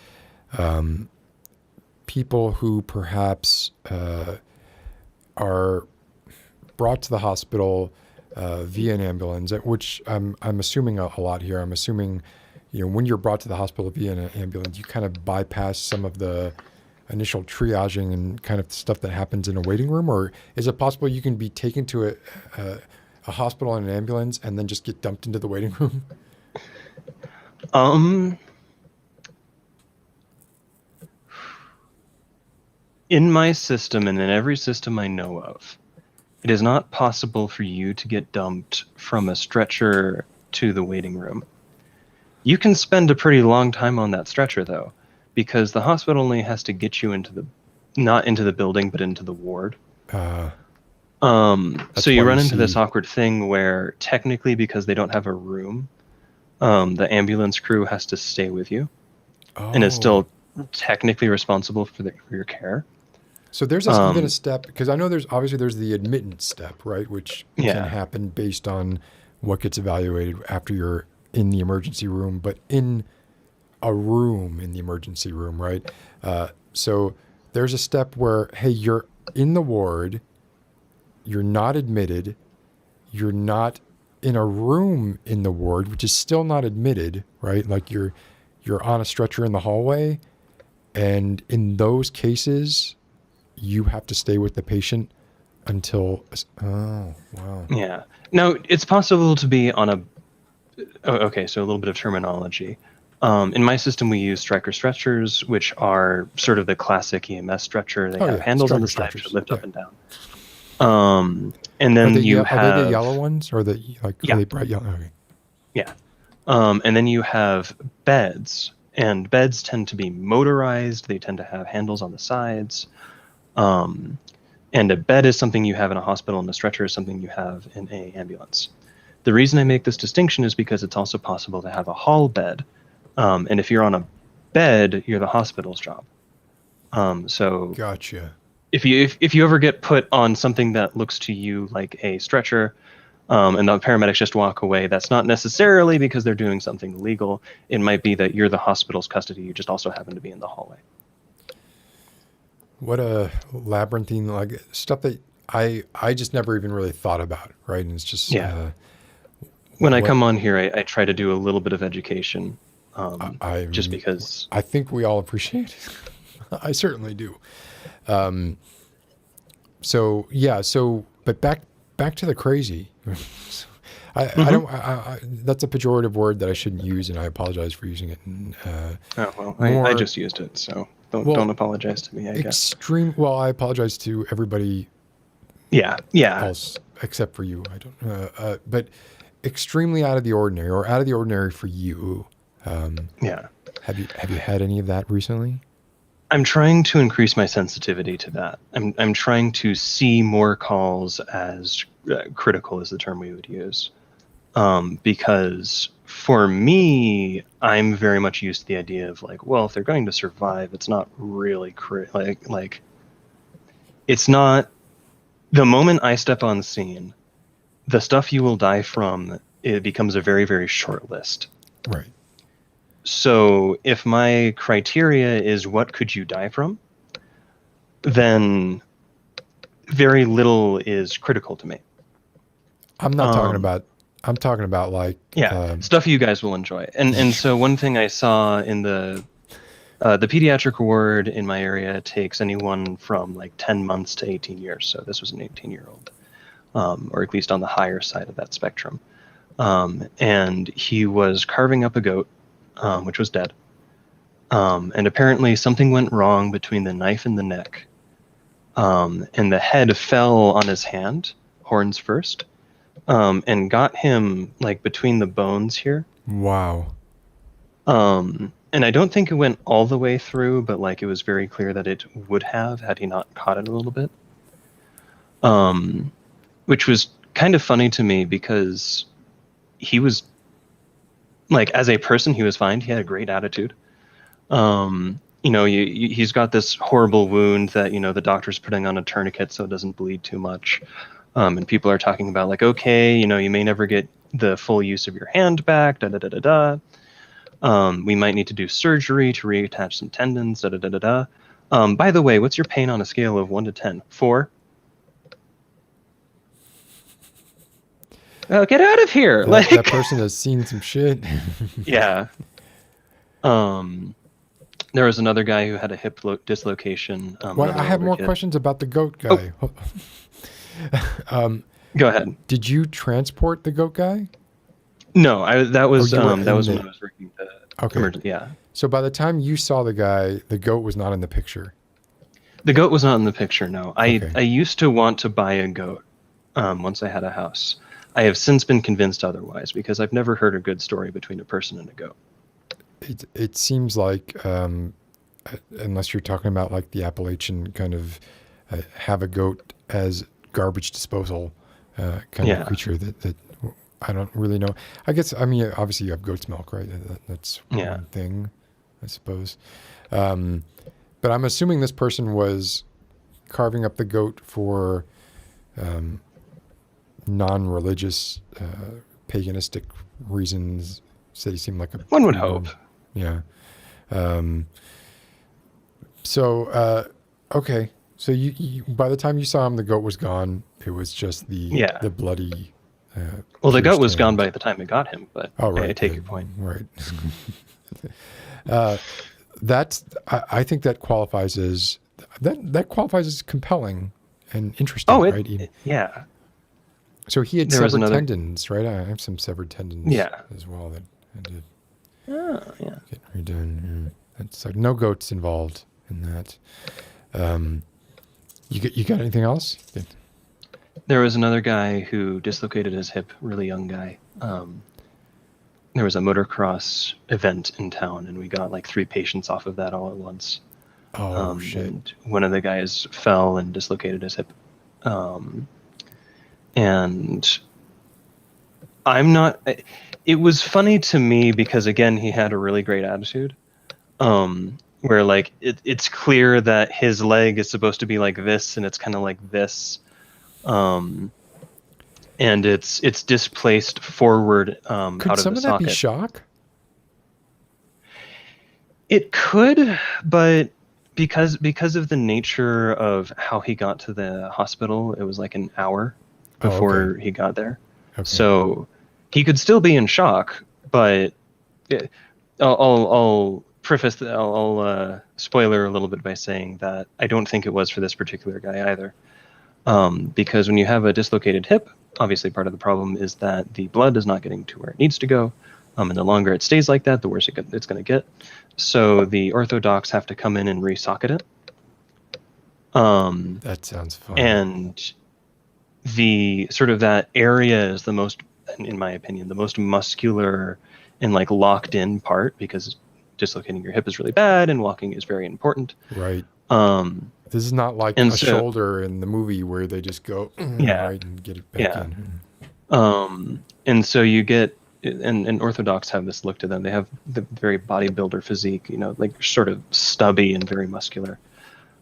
people who perhaps are brought to the hospital via an ambulance, which I'm assuming a lot here. I'm assuming, when you're brought to the hospital via an ambulance, you kind of bypass some of the initial triaging and kind of stuff that happens in a waiting room, or is it possible you can be taken to a hospital in an ambulance and then just get dumped into the waiting room? In my system and in every system I know of, it is not possible for you to get dumped from a stretcher to the waiting room. You can spend a pretty long time on that stretcher though, because the hospital only has to get you not into the building, but into the ward. So you run into this awkward thing where technically, because they don't have a room, the ambulance crew has to stay with you and is still technically responsible for your care. So there's even a step, because I know there's the admittance step, right? Which can happen based on what gets evaluated after you're in the emergency room, but in a room in the emergency room, right? So there's a step where, hey, you're in the ward, you're not admitted, you're not in a room in the ward, which is still not admitted, right? Like you're on a stretcher in the hallway, and in those cases, you have to stay with the patient until... Oh, wow. Yeah. Now, it's possible to be on a... Okay, so a little bit of terminology. In my system, we use striker stretchers, which are sort of the classic EMS stretcher. They have handles on the side to lift up and down. And then you have... Are they the yellow ones? Or are they bright yellow? Okay. Yeah. And then you have beds. And beds tend to be motorized. They tend to have handles on the sides. And a bed is something you have in a hospital, and a stretcher is something you have in an ambulance. The reason I make this distinction is because it's also possible to have a hall bed. And if you're on a bed, you're the hospital's job. So gotcha. If you ever get put on something that looks to you like a stretcher, and the paramedics just walk away, that's not necessarily because they're doing something illegal. It might be that you're the hospital's custody. You just also happen to be in the hallway. What a labyrinthine, like stuff that I just never even really thought about, right? And it's just when I come on here, I try to do a little bit of education, just because I think we all appreciate it. I certainly do. But back to the crazy. I don't. That's a pejorative word that I shouldn't use, and I apologize for using it. I just used it, so don't apologize to me. I guess. Well, I apologize to everybody. Yeah. Else except for you. I don't. But extremely out of the ordinary, or out of the ordinary for you. Have you had any of that recently? I'm trying to increase my sensitivity to that. I'm trying to see more calls as critical is the term we would use. Because for me, I'm very much used to the idea of like, well, if they're going to survive, it's not really like it's not the moment I step on scene, the stuff you will die from, it becomes a very, very short list. Right. So if my criteria is what could you die from, then very little is critical to me. I'm not talking about. I'm talking about like stuff you guys will enjoy. And so one thing I saw in the pediatric ward in my area takes anyone from like 10 months to 18 years. So this was an 18-year-old, or at least on the higher side of that spectrum. And he was carving up a goat, which was dead. And apparently something went wrong between the knife and the neck. And the head fell on his hand, horns first, and got him like between the bones here. Wow. And I don't think it went all the way through, but like it was very clear that it would have had he not caught it a little bit. Which was kind of funny to me because he was like, as a person, he was fine. He had a great attitude. He's got this horrible wound that, the doctor's putting on a tourniquet so it doesn't bleed too much. And people are talking about like, okay, you may never get the full use of your hand back, we might need to do surgery to reattach some tendons, by the way, what's your pain on a scale of 1 to 10? 4? Oh, get out of here! That person has seen some shit. Yeah. There was another guy who had a hip dislocation. Well, I have more questions about the goat guy. Oh. Go ahead. Did you transport the goat guy? No, that was when I was working the yeah. So by the time you saw the guy, the goat was not in the picture. The goat was not in the picture. No, I used to want to buy a goat once I had a house. I have since been convinced otherwise because I've never heard a good story between a person and a goat. It seems like, unless you're talking about like the Appalachian kind of have a goat as garbage disposal kind of creature that I don't really know. I guess, obviously you have goat's milk, right? That's one thing, I suppose. But I'm assuming this person was carving up the goat for non-religious, paganistic reasons. Said he seemed like a... One would hope. Yeah. Okay. So you by the time you saw him, the goat was gone. It was just the bloody... the goat was gone by the time it got him, but I take your point. Right. I think that qualifies as... That qualifies as compelling and interesting, right? Yeah. So he had severed tendons, right? I have some severed tendons as well that had to get redone. That's like no goats involved in that. You got anything else? There was another guy who dislocated his hip, really young guy. There was a motocross event in town, and we got like 3 patients off of that all at once. Oh, shit. And one of the guys fell and dislocated his hip. And I'm not... It was funny to me because, again, he had a really great attitude. Where, like, it's clear that his leg is supposed to be like this, and it's kind of like this. And it's displaced forward out of the socket. Could some of that be shock? It could, but because of the nature of how he got to the hospital, it was like an hour before he got there. Okay. So he could still be in shock, but I'll preface, I'll spoiler a little bit by saying that I don't think it was for this particular guy either. Because when you have a dislocated hip, obviously part of the problem is that the blood is not getting to where it needs to go. And the longer it stays like that, the worse it's going to get. So the orthodox have to come in and re-socket it. That sounds fun. And the sort of that area is the most, in my opinion, the most muscular and like locked in part, because dislocating your hip is really bad and walking is very important. Right. This is not like a shoulder in the movie where they just go right and get it back in. And so you get, and Orthodox have this look to them. They have the very bodybuilder physique, like sort of stubby and very muscular.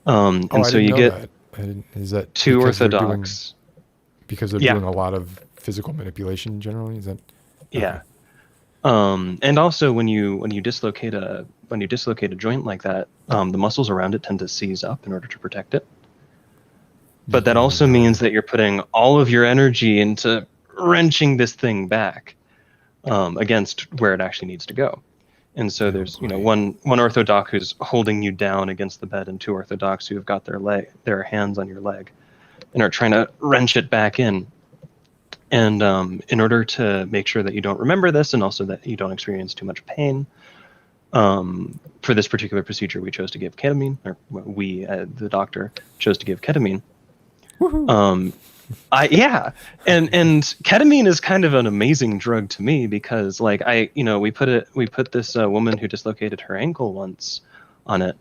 Oh, And I so didn't you know get that. Is that two Orthodox. because they're Yeah, doing a lot of physical manipulation generally? Is that okay? yeah. And also when you dislocate a joint like that, the muscles around it tend to seize up in order to protect it. But that also Yeah. means that you're putting all of your energy into wrenching this thing back against where it actually needs to go. And so Oh there's boy. one Orthodox who's holding you down against the bed, and two Orthodox who have got their hands on your leg and are trying to wrench it back in. And in order to make sure that you don't remember this, and also that you don't experience too much pain, for this particular procedure, we chose to give ketamine, or the doctor, chose to give ketamine. Woohoo. Um, yeah, and ketamine is kind of an amazing drug to me because like we put this woman who dislocated her ankle once on it,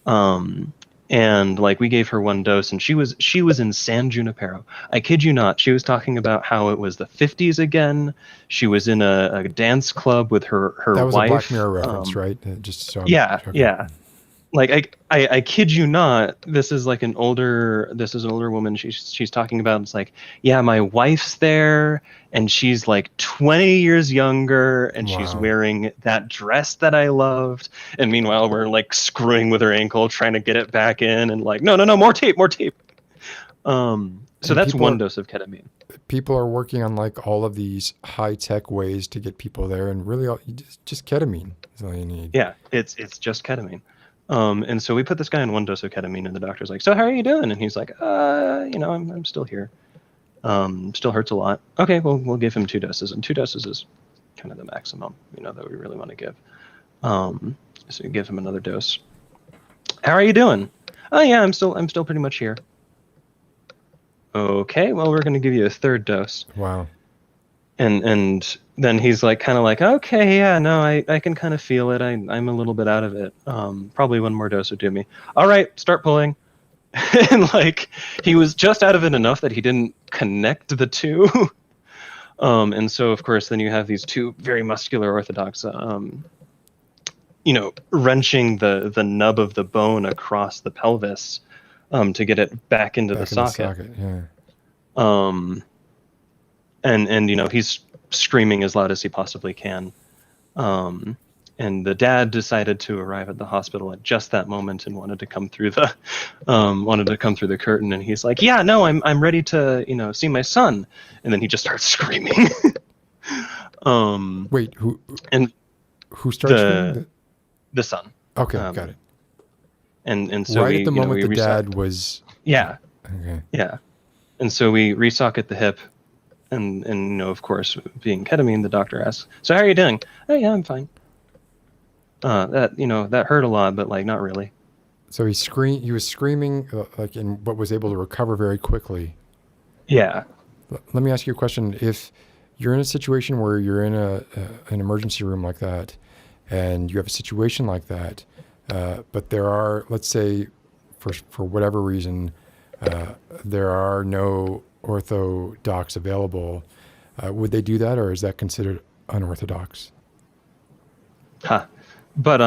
um, and like we gave her one dose, and she was in San Junipero. I kid you not. She was talking about how it was the 50s again. She was in a dance club with her That was a Black wife. Mirror reference, right? Just so I'm Yeah, okay. yeah. Like I kid you not, this is an older woman. She's talking about, it's like, yeah, my wife's there and she's like 20 years younger and she's Wow. wearing that dress that I loved. And meanwhile we're like screwing with her ankle, trying to get it back in, and like, no, more tape, more tape. So And that's one dose of ketamine. people are working on like all of these high tech ways to get people there, and really, just ketamine is all you need. Yeah, it's just ketamine. And so we put this guy on one dose of ketamine, and the doctor's like, "So how are you doing?" And he's like, I'm still here. Still hurts a lot. Okay, well, we'll give him two doses, and two doses is kind of the maximum, that we really want to give. So you give him another dose. How are you doing? Oh yeah, I'm still pretty much here. Okay, well, we're going to give you a third dose. Wow. And then he's like, kind of like, okay, yeah, no, I can kind of feel it. I'm a little bit out of it. Probably one more dose would do me. All right, start pulling. And like, he was just out of it enough that he didn't connect the two. And so of course then you have these two very muscular Orthodox, wrenching the nub of the bone across the pelvis, to get it back into the socket. Yeah. And he's screaming as loud as he possibly can. And the dad decided to arrive at the hospital at just that moment and wanted to come through the curtain. And he's like, "Yeah, no, I'm ready to see my son." And then he just starts screaming. Wait, And who starts screaming? the son. Okay, got it. And so Right at the moment the resocket. dad was. Yeah, Okay. yeah. And so we resocket the hip. And of course, being ketamine, the doctor asks, "So how are you doing?" "Oh yeah, I'm fine." That hurt a lot, but like not really. So he was screaming, but was able to recover very quickly. Yeah. Let me ask you a question. If you're in a situation where you're in an emergency room like that, and you have a situation like that, but there are, let's say, for whatever reason, there are no orthodox available, would they do that, or is that considered unorthodox? Huh. But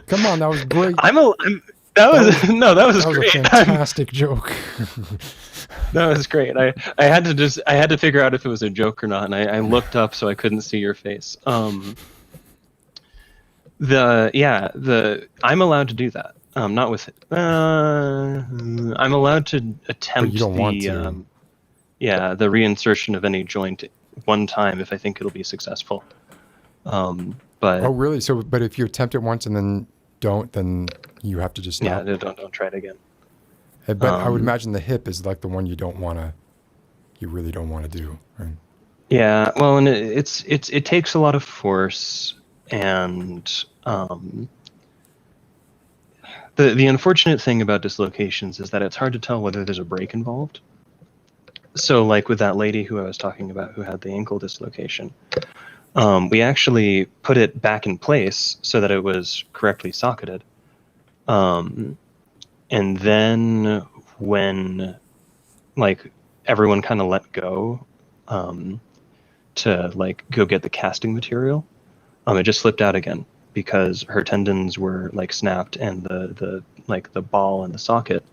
Come on, that was great. that was great. A fantastic joke. That was great. I had to figure out if it was a joke or not, and I looked up so I couldn't see your face. I'm allowed to do that. Not with. I'm allowed to attempt But you don't want to. The reinsertion of any joint one time if I think it'll be successful. But oh, really? So, but if you attempt it once and then don't, then you have to just stop. Yeah, don't try it again. But I would imagine the hip is like the one you really don't want to do, right? Yeah, well, and it takes a lot of force, and the unfortunate thing about dislocations is that it's hard to tell whether there's a break involved. So, like with that lady who I was talking about who had the ankle dislocation, we actually put it back in place so that it was correctly socketed. And then when, like, everyone kind of let go to like go get the casting material. It just slipped out again because her tendons were like snapped and the like the ball and the socket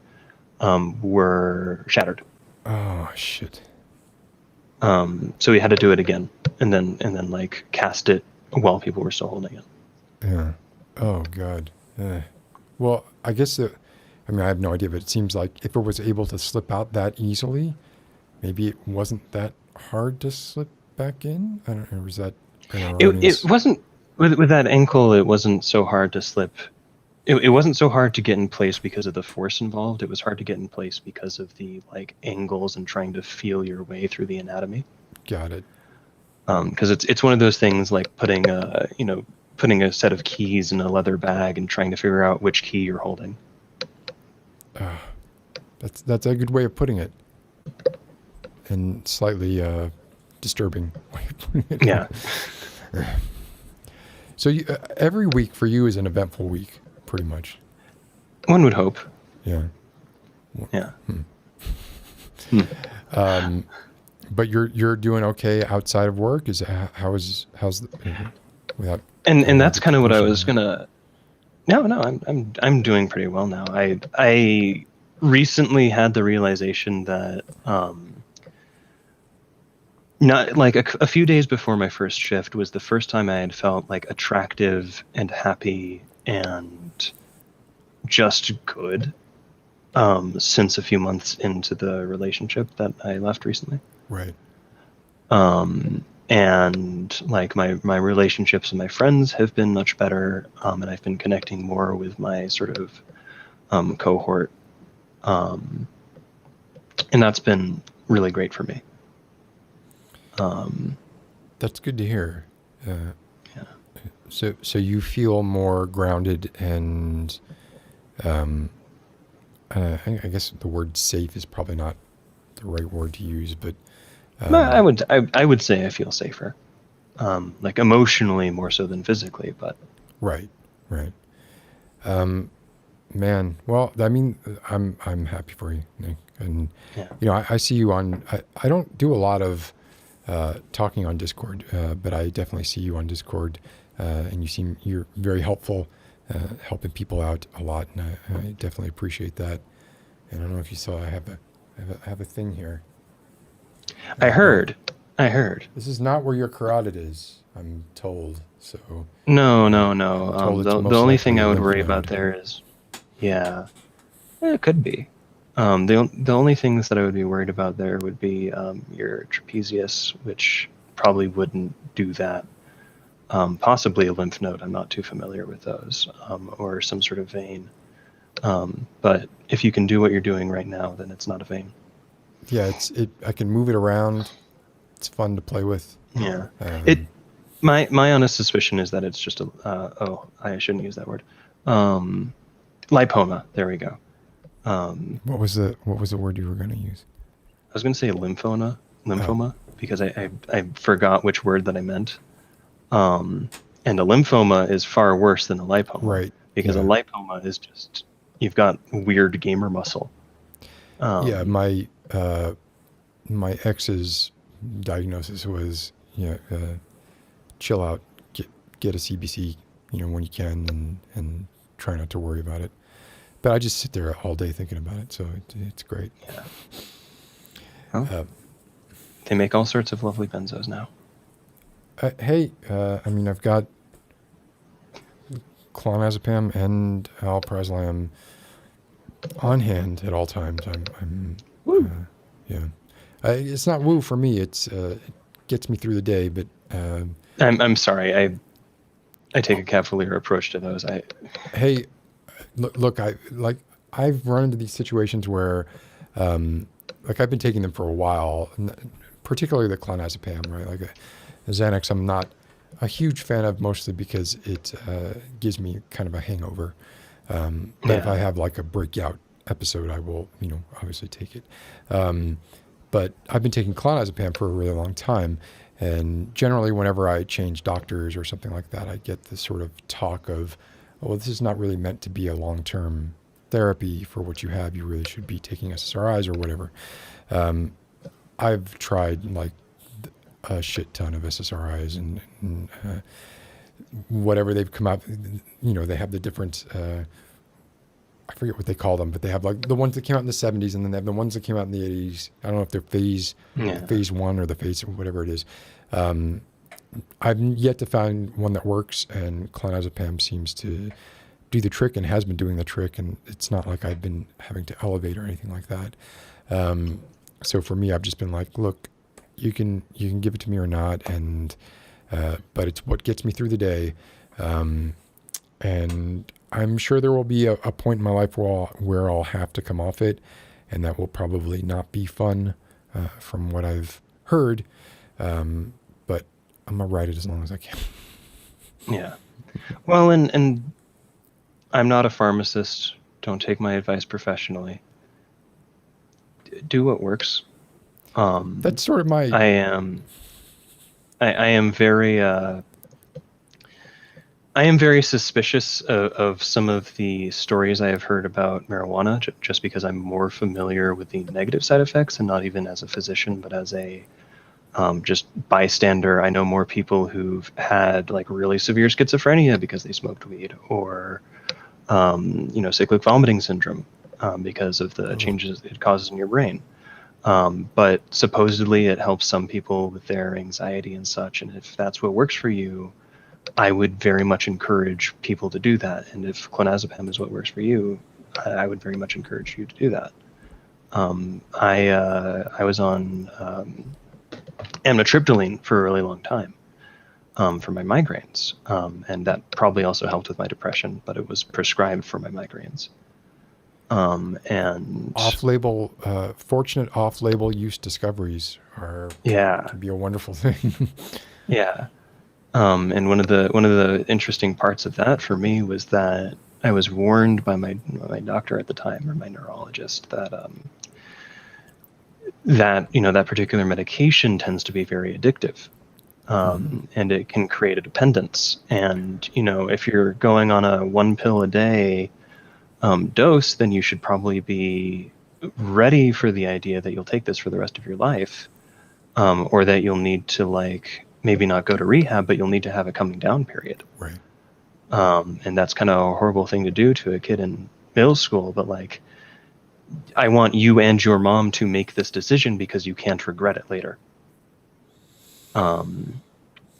were shattered. Oh shit. So we had to do it again and then like cast it while people were still holding it. Yeah. Oh god. Well, I guess I mean, I have no idea, but it seems like if it was able to slip out that easily, maybe it wasn't that hard to slip back in. I don't know. Was that it wasn't with that ankle? It wasn't so hard to slip. It wasn't so hard to get in place because of the force involved. It was hard to get in place because of the like angles and trying to feel your way through the anatomy. Got it. Because it's one of those things like putting a set of keys in a leather bag and trying to figure out which key you're holding. That's a good way of putting it, and slightly disturbing way of putting it. Yeah. So every week for you is an eventful week, pretty much. One would hope. Yeah. Yeah. But you're doing okay outside of work. How's without and that's kind of what I was gonna. No, I'm doing pretty well now. I recently had the realization that not like a few days before my first shift was the first time I had felt like attractive and happy and just good since a few months into the relationship that I left recently. Right. And like my relationships with my friends have been much better, and I've been connecting more with my sort of cohort, and that's been really great for me. That's good to hear. Yeah. So you feel more grounded and I guess the word safe is probably not the right word to use, but I would say I feel safer, like emotionally more so than physically, but right. Man, well, I mean, I'm happy for you, Nick, and yeah. I see you on. I don't do a lot of talking on Discord, but I definitely see you on Discord, and you're very helpful, helping people out a lot, and I definitely appreciate that. And I don't know if you saw, I have a thing here. I heard. This is not where your carotid is, I'm told. So No. The only thing I would worry about there is, it could be. The only things that I would be worried about there would be your trapezius, which probably wouldn't do that. Possibly a lymph node. I'm not too familiar with those, or some sort of vein. But if you can do what you're doing right now, then it's not a vein. Yeah, I can move it around. It's fun to play with. Yeah. My honest suspicion is that it's just I shouldn't use that word. Lipoma. There we go. What was the word you were going to use? I was going to say lymphoma, because I forgot which word that I meant. And a lymphoma is far worse than a lipoma. Right. Because a lipoma is just, you've got weird gamer muscle. Yeah, my ex's diagnosis was chill out, get a CBC, when you can, and try not to worry about it. But I just sit there all day thinking about it, so it's great. Yeah. Well, they make all sorts of lovely benzos now. Hey, I mean, I've got clonazepam and alprazolam on hand at all times. I'm Woo. It's not woo for me. It gets me through the day, but I'm sorry. I take a cavalier approach to those. Hey, look, I've run into these situations where I've been taking them for a while, particularly the clonazepam, right? Like a Xanax, I'm not a huge fan of, mostly because it gives me kind of a hangover. But if I have like a breakout episode, I will, obviously take it. But I've been taking clonazepam for a really long time. And generally, whenever I change doctors or something like that, I get this sort of talk of, this is not really meant to be a long-term therapy for what you have. You really should be taking SSRIs or whatever. I've tried like a shit ton of SSRIs and whatever they've come out. They have the different. I forget what they call them, but they have like the ones that came out in the 70s, and then they have the ones that came out in the 80s. I don't know if they're phase one or the phase whatever it is. I've yet to find one that works, and clonazepam seems to do the trick and has been doing the trick, and it's not like I've been having to elevate or anything like that. So for me, I've just been like, look, you can give it to me or not, and but it's what gets me through the day, and I'm sure there will be a point in my life where I'll have to come off it, and that will probably not be fun, from what I've heard. But I'm gonna ride it as long as I can. Yeah. Well, and I'm not a pharmacist. Don't take my advice professionally. Do what works. That's sort of my. I am very. I am very suspicious of some of the stories I have heard about marijuana, just because I'm more familiar with the negative side effects, and not even as a physician, but as a just bystander. I know more people who've had like really severe schizophrenia because they smoked weed, or cyclic vomiting syndrome, because of the changes it causes in your brain. But supposedly it helps some people with their anxiety and such. And if that's what works for you, I would very much encourage people to do that. And if clonazepam is what works for you, I would very much encourage you to do that. I was on amitriptyline for a really long time, for my migraines, and that probably also helped with my depression, but it was prescribed for my migraines. And fortunate off-label use discoveries can be a wonderful thing. Yeah. And one of the interesting parts of that for me was that I was warned by my doctor at the time, or my neurologist, that that particular medication tends to be very addictive, and it can create a dependence. And if you're going on a 1 pill a day dose, then you should probably be ready for the idea that you'll take this for the rest of your life, or that you'll need to maybe not go to rehab, but you'll need to have a coming down period. Right. And that's kind of a horrible thing to do to a kid in middle school, but I want you and your mom to make this decision because you can't regret it later. And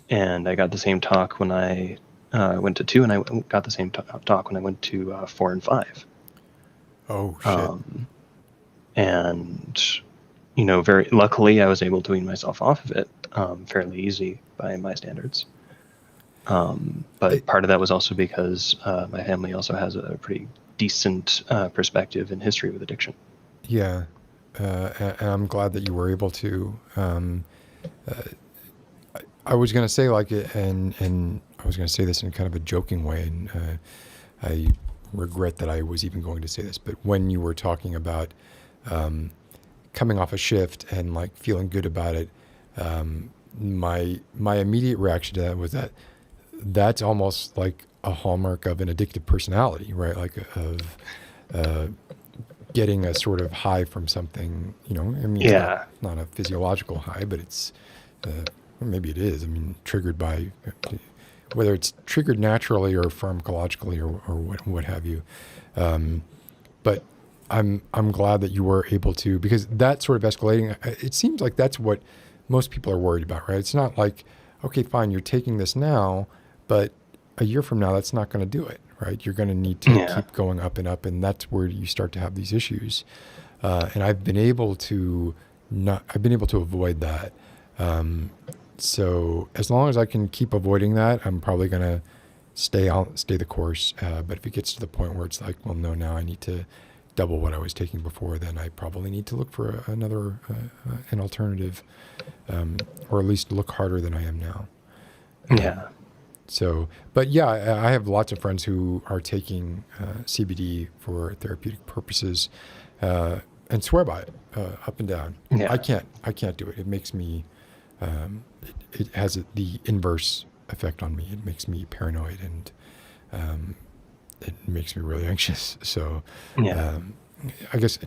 I got the same talk when I went to 2, and I got the same talk when I went to 4 and 5. Oh, shit. And, very luckily I was able to wean myself off of it fairly easy by my standards. But part of that was also because my family also has a pretty decent perspective and history with addiction. Yeah. And I'm glad that you were able to. I was going to say and I was going to say this in kind of a joking way, and I regret that I was even going to say this, but when you were talking about coming off a shift and feeling good about it, my immediate reaction to that was that's almost like a hallmark of an addictive personality, right? Of getting a sort of high from something, Yeah. It's not a physiological high, but it's, maybe it is. Triggered by, whether it's triggered naturally or pharmacologically or what have you. But I'm glad that you were able to, because that sort of escalating, it seems like that's what most people are worried about, right? It's not like, okay, fine, you're taking this now, but a year from now, that's not going to do it, right? You're going to need to keep going up and up, and that's where you start to have these issues. And I've been able to avoid that. So as long as I can keep avoiding that, I'm probably going to stay the course. But if it gets to the point where it's like, well, no, now I need to double what I was taking before, then I probably need to look for an alternative, or at least look harder than I am now. Yeah. So, but yeah, I have lots of friends who are taking CBD for therapeutic purposes, and swear by it up and down. Yeah. I can't do it. It makes me, it has the inverse effect on me. It makes me paranoid, and it makes me really anxious. So, I guess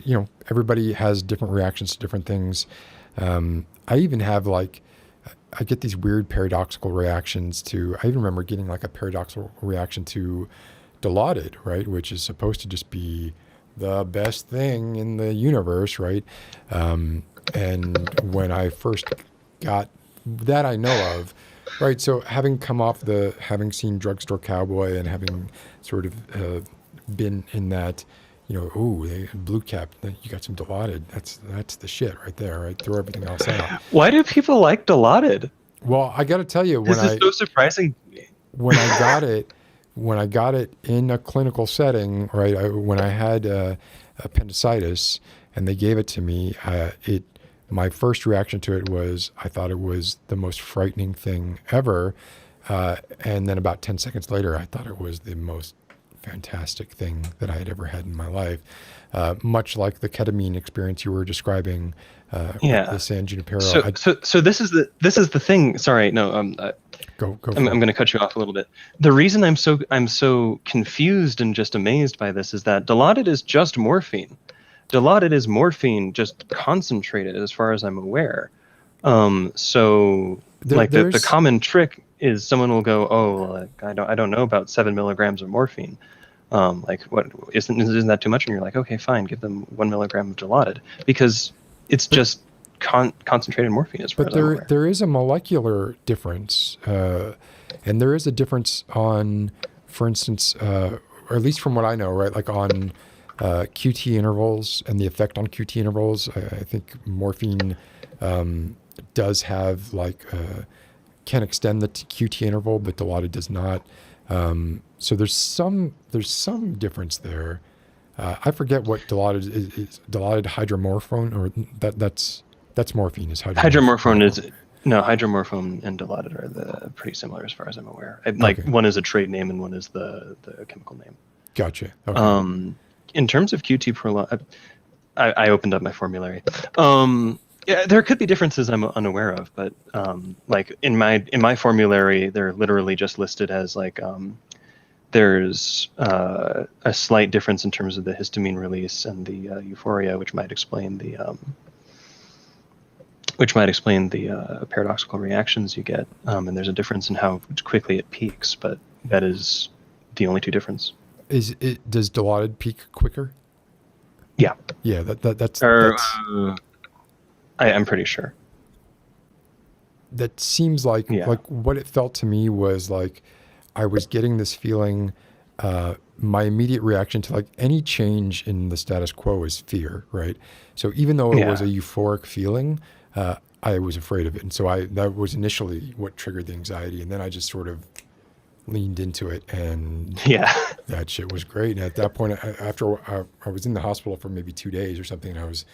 everybody has different reactions to different things. I even have like, I get these weird paradoxical reactions to, I even remember getting like a paradoxical reaction to Dilaudid, right? Which is supposed to just be the best thing in the universe, right? And when I first got that, I know of, right? So having having seen Drugstore Cowboy and having sort of been in that, blue cap, you got some Dilaudid. That's the shit right there, right? Throw everything else out. Why do people like Dilaudid? Well, I got to tell you, This is so surprising to me. when I got it, when I got it in a clinical setting, right? When I had appendicitis and they gave it to me, my first reaction to it was I thought it was the most frightening thing ever, and then about 10 seconds later, I thought it was the most fantastic thing that I had ever had in my life. Much like the ketamine experience you were describing, with the San Junipero. So this is the thing. Sorry, no. Go. I'm going to cut you off a little bit. The reason I'm so confused and just amazed by this is that Dilaudid is just morphine. Dilaudid is morphine just concentrated, as far as I'm aware. The common trick is someone will go, oh, like, I don't know about 7 milligrams of morphine. Like, what isn't that too much? And you're like, okay, fine, give them 1 milligram of Dilaudid, because it's just concentrated morphine, as far as I'm aware. There is a molecular difference, and there is a difference on, for instance, or at least from what I know, right, like on QT intervals and the effect on QT intervals. I think morphine does have can extend the QT interval, but Dilaudid does not. So there's some difference there. I forget what Dilaudid is. Dilaudid hydromorphone, or that's morphine. Is hydromorphone hydromorphone and Dilaudid are pretty similar, as far as I'm aware. One is a trade name and one is the chemical name. Gotcha. Okay. In terms of QT prolonged, I opened up my formulary. Yeah, there could be differences I'm unaware of, but like in my formulary, they're literally just listed as there's a slight difference in terms of the histamine release and the euphoria, which might explain the paradoxical reactions you get, and there's a difference in how quickly it peaks, but that is the only two difference. Does Dilaudid peak quicker? Yeah. Yeah, that's I'm pretty sure. That seems like what it felt to me was like I was getting this feeling. My immediate reaction to like any change in the status quo is fear, right? So even though it was a euphoric feeling, I was afraid of it, and so that was initially what triggered the anxiety, and then I just sort of leaned into it, and that shit was great. And at that point, after I was in the hospital for maybe 2 days or something, and I was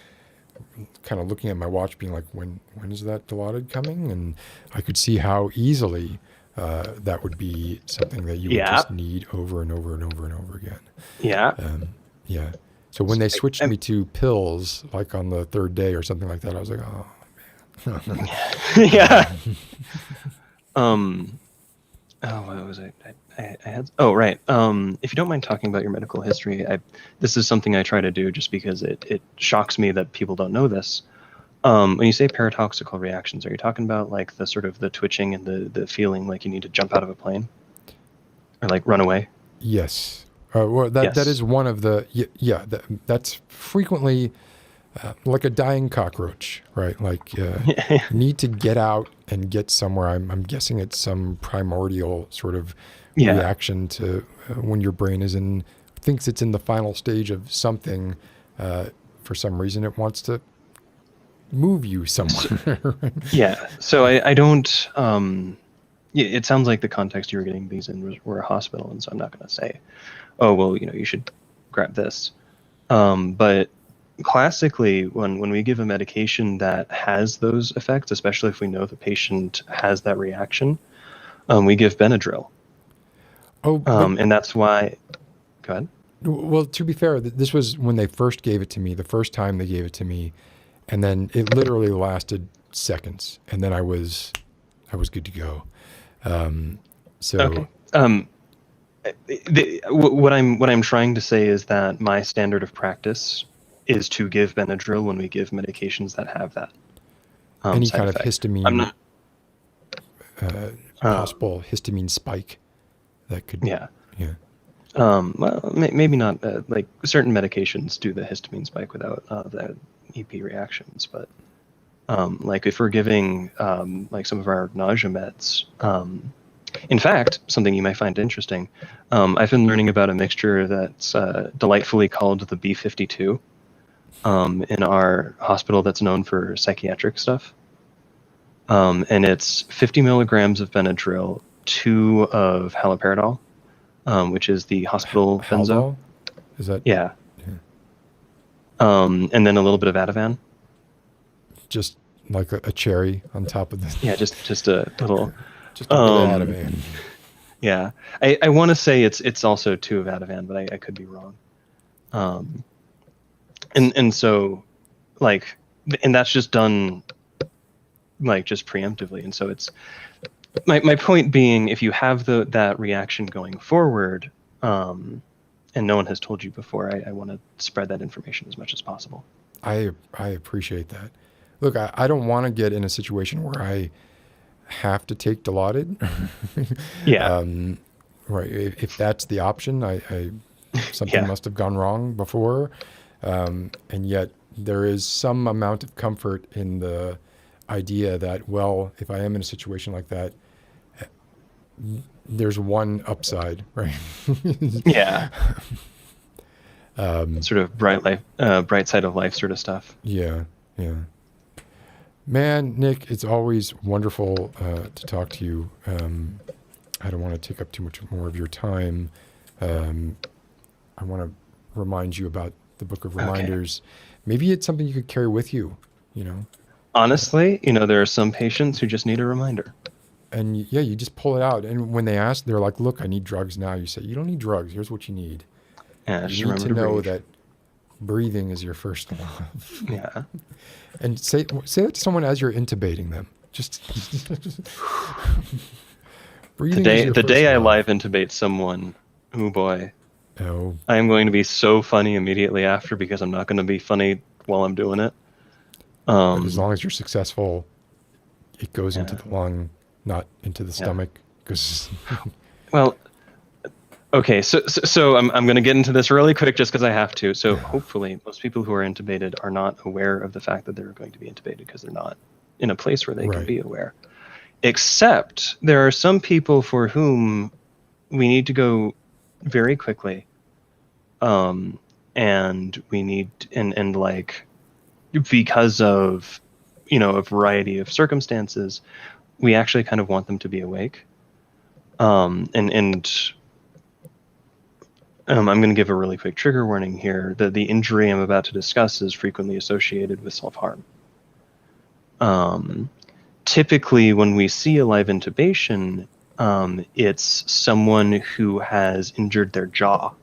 kind of looking at my watch being like, when is that Dilaudid coming? And I could see how easily that would be something that you would just need over and over and over and over again. So when they switched me to pills, like on the 3rd day or something like that, I was like, oh man. What was I had? Oh, right. If you don't mind talking about your medical history, this is something I try to do just because it shocks me that people don't know this. When you say paradoxical reactions, are you talking about like the sort of the twitching and the feeling like you need to jump out of a plane or like run away? Yes. That is one of the that's frequently like a dying cockroach, right? Like need to get out and get somewhere. I'm guessing it's some primordial sort of reaction to when your brain thinks it's in the final stage of something. For some reason, it wants to move you somewhere. So I don't. It sounds like the context you were getting these in were a hospital, and so I'm not going to say, oh well, you should grab this. But classically, when we give a medication that has those effects, especially if we know the patient has that reaction, we give Benadryl. And that's why. Go ahead. Well, to be fair, this was when they first gave it to me, the first time they gave it to me, and then it literally lasted seconds, and then I was good to go. Okay. What I'm trying to say is that my standard of practice is to give Benadryl when we give medications that have that. Any side kind of effect. histamine, I'm not. possible histamine spike that could, Yeah. yeah. Well, maybe not. Like certain medications do the histamine spike without the EP reactions, but like if we're giving like some of our nausea meds, in fact, something you might find interesting, I've been learning about a mixture that's delightfully called the B52 in our hospital that's known for psychiatric stuff. And it's 50 milligrams of Benadryl, 2 of haloperidol, which is the hospital benzo. Haldol? Is that Yeah. Yeah. And then a little bit of Ativan. just like a cherry on top of the? Yeah, just a little. Just a bit of Ativan. Yeah, I want to say it's also 2 of Ativan, but I could be wrong. And so, like, and that's just done, like, just preemptively. And so it's my point being, if you have that reaction going forward, and no one has told you before, I want to spread that information as much as possible. I appreciate that. Look, I don't want to get in a situation where I have to take Dilaudid. Yeah. Right. If that's the option, something Yeah. must have gone wrong before. And yet there is some amount of comfort in the idea that, well, if I am in a situation like that, there's one upside, right? Yeah. Sort of bright side of life sort of stuff. Yeah. Yeah. Man, Nick, it's always wonderful to talk to you. I don't want to take up too much more of your time. I want to remind you about the Book of Reminders. Maybe it's something you could carry with you, you know? Honestly, there are some patients who just need a reminder. And yeah, you just pull it out. And when they ask, they're like, look, I need drugs now. You say, you don't need drugs. Here's what you need. Yeah, just You need remember to know breathe. that breathing is your first love. Yeah. And say that to someone as you're intubating them. Just breathing is your The first day I love. live intubate someone, oh boy, Oh, I am going to be so funny immediately after, because I'm not going to be funny while I'm doing it. but as long as you're successful, it goes into Yeah. the lung, not into the stomach. Because Well, okay, so I'm going to get into this really quick just because I have to. So hopefully most people who are intubated are not aware of the fact that they're going to be intubated, because they're not in a place where they can Right. be aware. Except there are some people for whom we need to go very quickly. And we need, and like, because of, a variety of circumstances, we actually kind of want them to be awake. And I'm going to give a really quick trigger warning here that the injury I'm about to discuss is frequently associated with self-harm. Typically, when we see a live intubation, it's someone who has injured their jaw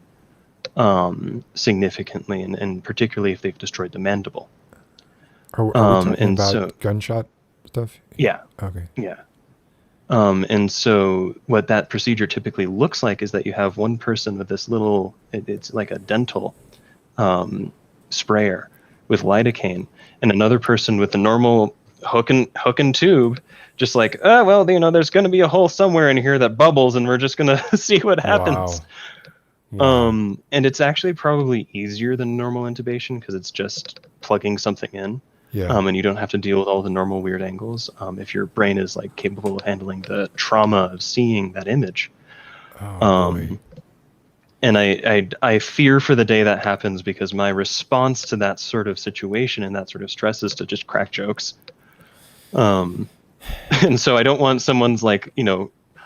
significantly, and particularly if they've destroyed the mandible. are we talking and about so- gunshot stuff? Yeah. Okay. Yeah. And so what that procedure typically looks like is that you have one person with this little, it's like a dental sprayer with lidocaine, and another person with the normal hook and tube, just like, there's going to be a hole somewhere in here that bubbles, and we're just going to see what happens. Wow. And it's actually probably easier than normal intubation, because it's just plugging something in. Yeah. And you don't have to deal with all the normal weird angles. If your brain is like capable of handling the trauma of seeing that image. Oh, boy. And I fear for the day that happens, because my response to that sort of situation and that sort of stress is to just crack jokes. And so I don't want someone's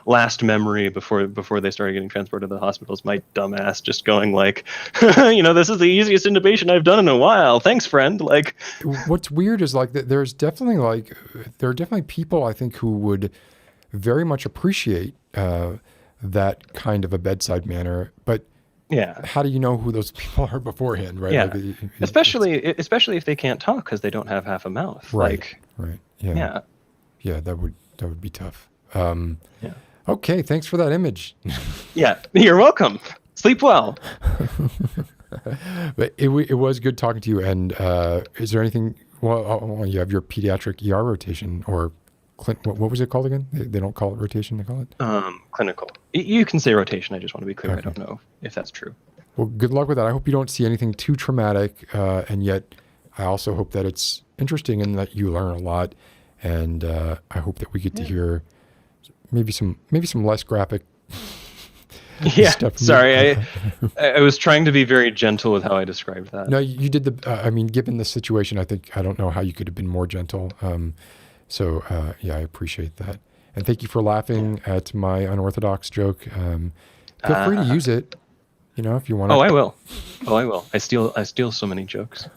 last memory before they started getting transported to the hospitals, my dumbass just going like, this is the easiest intubation I've done in a while. Thanks, friend. Like, What's weird is like there are definitely people I think who would very much appreciate that kind of a bedside manner, but yeah. how do you know who those people are beforehand, right? Yeah. Like, Especially if they can't talk because they don't have half a mouth. Right. Like, Right. Yeah. yeah. Yeah. That would be tough. Yeah. Okay. Thanks for that image. Yeah. You're welcome. Sleep well. But it was good talking to you. And is there anything Well, you have your pediatric ER rotation, or what was it called again? They don't call it rotation; they call it Clinical. You can say rotation. I just want to be clear. Okay. I don't know if that's true. Well, good luck with that. I hope you don't see anything too traumatic, and yet I also hope that it's interesting and that you learn a lot. And I hope that we get to hear maybe some less graphic. Yeah, stuff. sorry. I was trying to be very gentle with how I described that. No, you did I mean, given the situation, I don't know how you could have been more gentle. So yeah, I appreciate that. And thank you for laughing at my unorthodox joke. Feel free to use it, if you want to. Oh, I will. I steal so many jokes.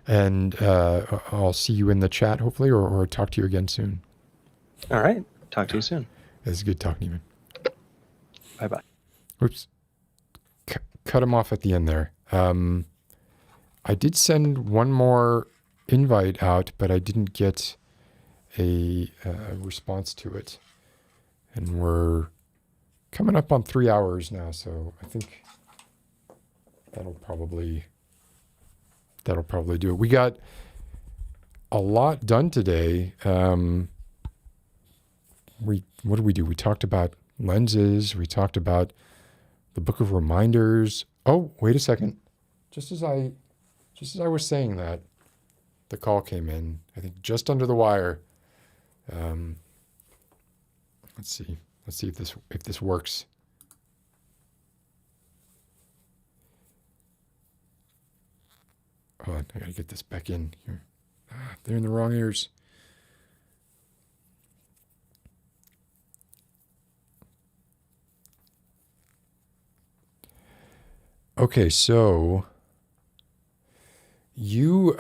And I'll see you in the chat, hopefully, or talk to you again soon. All right. Talk to you soon. It's good talking to you, man. Bye-bye. Oops. Cut him off at the end there. I did send one more invite out, but I didn't get a response to it. And we're coming up on 3 hours now, so I think that'll probably do it. We got a lot done today. What did we do? We talked about lenses. We talked about the Book of Reminders. Oh, wait a second. Just as I was saying that, the call came in. I think just under the wire. Let's see if this works. Hold on, I gotta get this back in here. They're in the wrong ears. Okay, so you,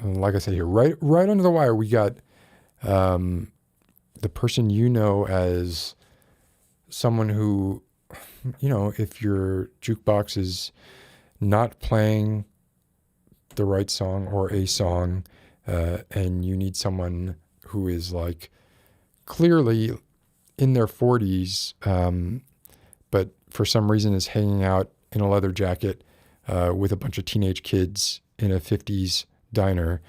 like I said here, right under the wire, we got the person as someone who, if your jukebox is not playing the right song or a song, and you need someone who is like clearly in their 40s, but for some reason is hanging out in a leather jacket with a bunch of teenage kids in a 50s diner.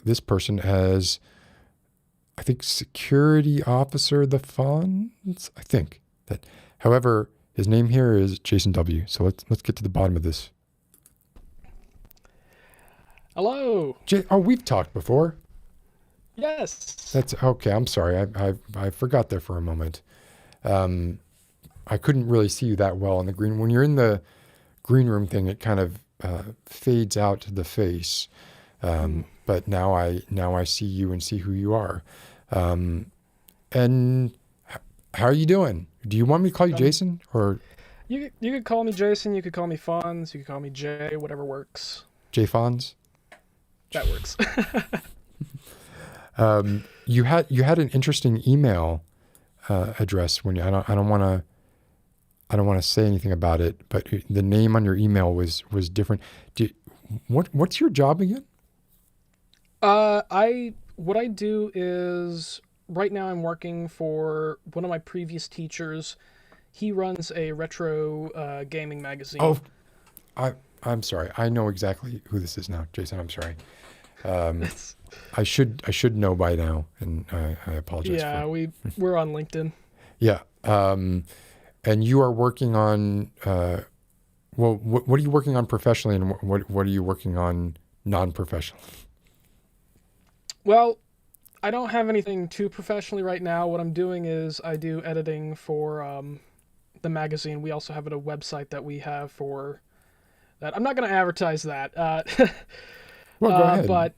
This person as, I think, security officer of the funds. I think that. However, his name here is Jason W. So let's get to the bottom of this. Hello. We've talked before. Yes. That's okay. I'm sorry. I forgot there for a moment. I couldn't really see you that well on the green. When you're in the green room thing, it kind of fades out the face. But now I see you and see who you are. And how are you doing? Do you want me to call you Jason or? You could call me Jason. You could call me Fonz. You could call me Jay. Whatever works. Jay Fonz. That works. You had an interesting email address when I don't want to say anything about it, but the name on your email was different. What's your job again? What I do is right now I'm working for one of my previous teachers. He runs a retro gaming magazine. Oh, I'm sorry. I know exactly who this is now, Jason. I'm sorry. I should know by now, and I apologize. Yeah, we're on LinkedIn. Yeah, and you are working on. What are you working on professionally, and what are you working on non-professionally? Well, I don't have anything too professionally right now. What I'm doing is I do editing for the magazine. We also have a website that we have for that. I'm not going to advertise that. Well, go ahead. But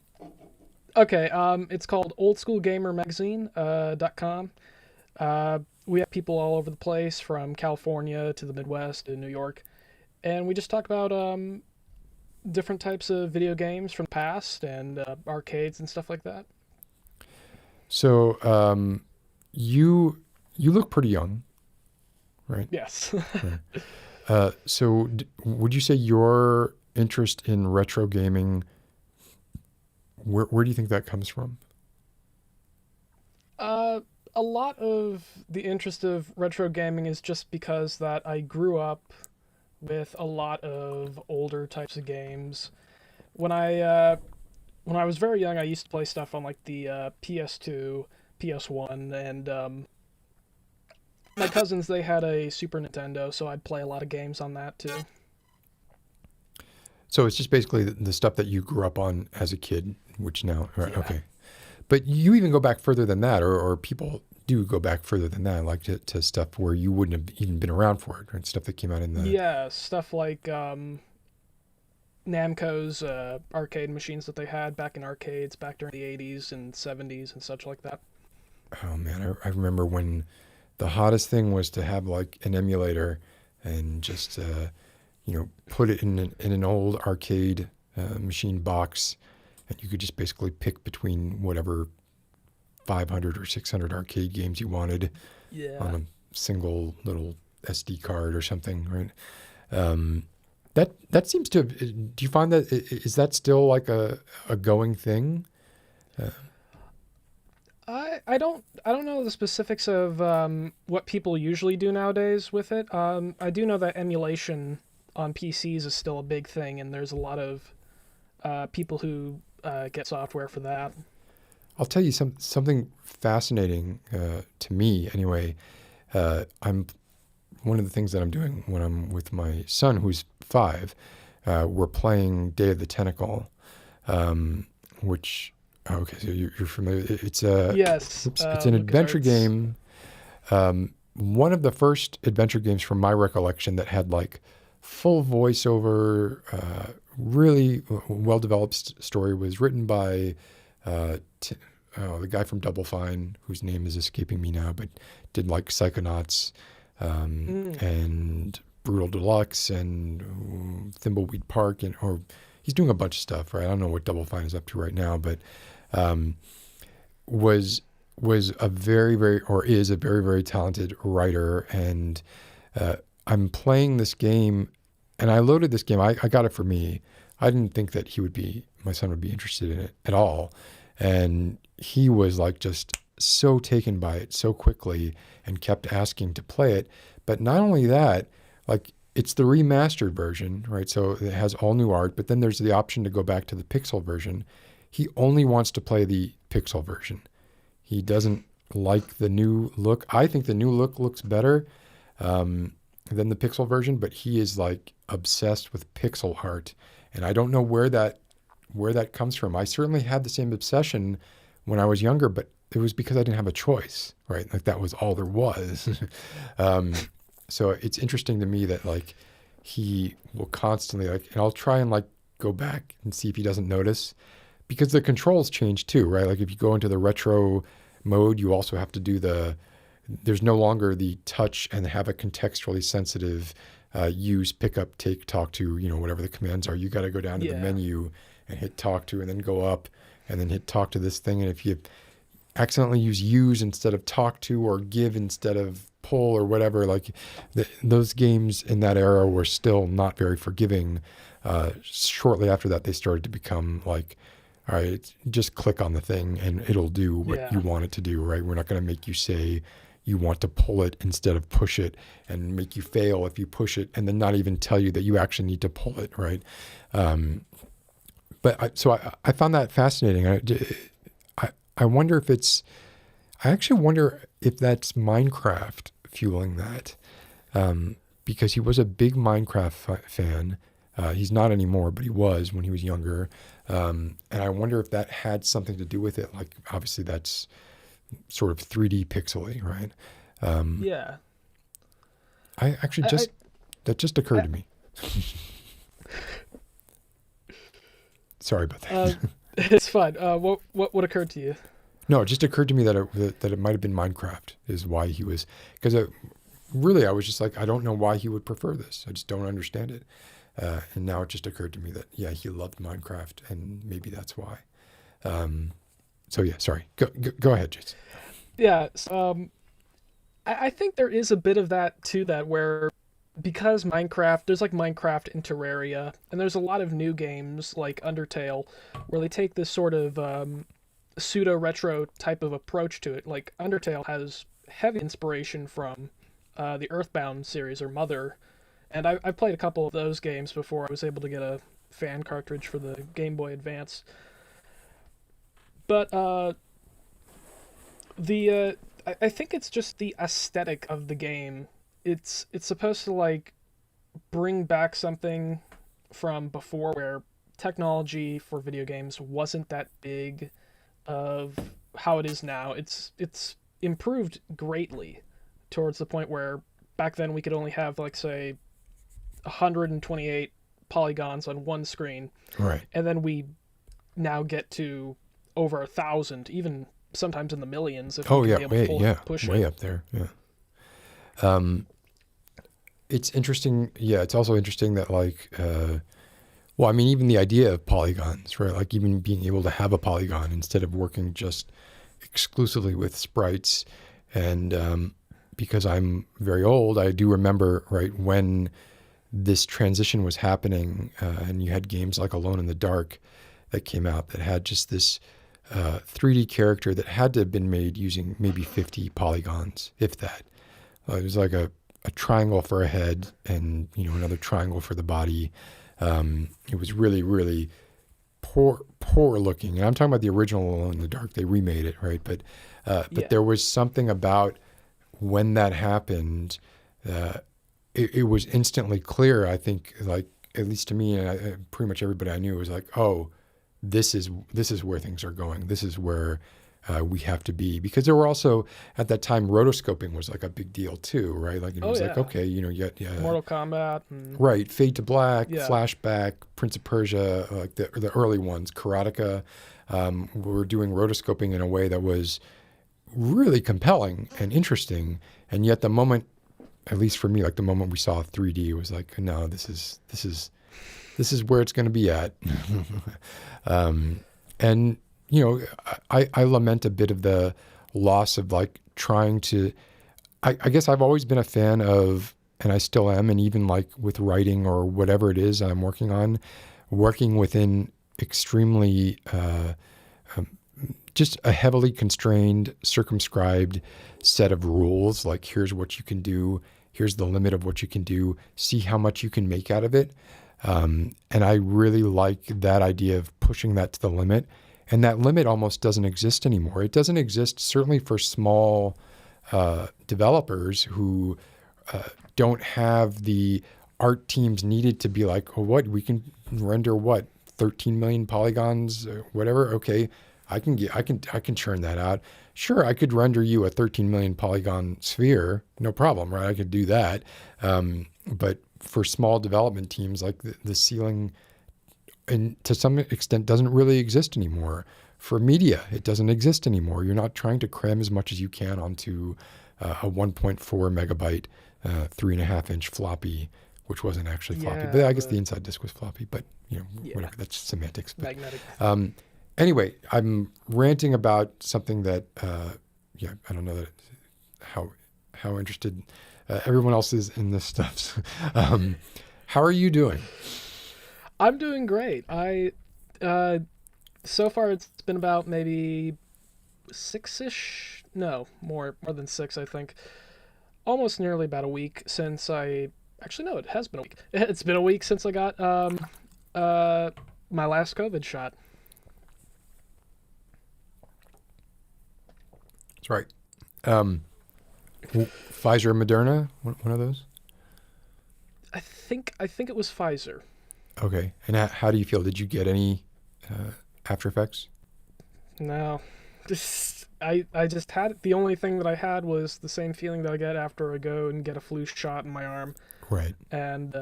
okay, it's called oldschoolgamermagazine.com. We have people all over the place, from California to the Midwest and New York, and we just talk about different types of video games from the past and arcades and stuff like that. So you look pretty young, right? Yes. Right. So would you say your interest in retro gaming, where do you think that comes from? A lot of the interest of retro gaming is just because that I grew up with a lot of older types of games. When I was very young, I used to play stuff on like the PS2, PS1, and my cousins, they had a Super Nintendo, so I'd play a lot of games on that too. So it's just basically the stuff that you grew up on as a kid, which now, right, Yeah. okay. But you even go back further than that, or people do go back further than that, like to stuff where you wouldn't have even been around for it, right? Stuff that came out in the, Yeah, stuff like Namco's arcade machines that they had back in arcades back during the 80s and 70s and such like that. oh man, I remember when the hottest thing was to have like an emulator and just, put it in an old arcade machine box, and you could just basically pick between whatever 500 or 600 arcade games you wanted Yeah. on a single little SD card or something, right? Um, that seems to. Do you find that is that still like a going thing? I don't know the specifics of what people usually do nowadays with it. I do know that emulation on PCs is still a big thing, and there's a lot of people who get software for that. I'll tell you something fascinating to me anyway. I'm one of the things that I'm doing when I'm with my son, who's 5. We're playing Day of the Tentacle, which okay, so you're familiar. It's a Yes, it's an adventure LucasArts. game. One of the first adventure games from my recollection that had like full voiceover, really well developed story was written by the guy from Double Fine, whose name is escaping me now, but did like Psychonauts Mm, and Brutal Deluxe and Thimbleweed Park, or he's doing a bunch of stuff, right? I don't know what Double Fine is up to right now, but um, was was a very very or is a very very talented writer, and uh, I'm playing this game, and I loaded this game. I got it for me. I didn't think that my son would be interested in it at all, and he was like just so taken by it so quickly and kept asking to play it. But not only that, like it's the remastered version, right? So it has all new art, but then there's the option to go back to the pixel version. He only wants to play the pixel version. He doesn't like the new look. I think the new look looks better than the pixel version, but he is like obsessed with pixel art, and I don't know where that comes from. I certainly had the same obsession when I was younger, but it was because I didn't have a choice, right? Like that was all there was. um, so it's interesting to me that like he will constantly like, and I'll try and like go back and see if he doesn't notice, because the controls change too, right? Like if you go into the retro mode, you also have to do there's no longer the touch and have a contextually sensitive use, pick up, take, talk to, whatever the commands are. You got to go down to the yeah. menu and hit talk to, and then go up and then hit talk to this thing. And if you accidentally use instead of talk to, or give instead of pull, or whatever, like those games in that era were still not very forgiving. Shortly after that, they started to become like, all right, just click on the thing and it'll do what you Yeah. want it to do, right? We're not going to make you say you want to pull it instead of push it, and make you fail if you push it, and then not even tell you that you actually need to pull it, right? Um, but I found that fascinating. I wonder if I actually wonder if that's Minecraft fueling that, because he was a big Minecraft fan. He's not anymore, but he was when he was younger. And I wonder if that had something to do with it. Like, obviously, that's sort of 3D pixely, right? Um, Yeah. I actually I, that just occurred I, to me. Sorry about Uh, that. it's fine. What occurred to you? No, it just occurred to me that it might have been Minecraft is why he was, because really I was just like, I don't know why he would prefer this. I just don't understand it. And now it just occurred to me that yeah, he loved Minecraft, and maybe that's why. Um, so yeah, sorry. Go ahead, Jason. Yeah. I think there is a bit of that to that where because Minecraft, there's like Minecraft in Terraria, and there's a lot of new games like Undertale where they take this sort of pseudo retro type of approach to it. Like Undertale has heavy inspiration from the Earthbound series or Mother, And I've played a couple of those games before I was able to get a fan cartridge for the Game Boy Advance. But I think it's just the aesthetic of the game. It's supposed to like bring back something from before where technology for video games wasn't that big of how it is now. It's improved greatly towards the point where back then we could only have like say 128 polygons on one screen, Right. and then we now get to over 1,000, even sometimes in the millions if Oh we yeah, can be able to push way it. up there. Yeah. It's interesting. Yeah, it's also interesting that like, well, I mean, even the idea of polygons, right? Like even being able to have a polygon instead of working just exclusively with sprites. And because I'm very old, I do remember right when this transition was happening, and you had games like Alone in the Dark that came out that had just this 3D character that had to have been made using maybe 50 polygons, if that. It was like a triangle for a head and, you know, another triangle for the body. It was really, really poor looking. And I'm talking about the original Alone in the Dark. They remade it, right? But Yeah. there was something about when that happened, it was instantly clear, I think, like, at least to me, and pretty much everybody I knew was like, oh, this is where things are going. This is where we have to be. Because there were also, at that time, rotoscoping was like a big deal too, right? Like it was like, okay, you know, Mortal Kombat. And... right, Fade to Black, Yeah. Flashback, Prince of Persia, like the early ones, Karateka, were doing rotoscoping in a way that was really compelling and interesting. And yet the moment, at least for me, like the moment we saw 3D, it was like, no, this is where it's going to be at. And, you know, I lament a bit of the loss of like trying to, I guess I've always been a fan of, and I still am, and even like with writing or whatever it is I'm working on, working within extremely, just a heavily constrained, circumscribed set of rules. Like, here's what you can do. Here's the limit of what you can do. See how much you can make out of it. And I really like that idea of pushing that to the limit. And that limit almost doesn't exist anymore. It doesn't exist certainly for small developers who don't have the art teams needed to be like, oh, what, we can render what, 13 million polygons, whatever. Okay, I can churn that out. Sure, I could render you a 13 million polygon sphere, no problem, right? I could do that. But for small development teams, like the ceiling, and to some extent, doesn't really exist anymore. For media, it doesn't exist anymore. You're not trying to cram as much as you can onto a 1.4 megabyte, 3.5-inch floppy, which wasn't actually floppy. Yeah, But I guess the inside disk was floppy. But you know, Yeah. whatever. That's semantics. But, Magnetic. anyway, I'm ranting about something that, yeah, I don't know that how interested everyone else is in this stuff. How are you doing? I'm doing great. So far it's been about maybe 6-ish, no, more than 6, I think. Almost nearly about a week since actually no, it has been a week. It's been a week since I got my last COVID shot. That's right. Pfizer, Moderna, one of those. I think it was Pfizer. Okay. And how do you feel? Did you get any after effects? No. I just had, the only thing that I had was the same feeling that I get after I go and get a flu shot in my arm. Right. And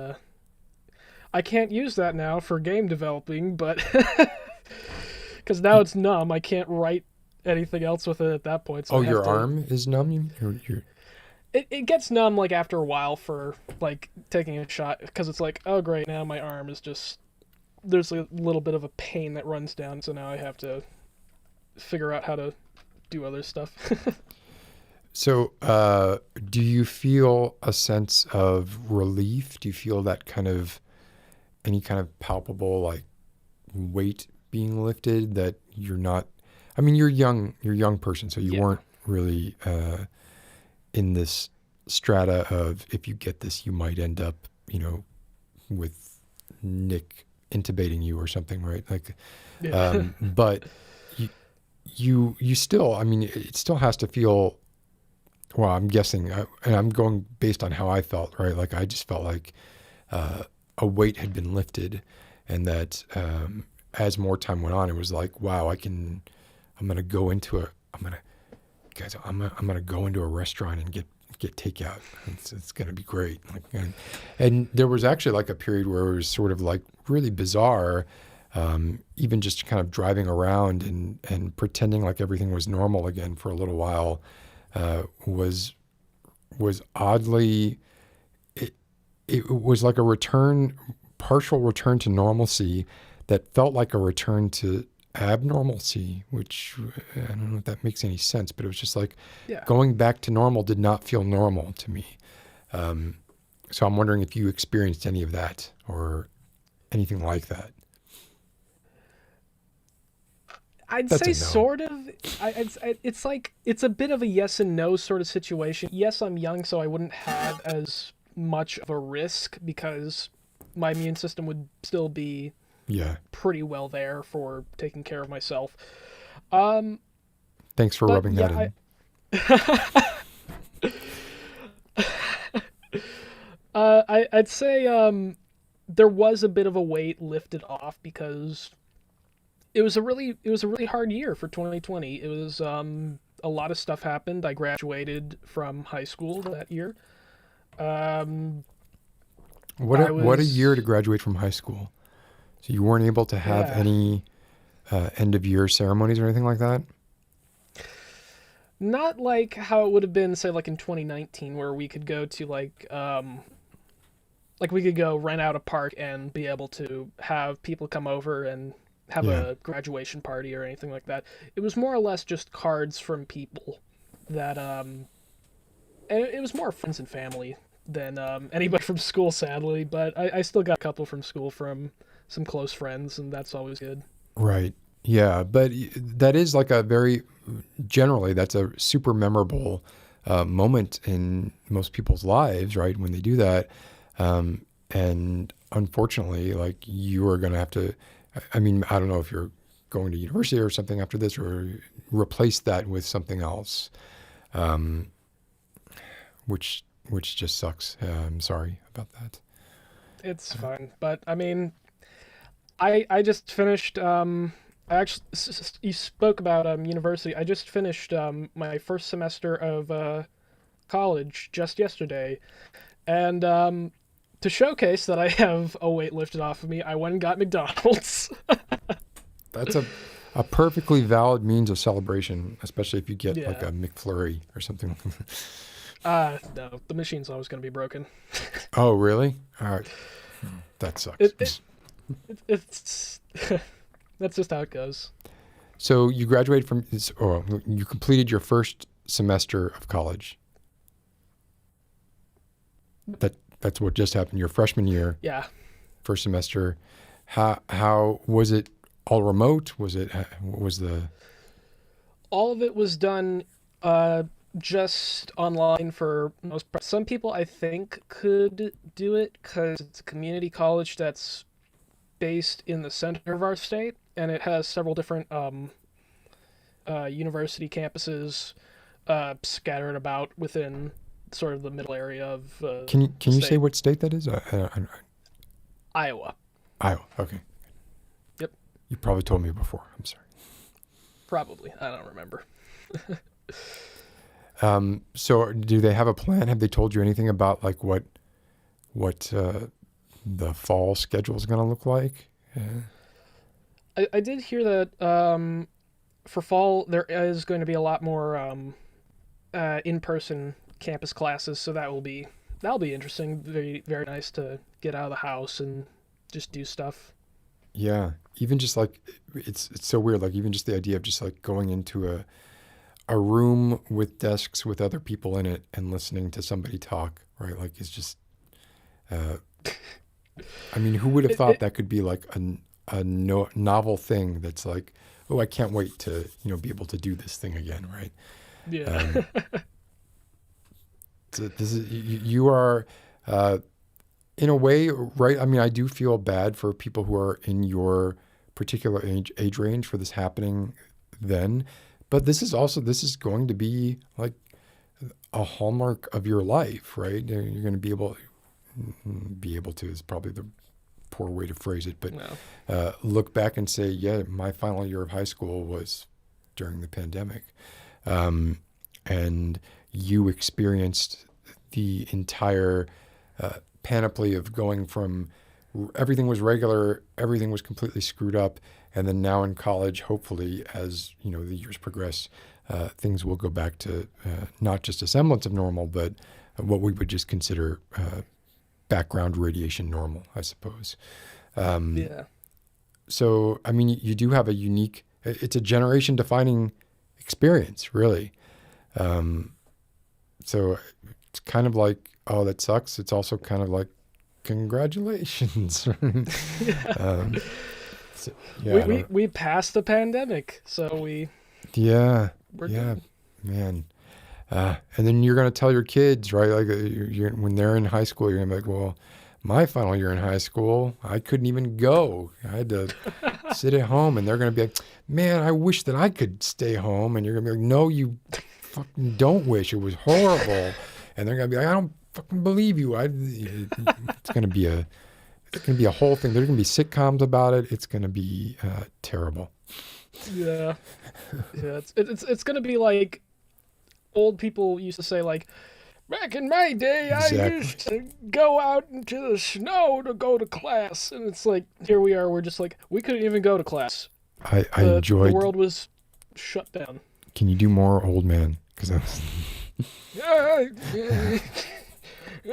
I can't use that now for game developing, but because now it's numb, I can't write anything else with it at that point. So your arm is numb? It gets numb like after a while for like taking a shot, because it's like, oh great, now my arm is just, there's a little bit of a pain that runs down, so now I have to figure out how to do other stuff. So do you feel a sense of relief? Do you feel that kind of, any kind of palpable like weight being lifted, that you're not, I mean, you're a young person, so you weren't really in this strata of, if you get this, you might end up with Nick intubating you or something, right? Like, Yeah. but you still, I mean, it still has to feel, well, I'm guessing, and I'm going based on how I felt, right? Like, I just felt like a weight had been lifted, and that as more time went on, it was like, wow, I'm going to go into a restaurant and get takeout. It's going to be great. Like, and there was actually like a period where it was sort of like really bizarre, even just kind of driving around and pretending like everything was normal again for a little while, was oddly, it was like a partial return to normalcy that felt like a return to abnormalcy, which I don't know if that makes any sense, but it was just like Yeah. going back to normal did not feel normal to me. So I'm wondering if you experienced any of that or anything like that. I'd That's say a no. sort of. It's like it's a bit of a yes and no sort of situation. Yes, I'm young, so I wouldn't have as much of a risk because my immune system would still be Yeah. pretty well there for taking care of myself. Thanks for But rubbing that yeah, in. I'd say there was a bit of a weight lifted off because it was a really hard year for 2020. It was a lot of stuff happened. I graduated from high school that year. What a year to graduate from high school. So you weren't able to have Yeah. any end of year ceremonies or anything like that? Not like how it would have been, say, like in 2019, where we could go to like we could go rent out a park and be able to have people come over and have Yeah. a graduation party or anything like that. It was more or less just cards from people that and it was more friends and family than anybody from school, sadly. But I still got a couple from school from some close friends, and that's always good. Right. Yeah. But that is like generally, that's a super memorable moment in most people's lives, right? When they do that. And unfortunately, like you are going to have to, I mean, I don't know if you're going to university or something after this or replace that with something else, which just sucks. I'm sorry about that. It's fine, but I mean, I just finished. I actually you spoke about university. I just finished my first semester of college just yesterday, and to showcase that I have a weight lifted off of me, I went and got McDonald's. That's a perfectly valid means of celebration, especially if you get like Yeah. a McFlurry or something. No, the machine's always going to be broken. Oh, really? All right. That sucks. It's that's just how it goes. So you graduated or you completed your first semester of college. That's what just happened. Your freshman year, Yeah. first semester. How was it? All remote? What was the? All of it was done just online for most part. Some people I think could do it because it's a community college that's based in the center of our state, and it has several different university campuses scattered about within sort of the middle area of Can the you say state. what state that is? Iowa. Iowa. Okay. Yep. You probably told me before. I'm sorry. Probably. I don't remember. So do they have a plan? Have they told you anything about like what the fall schedule is going to look like? I did hear that for fall there is going to be a lot more in-person campus classes, so that'll be interesting. Very very nice to get out of the house and just do stuff. Yeah, even just like it's so weird. Like even just the idea of just like going into a room with desks with other people in it and listening to somebody talk, right? Like it's just. I mean, who would have thought that could be like a novel thing that's like, oh, I can't wait to be able to do this thing again, right? Yeah. So this is you are in a way, right? I mean, I do feel bad for people who are in your particular age range for this happening then. But this is going to be like a hallmark of your life, right? You're going to be able to is probably the poor way to phrase it, but No. look back and say, yeah, my final year of high school was during the pandemic. And you experienced the entire panoply of going from everything was regular, everything was completely screwed up, and then now in college, hopefully, as the years progress, things will go back to not just a semblance of normal, but what we would just consider background radiation normal, I suppose. Yeah. So, I mean, you do have it's a generation-defining experience, really. So it's kind of like, oh, that sucks. It's also kind of like, congratulations. So, yeah, We passed the pandemic, so we're good. Man. And then you're going to tell your kids, right? Like when they're in high school, you're going to be like, well, my final year in high school, I couldn't even go. I had to sit at home, and they're going to be like, man, I wish that I could stay home. And you're going to be like, no, you fucking don't wish. It was horrible. And they're going to be like, I don't fucking believe you. It's going to be a whole thing. There's going to be sitcoms about it. It's going to be terrible. Yeah. It's going to be like old people used to say, like, back in my day, Exactly. I used to go out into the snow to go to class. And it's like, here we are, we're just like, we couldn't even go to class. I enjoyed. The world was shut down. Can you do more, old man? Because I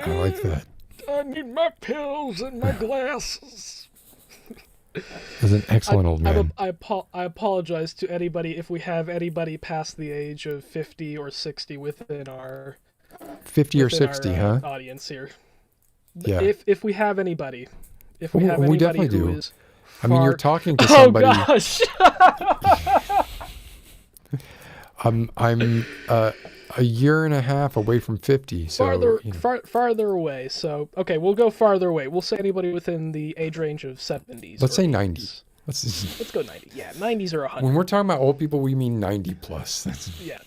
like that. I need my pills and my glasses. That's an excellent old man. I apologize to anybody if we have anybody past the age of 50 or 60 within our 50 or 60, huh? Audience here. Yeah. If we have anybody, we anybody definitely who do. is I mean, you're talking to Oh somebody. gosh. I'm a year and a half away from 50, so farther away. So okay, we'll go farther away. We'll say anybody within the age range of 70s. Let's say 80s. 90. Let's go 90. Yeah, 90s or 100. When we're talking about old people, we mean 90 plus. Yeah.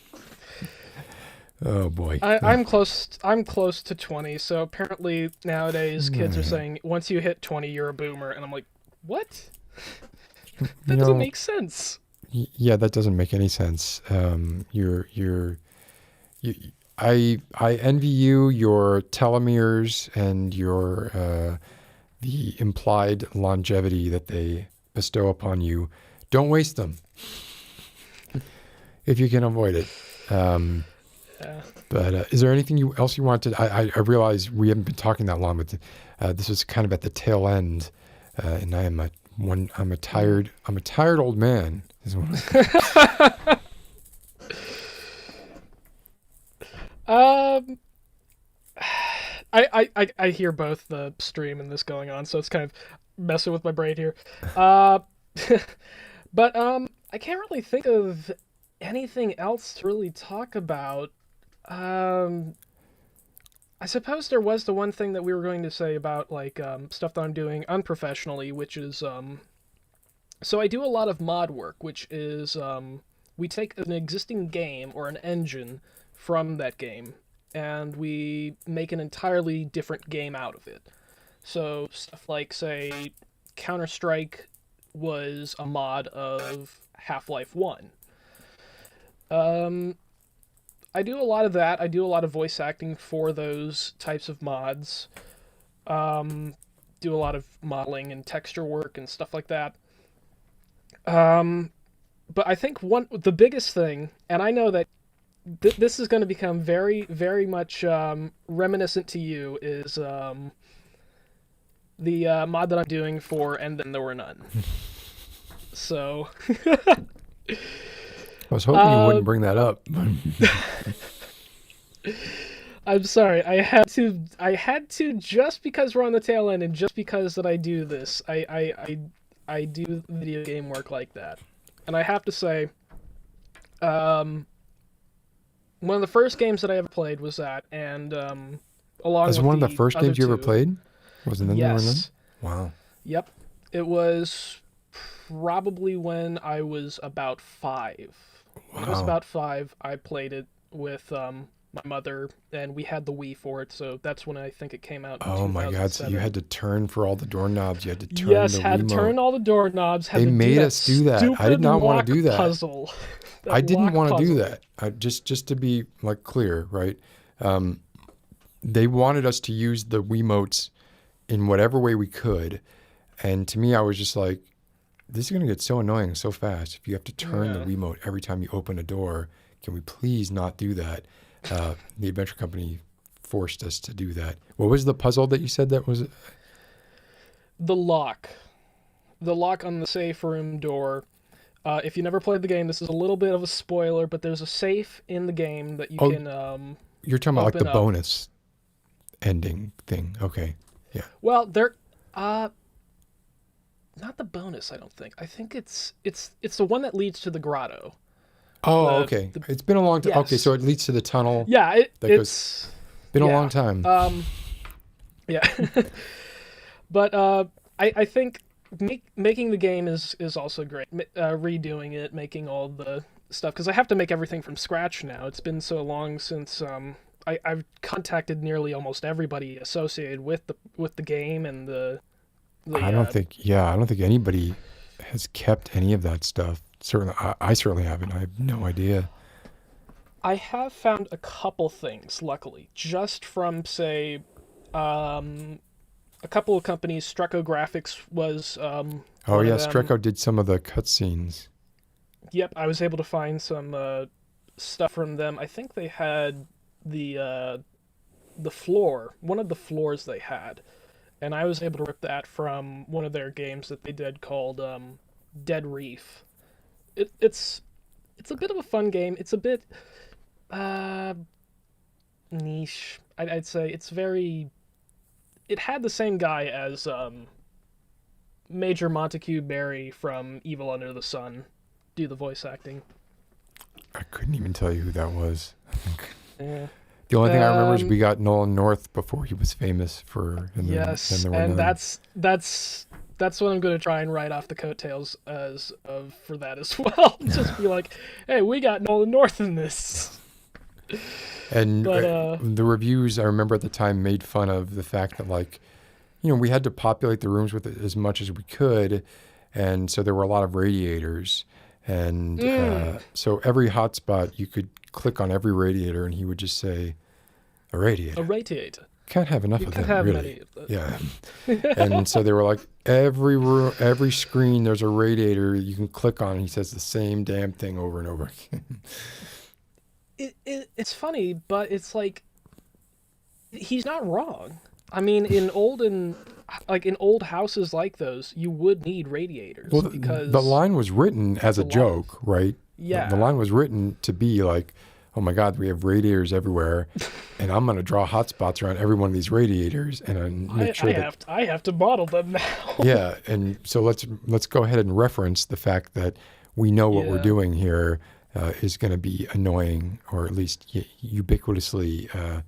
Oh boy. I'm close to 20. So apparently nowadays kids are saying once you hit 20, you're a boomer, and I'm like, what? That doesn't make sense. Yeah, that doesn't make any sense. I envy you, your telomeres and your the implied longevity that they bestow upon you. Don't waste them if you can avoid it. But is there anything else you wanted? I realize we haven't been talking that long, but this was kind of at the tail end, and I'm a tired old man. I hear both the stream and this going on, so it's kind of messing with my brain here. But I can't really think of anything else to really talk about. I suppose there was the one thing that we were going to say about like stuff that I'm doing unprofessionally, which is so I do a lot of mod work, which is we take an existing game or an engine from that game, and we make an entirely different game out of it. So stuff like, say, Counter-Strike was a mod of Half-Life 1. I do a lot of that. I do a lot of voice acting for those types of mods. Do a lot of modeling and texture work and stuff like that. But I think the biggest thing, and I know that this is going to become very, very much reminiscent to you, is the mod that I'm doing for And Then There Were None. So... I was hoping you wouldn't bring that up. I'm sorry. I had to just because we're on the tail end and just because that I do this. I do video game work like that. And I have to say, one of the first games that I ever played was that, and along That's with one of the the first other games you ever two- played? Wasn't in there when then? Yes. Wow. Yep. It was probably when I was about 5. When I was Wow. about 5, I played it with my mother, and we had the Wii for it, so that's when I think it came out in Oh my God! So 2007. you had to turn for all the doorknobs. You had to turn Yes, the had to Wiimote. turn all the doorknobs, had They to made do that us do that. I did stupid not want lock to do that. puzzle. That I didn't lock want to do puzzle. that. Just to be like clear, right? They wanted us to use the Wiimotes in whatever way we could, and to me, I was just like, this is going to get so annoying so fast. If you have to turn the Yeah. Wiimote every time you open a door, can we please not do that? The Adventure Company forced us to do that. What was the puzzle that you said that was? The lock. The lock on the safe room door. If you never played the game, this is a little bit of a spoiler, but there's a safe in the game that you Oh, can You're talking about like open the up. bonus ending thing. Okay. Yeah. Well, there not the bonus, I don't think. I think it's the one that leads to the grotto. Oh, The- okay. It's been a long time. Okay, yes. so it leads to the tunnel. Yeah, That goes- it's Been a yeah. long time. Yeah. But I think making the game is also great. Redoing it, making all the stuff, because I have to make everything from scratch now. It's been so long since I've contacted nearly almost everybody associated with the game and the I don't think anybody has kept any of that stuff. Certainly, I certainly haven't. I have no idea. I have found a couple things, luckily, just from, say, a couple of companies. Strucco Graphics was Oh one yeah, of them. Strecco did some of the cutscenes. Yep, I was able to find some stuff from them. I think they had the floor, one of the floors they had, and I was able to rip that from one of their games that they did called Dead Reef. It's a bit of a fun game. It's a bit niche. I'd say it's very. It had the same guy as Major Montague Berry from Evil Under the Sun do the voice acting. I couldn't even tell you who that was. Yeah. The only thing I remember is we got Nolan North before he was famous for. And Yes, then there were and none. that's what I'm going to try and ride off the coattails for that as well. Just be like, hey, we got Nolan North in this. And But, the reviews I remember at the time made fun of the fact that, like, we had to populate the rooms with it as much as we could, and so there were a lot of radiators, and so every hotspot you could click on every radiator, and he would just say, "A radiator." A radiator. Can't have enough You of can them, have really. many of them. Yeah. And so they were like, every room, every screen, there's a radiator you can click on, and he says the same damn thing over and over again. It's funny, but it's like he's not wrong. I mean, in old houses like those, you would need radiators Well, because the line was written as a the line- joke, right? Yeah. The line was written to be like, oh my God, we have radiators everywhere, and I'm going to draw hotspots around every one of these radiators, and make sure that. I have to model them now. Yeah, and so let's go ahead and reference the fact that we know what we're Yeah. doing here is going to be annoying, or at least ubiquitously,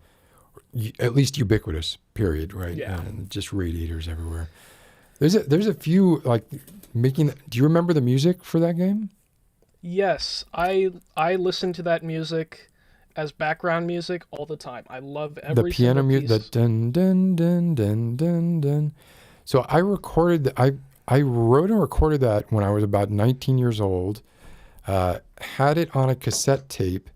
at least ubiquitous. Period. Right? Yeah. And just radiators everywhere. There's a few like making. Do you remember the music for that game? Yes, I listen to that music as background music all the time. I love every The piano single music, the piece. dun dun dun dun dun dun. So I recorded. I wrote and recorded that when I was about 19 years old. Had it on a cassette tape,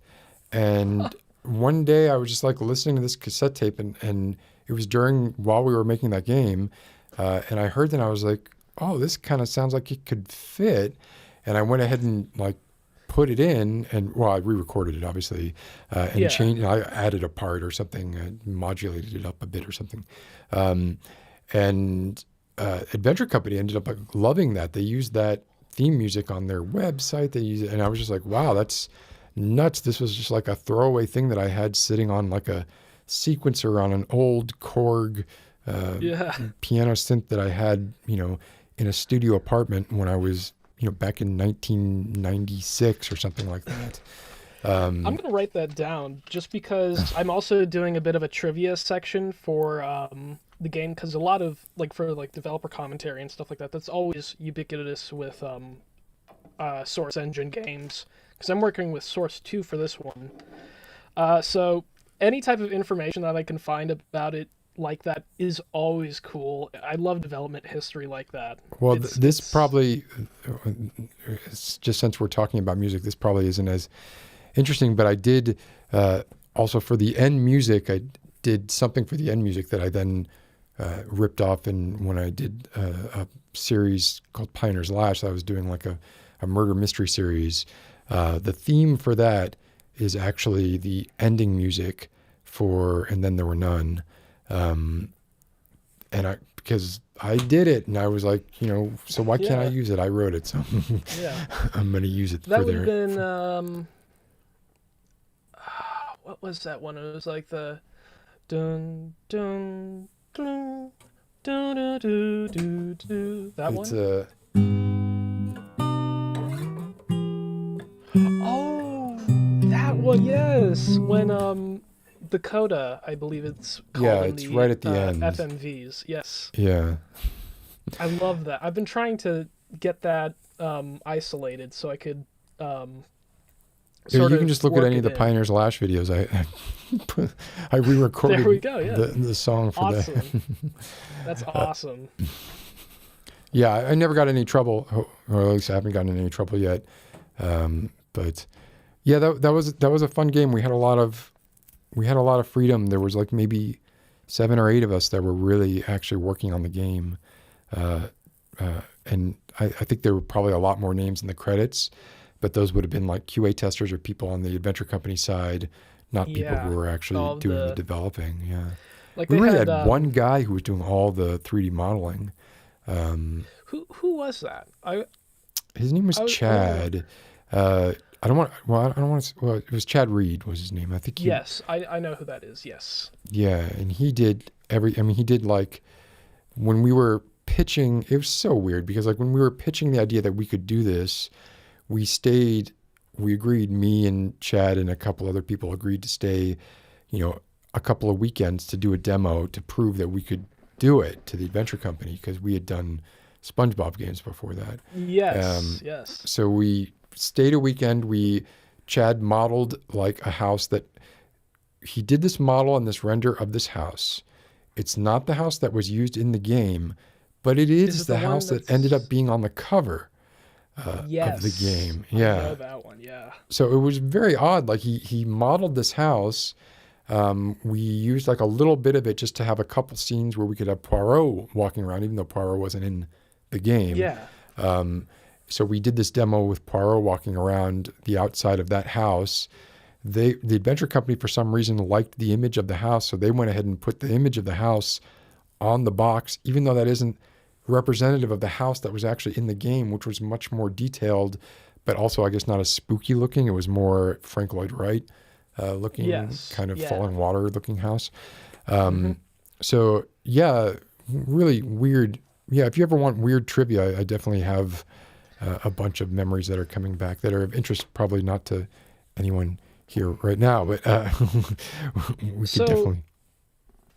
and one day I was just like listening to this cassette tape, and it was while we were making that game, and I heard that, and I was like, oh, this kind of sounds like it could fit, and I went ahead and like put it in, and I re-recorded it obviously, and Yeah. changed. I added a part or something, modulated it up a bit or something, and Adventure Company ended up like loving that. They used that theme music on their website. They used it, and I was just like, wow, that's nuts. This was just like a throwaway thing that I had sitting on like a sequencer on an old Korg Yeah. piano synth that I had, in a studio apartment when I was, back in 1996 or something like that. I'm going to write that down just because I'm also doing a bit of a trivia section for the game, because a lot of like for like developer commentary and stuff like that, that's always ubiquitous with Source Engine games. Because I'm working with Source 2 for this one, so any type of information that I can find about it like that is always cool. I love development history like that. Well, this probably, it's just since we're talking about music, this probably isn't as interesting, but I did also for the end music, I did something for the end music that I then ripped off when I did a series called Pioneer's Lash. I was doing like a murder mystery series. The theme for that is actually the ending music for And Then There Were None. Because I did it and I was like, so why can't I use it? I wrote it, so Yeah. I'm going to use it That for would have there. been what was that one? It was like the dun dun dun dun dun dun dun dun. That It's one? Oh, that one, yes. When the coda, I believe it's called Yeah, in it's the right at the end. FMVs. Yes. yeah. I love that. I've been trying to get that isolated so I could Yeah, sort you of can just look at work any of it the in. Pioneer's Lash videos. I re-recorded There we go, yeah. the song for Awesome. that. That's awesome. Yeah, I never got in any trouble, or at least I haven't gotten in any trouble yet. But yeah, that was a fun game. We had a lot of freedom. There was like maybe 7 or 8 of us that were really actually working on the game, and I think there were probably a lot more names in the credits, but those would have been like QA testers or people on the adventure company side, not people Yeah, who were all actually of doing the the developing. Yeah, like we they really had had one guy who was doing all the 3D modeling. who was that? His name was I was Chad. I don't want. Well, I don't want to. Well, it was Chad Reed was his name. I think. Yes, I know who that is. Yes. Yeah, and he did he did like when we were pitching. It was so weird because like when we were pitching the idea that we could do this, we agreed. Me and Chad and a couple other people agreed to stay, a couple of weekends to do a demo to prove that we could do it to the adventure company because we had done SpongeBob games before that. Yes. Yes. So we stayed a weekend. Chad modeled like a house that he did this model and this render of this house. It's not the house that was used in the game, but it is it the the one house that that's- ended up being on the cover Yes. of the game. I Yeah. know that one. Yeah. So it was very odd. Like he modeled this house. We used like a little bit of it just to have a couple scenes where we could have Poirot walking around, even though Poirot wasn't in the game. Yeah. So we did this demo with Poirot walking around the outside of that house. The adventure company, for some reason, liked the image of the house, so they went ahead and put the image of the house on the box, even though that isn't representative of the house that was actually in the game, which was much more detailed, but also, I guess, not as spooky looking. It was more Frank Lloyd Wright looking, Yes, kind of yeah. falling water looking house. So, yeah, really weird. Yeah, if you ever want weird trivia, I definitely have a bunch of memories that are coming back that are of interest, probably not to anyone here right now, but we So- could definitely.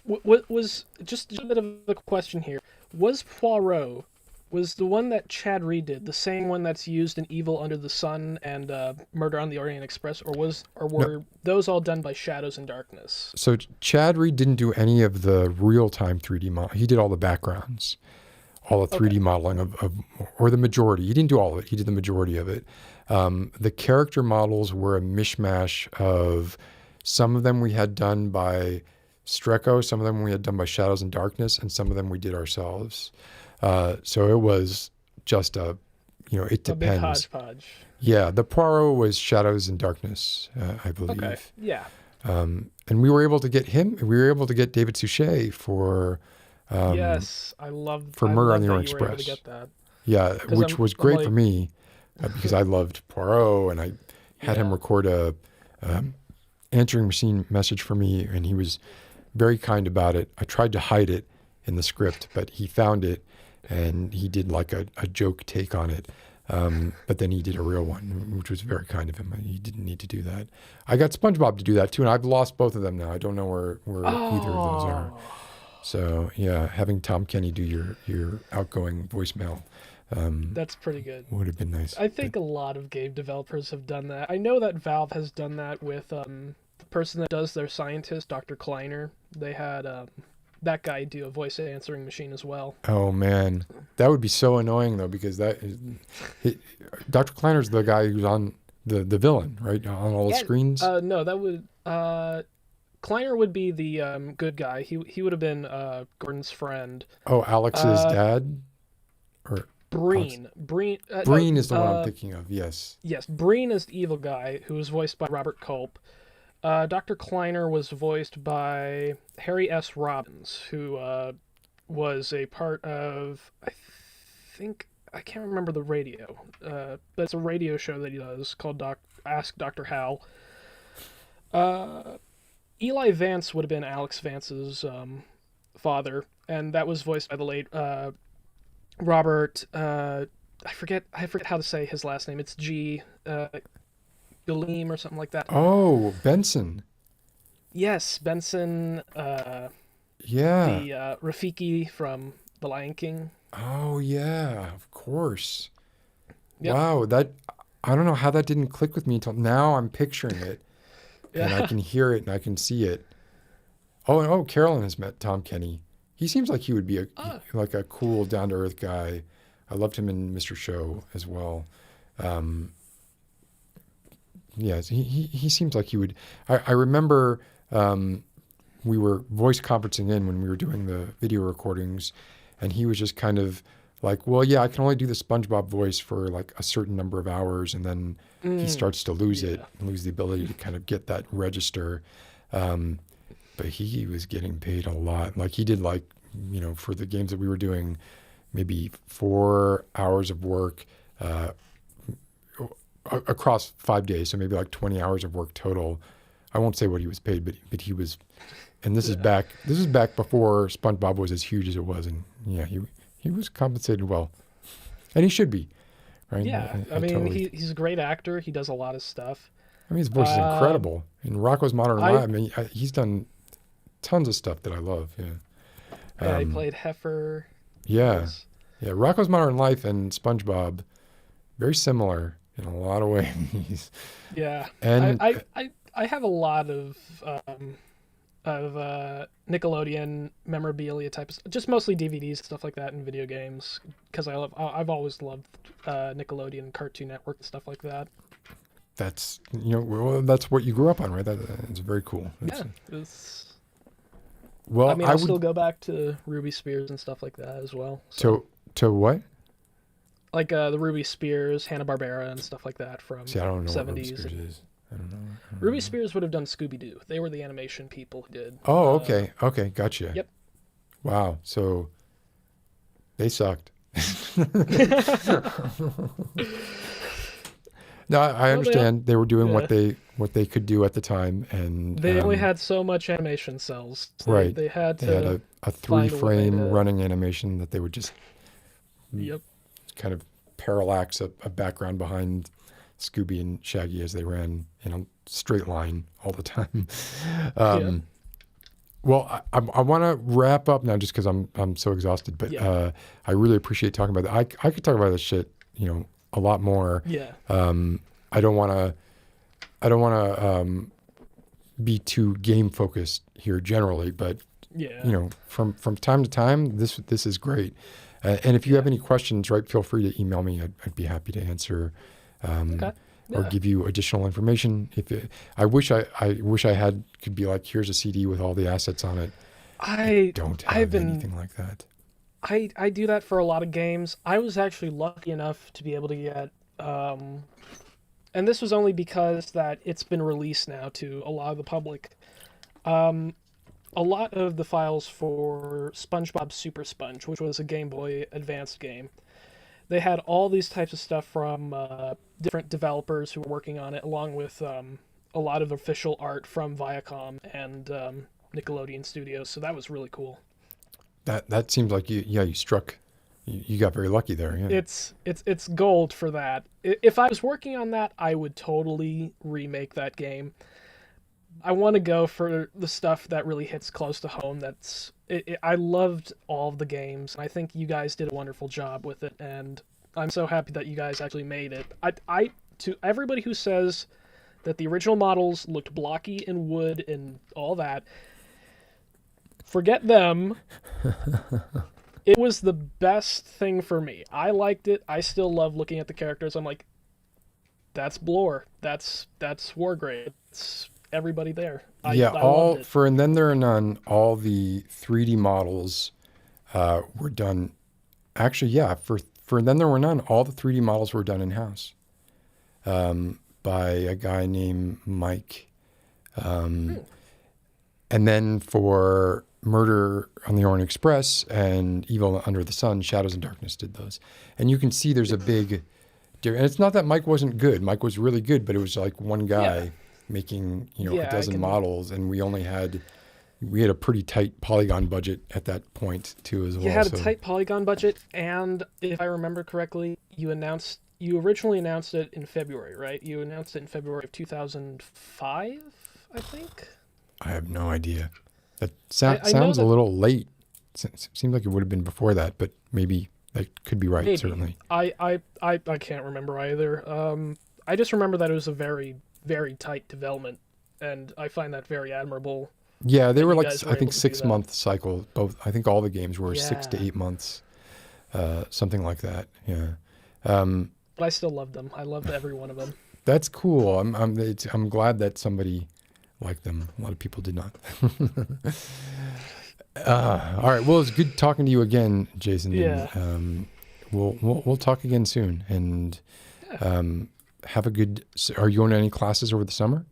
What was just a bit of a question here? Was Poirot the one that Chad Reed did the same one that's used in Evil Under the Sun and Murder on the Orient Express, or were those all done by Shadows and Darkness? So Chad Reed didn't do any of the real-time 3D model. He did all the backgrounds, all the 3D modeling or the majority. He didn't do all of it. He did the majority of it. The character models were a mishmash of some of them we had done by Streco, some of them we had done by Shadows and Darkness, and some of them we did ourselves. So it was just it A big depends. hodgepodge. Yeah, the Poirot was Shadows and Darkness, I believe. Okay. Yeah. And we were able to get him. We were able to get David Suchet for Yes, I love for I Murder love on the that Orient you were able to Express. get that. Yeah, 'Cause which I'm was great like- for me because I loved Poirot, and I had him Yeah. record a answering machine message for me, and he was very kind about it. I tried to hide it in the script, but he found it, and he did like a joke take on it. But then he did a real one, which was very kind of him. He didn't need to do that. I got SpongeBob to do that too, and I've lost both of them now. I don't know where either of those are. So yeah, having Tom Kenny do your outgoing voicemail That's pretty good. would have been nice. I think a lot of game developers have done that. I know that Valve has done that with the person that does their scientist, Dr. Kleiner. They had that guy do a voice answering machine as well. Oh man, that would be so annoying though, because Dr. Kleiner's the guy who's on the villain, right, on all the screens. No, that would Kleiner would be the good guy. He would have been Gordon's friend. Oh, Alex's dad, or Breen. Breen is the one I'm thinking of. Yes. Yes, Breen is the evil guy who was voiced by Robert Culp. Dr. Kleiner was voiced by Harry S. Robbins, who was a part of, I can't remember the radio, but it's a radio show that he does called Ask Dr. Hal. Eli Vance would have been Alex Vance's father, and that was voiced by the late Robert. I forget how to say his last name. It's Galeem or something like that. Oh, Benson. Yes, Benson. Yeah. The Rafiki from The Lion King. Oh yeah, of course. Yep. Wow, I don't know how that didn't click with me until now. I'm picturing it, and I can hear it and I can see it. Oh, Carolyn has met Tom Kenny. He seems like he would be like a cool, down to earth guy. I loved him in Mr. Show as well. Yes, he seems like he would. I remember we were voice conferencing in when we were doing the video recordings, and he was just kind of like, well, yeah, I can only do the SpongeBob voice for like a certain number of hours, and then he starts to lose it, lose the ability to kind of get that register. But he was getting paid a lot. Like he did, like, you know, for the games that we were doing, maybe 4 hours of work across 5 days, so maybe like 20 hours of work total. I won't say what he was paid, but he was, and this is back before SpongeBob was as huge as it was, and yeah, he was compensated well, and he should be, right? Yeah, I mean, he's a great actor. He does a lot of stuff. I mean, his voice is incredible. In Rocko's Modern Life, I mean, he's done tons of stuff that I love. Yeah, he played Heifer. Yeah, yeah. Rocko's Modern Life and SpongeBob, very similar in a lot of ways. Yeah, and I have a lot of Nickelodeon memorabilia types, just mostly DVDs, stuff like that, and video games, because I've always loved Nickelodeon, Cartoon Network, and stuff like that. That's, you know, well, that's what you grew up on, right? It's very cool. Well, I mean, I'll still go back to Ruby Spears and stuff like that as well. So to what? Like the Ruby Spears, Hanna-Barbera, and stuff like that from I don't know 70s. what Ruby Spears is. I don't know. Ruby Spears would have done Scooby-Doo. They were the animation people who did. Oh, okay. Okay, gotcha. Yep. Wow. So they sucked. No, I understand. They were doing what they could do at the time, and they only had so much animation cells. So right. They had a 3-frame running animation that they would just kind of parallax a background behind Scooby and Shaggy as they ran in a straight line all the time. Well, I want to wrap up now just because I'm so exhausted. But I really appreciate talking about that. I could talk about this shit, you know, a lot more. Yeah. I don't want to be too game focused here generally, but you know, from time to time, this is great. And if you have any questions, right, feel free to email me. I'd be happy to answer. Or give you additional information. I wish I could be like, here's a CD with all the assets on it. I don't have anything like that. I do that for a lot of games. I was actually lucky enough to be able to get, and this was only because that it's been released now to a lot of the public. A lot of the files for SpongeBob Super Sponge, which was a Game Boy Advanced game, they had all these types of stuff from different developers who were working on it, along with a lot of official art from Viacom and Nickelodeon Studios. So that was really cool. That seems like you struck. You got very lucky there. Yeah. It's gold for that. If I was working on that, I would totally remake that game. I want to go for the stuff that really hits close to home. That's I loved all of the games, and I think you guys did a wonderful job with it, and I'm so happy that you guys actually made it. To everybody who says that the original models looked blocky in wood and all that, forget them. It was the best thing for me. I liked it. I still love looking at the characters. I'm like, that's Blore. That's Wargrave. It's everybody there. I loved it. For And Then There Are None, all the 3D models were done. Actually, yeah, for And Then There Were None, all the 3D models were done in-house by a guy named Mike. And then for Murder on the Orient Express and Evil Under the Sun, Shadows and Darkness did those. And you can see there's a big... And it's not that Mike wasn't good. Mike was really good, but it was like one guy making, a dozen models, and we had a pretty tight polygon budget at that point too as well. You had a tight polygon budget, and if I remember correctly, you originally announced it in February, right? You announced it in February of 2005, I think. I have no idea. That sounds a little late. Seems like it would have been before that, but maybe that could be right. Maybe. Certainly. I can't remember either. I just remember that it was a very, very tight development, and I find that very admirable. Yeah, they were like, I think 6-month cycle. Both, I think all the games were 6 to 8 months, something like that. Yeah. But I still loved them. I loved every one of them. That's cool. I'm glad that somebody liked them. A lot of people did not. All right. Well, it's good talking to you again, Jason. Yeah. And, we'll talk again soon. And have a good. Are you going to any classes over the summer?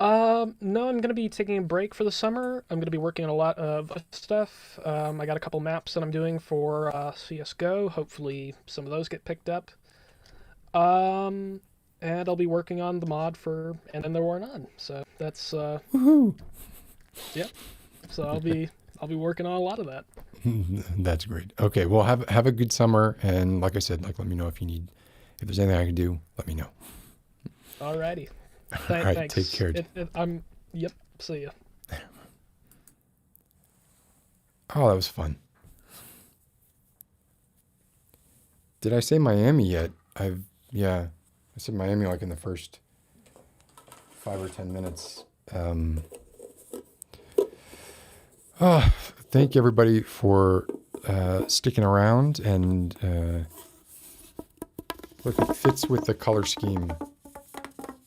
No, I'm going to be taking a break for the summer. I'm going to be working on a lot of stuff. I got a couple maps that I'm doing for CSGO. Hopefully some of those get picked up. And I'll be working on the mod for And Then There Were None. So that's woohoo. Yeah. So I'll be working on a lot of that. That's great. Okay, well have a good summer, and like I said, let me know if there's anything I can do, let me know. Alrighty. All right, thanks. take care. Yep, see ya. Oh, that was fun. Did I say Miami yet? I said Miami like in the first 5 or 10 minutes. Thank everybody for sticking around, and look, it fits with the color scheme,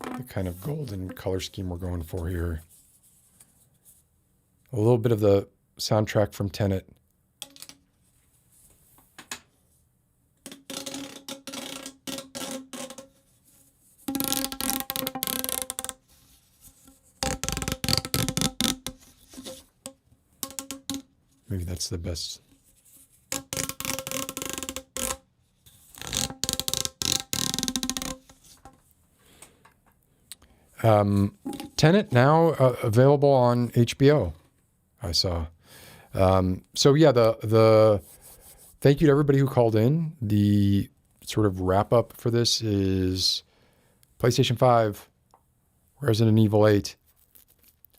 the kind of golden color scheme we're going for here. A little bit of the soundtrack from Tenet. Maybe that's the best. Tenet now available on HBO, I saw. So yeah, the thank you to everybody who called in. The sort of wrap up for this is PlayStation 5, Resident Evil 8,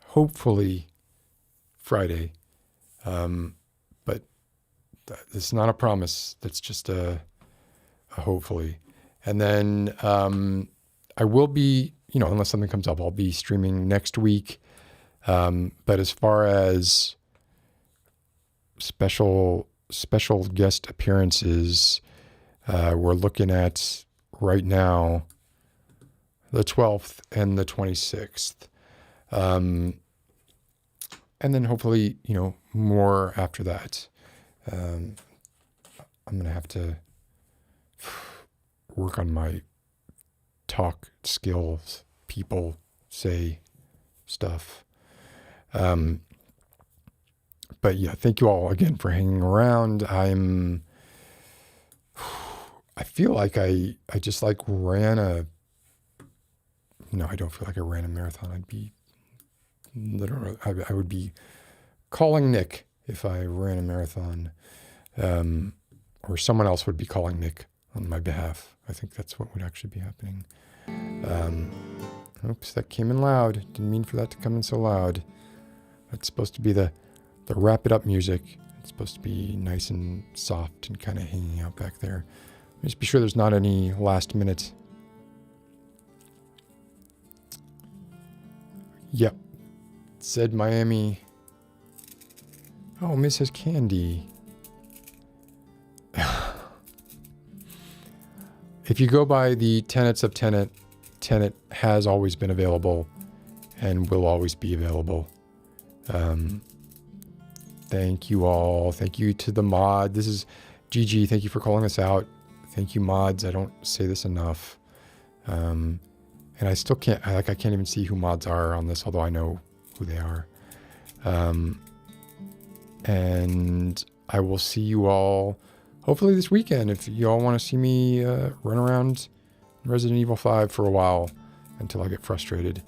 hopefully Friday. But it's not a promise. That's just a hopefully. And then I will be, unless something comes up, I'll be streaming next week. But as far as special guest appearances, we're looking at right now the 12th and the 26th. And then hopefully, more after that. I'm going to have to work on my talk skills. People say stuff. But yeah, thank you all again for hanging around. I feel like I just ran I don't feel like I ran a marathon. I would be calling Nick if I ran a marathon, or someone else would be calling Nick on my behalf. I think that's what would actually be happening. Oops, that came in loud. Didn't mean for that to come in so loud. That's supposed to be the the wrap it up music. It's supposed to be nice and soft and kind of hanging out back there. Just be sure there's not any last minute. Yep. Said Miami. Oh, Mrs. Candy. If you go by the tenets of Tenet, Tenet has always been available and will always be available. Thank you all. Thank you to the mod. This is GG. Thank you for calling us out. Thank you, mods. I don't say this enough. And I still can't, I can't even see who mods are on this, although I know who they are. And I will see you all hopefully this weekend if you all want to see me run around Resident Evil 5 for a while until I get frustrated.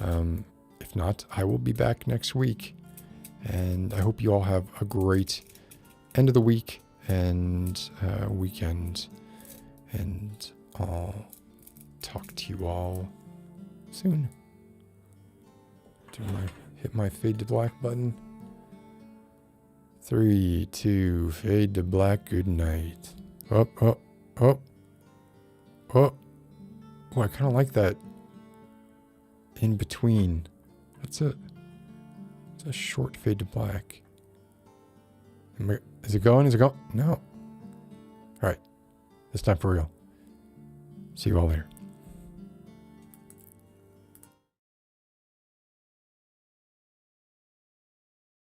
If not, I will be back next week. And I hope you all have a great end of the week and weekend. And I'll talk to you all soon. Hit my fade to black button. 3, 2, fade to black. Good night. Up, up, up, up. Oh, I kind of like that in between. It's a short fade to black. Is it going? Is it going? No. All right. This time for real. See you all later.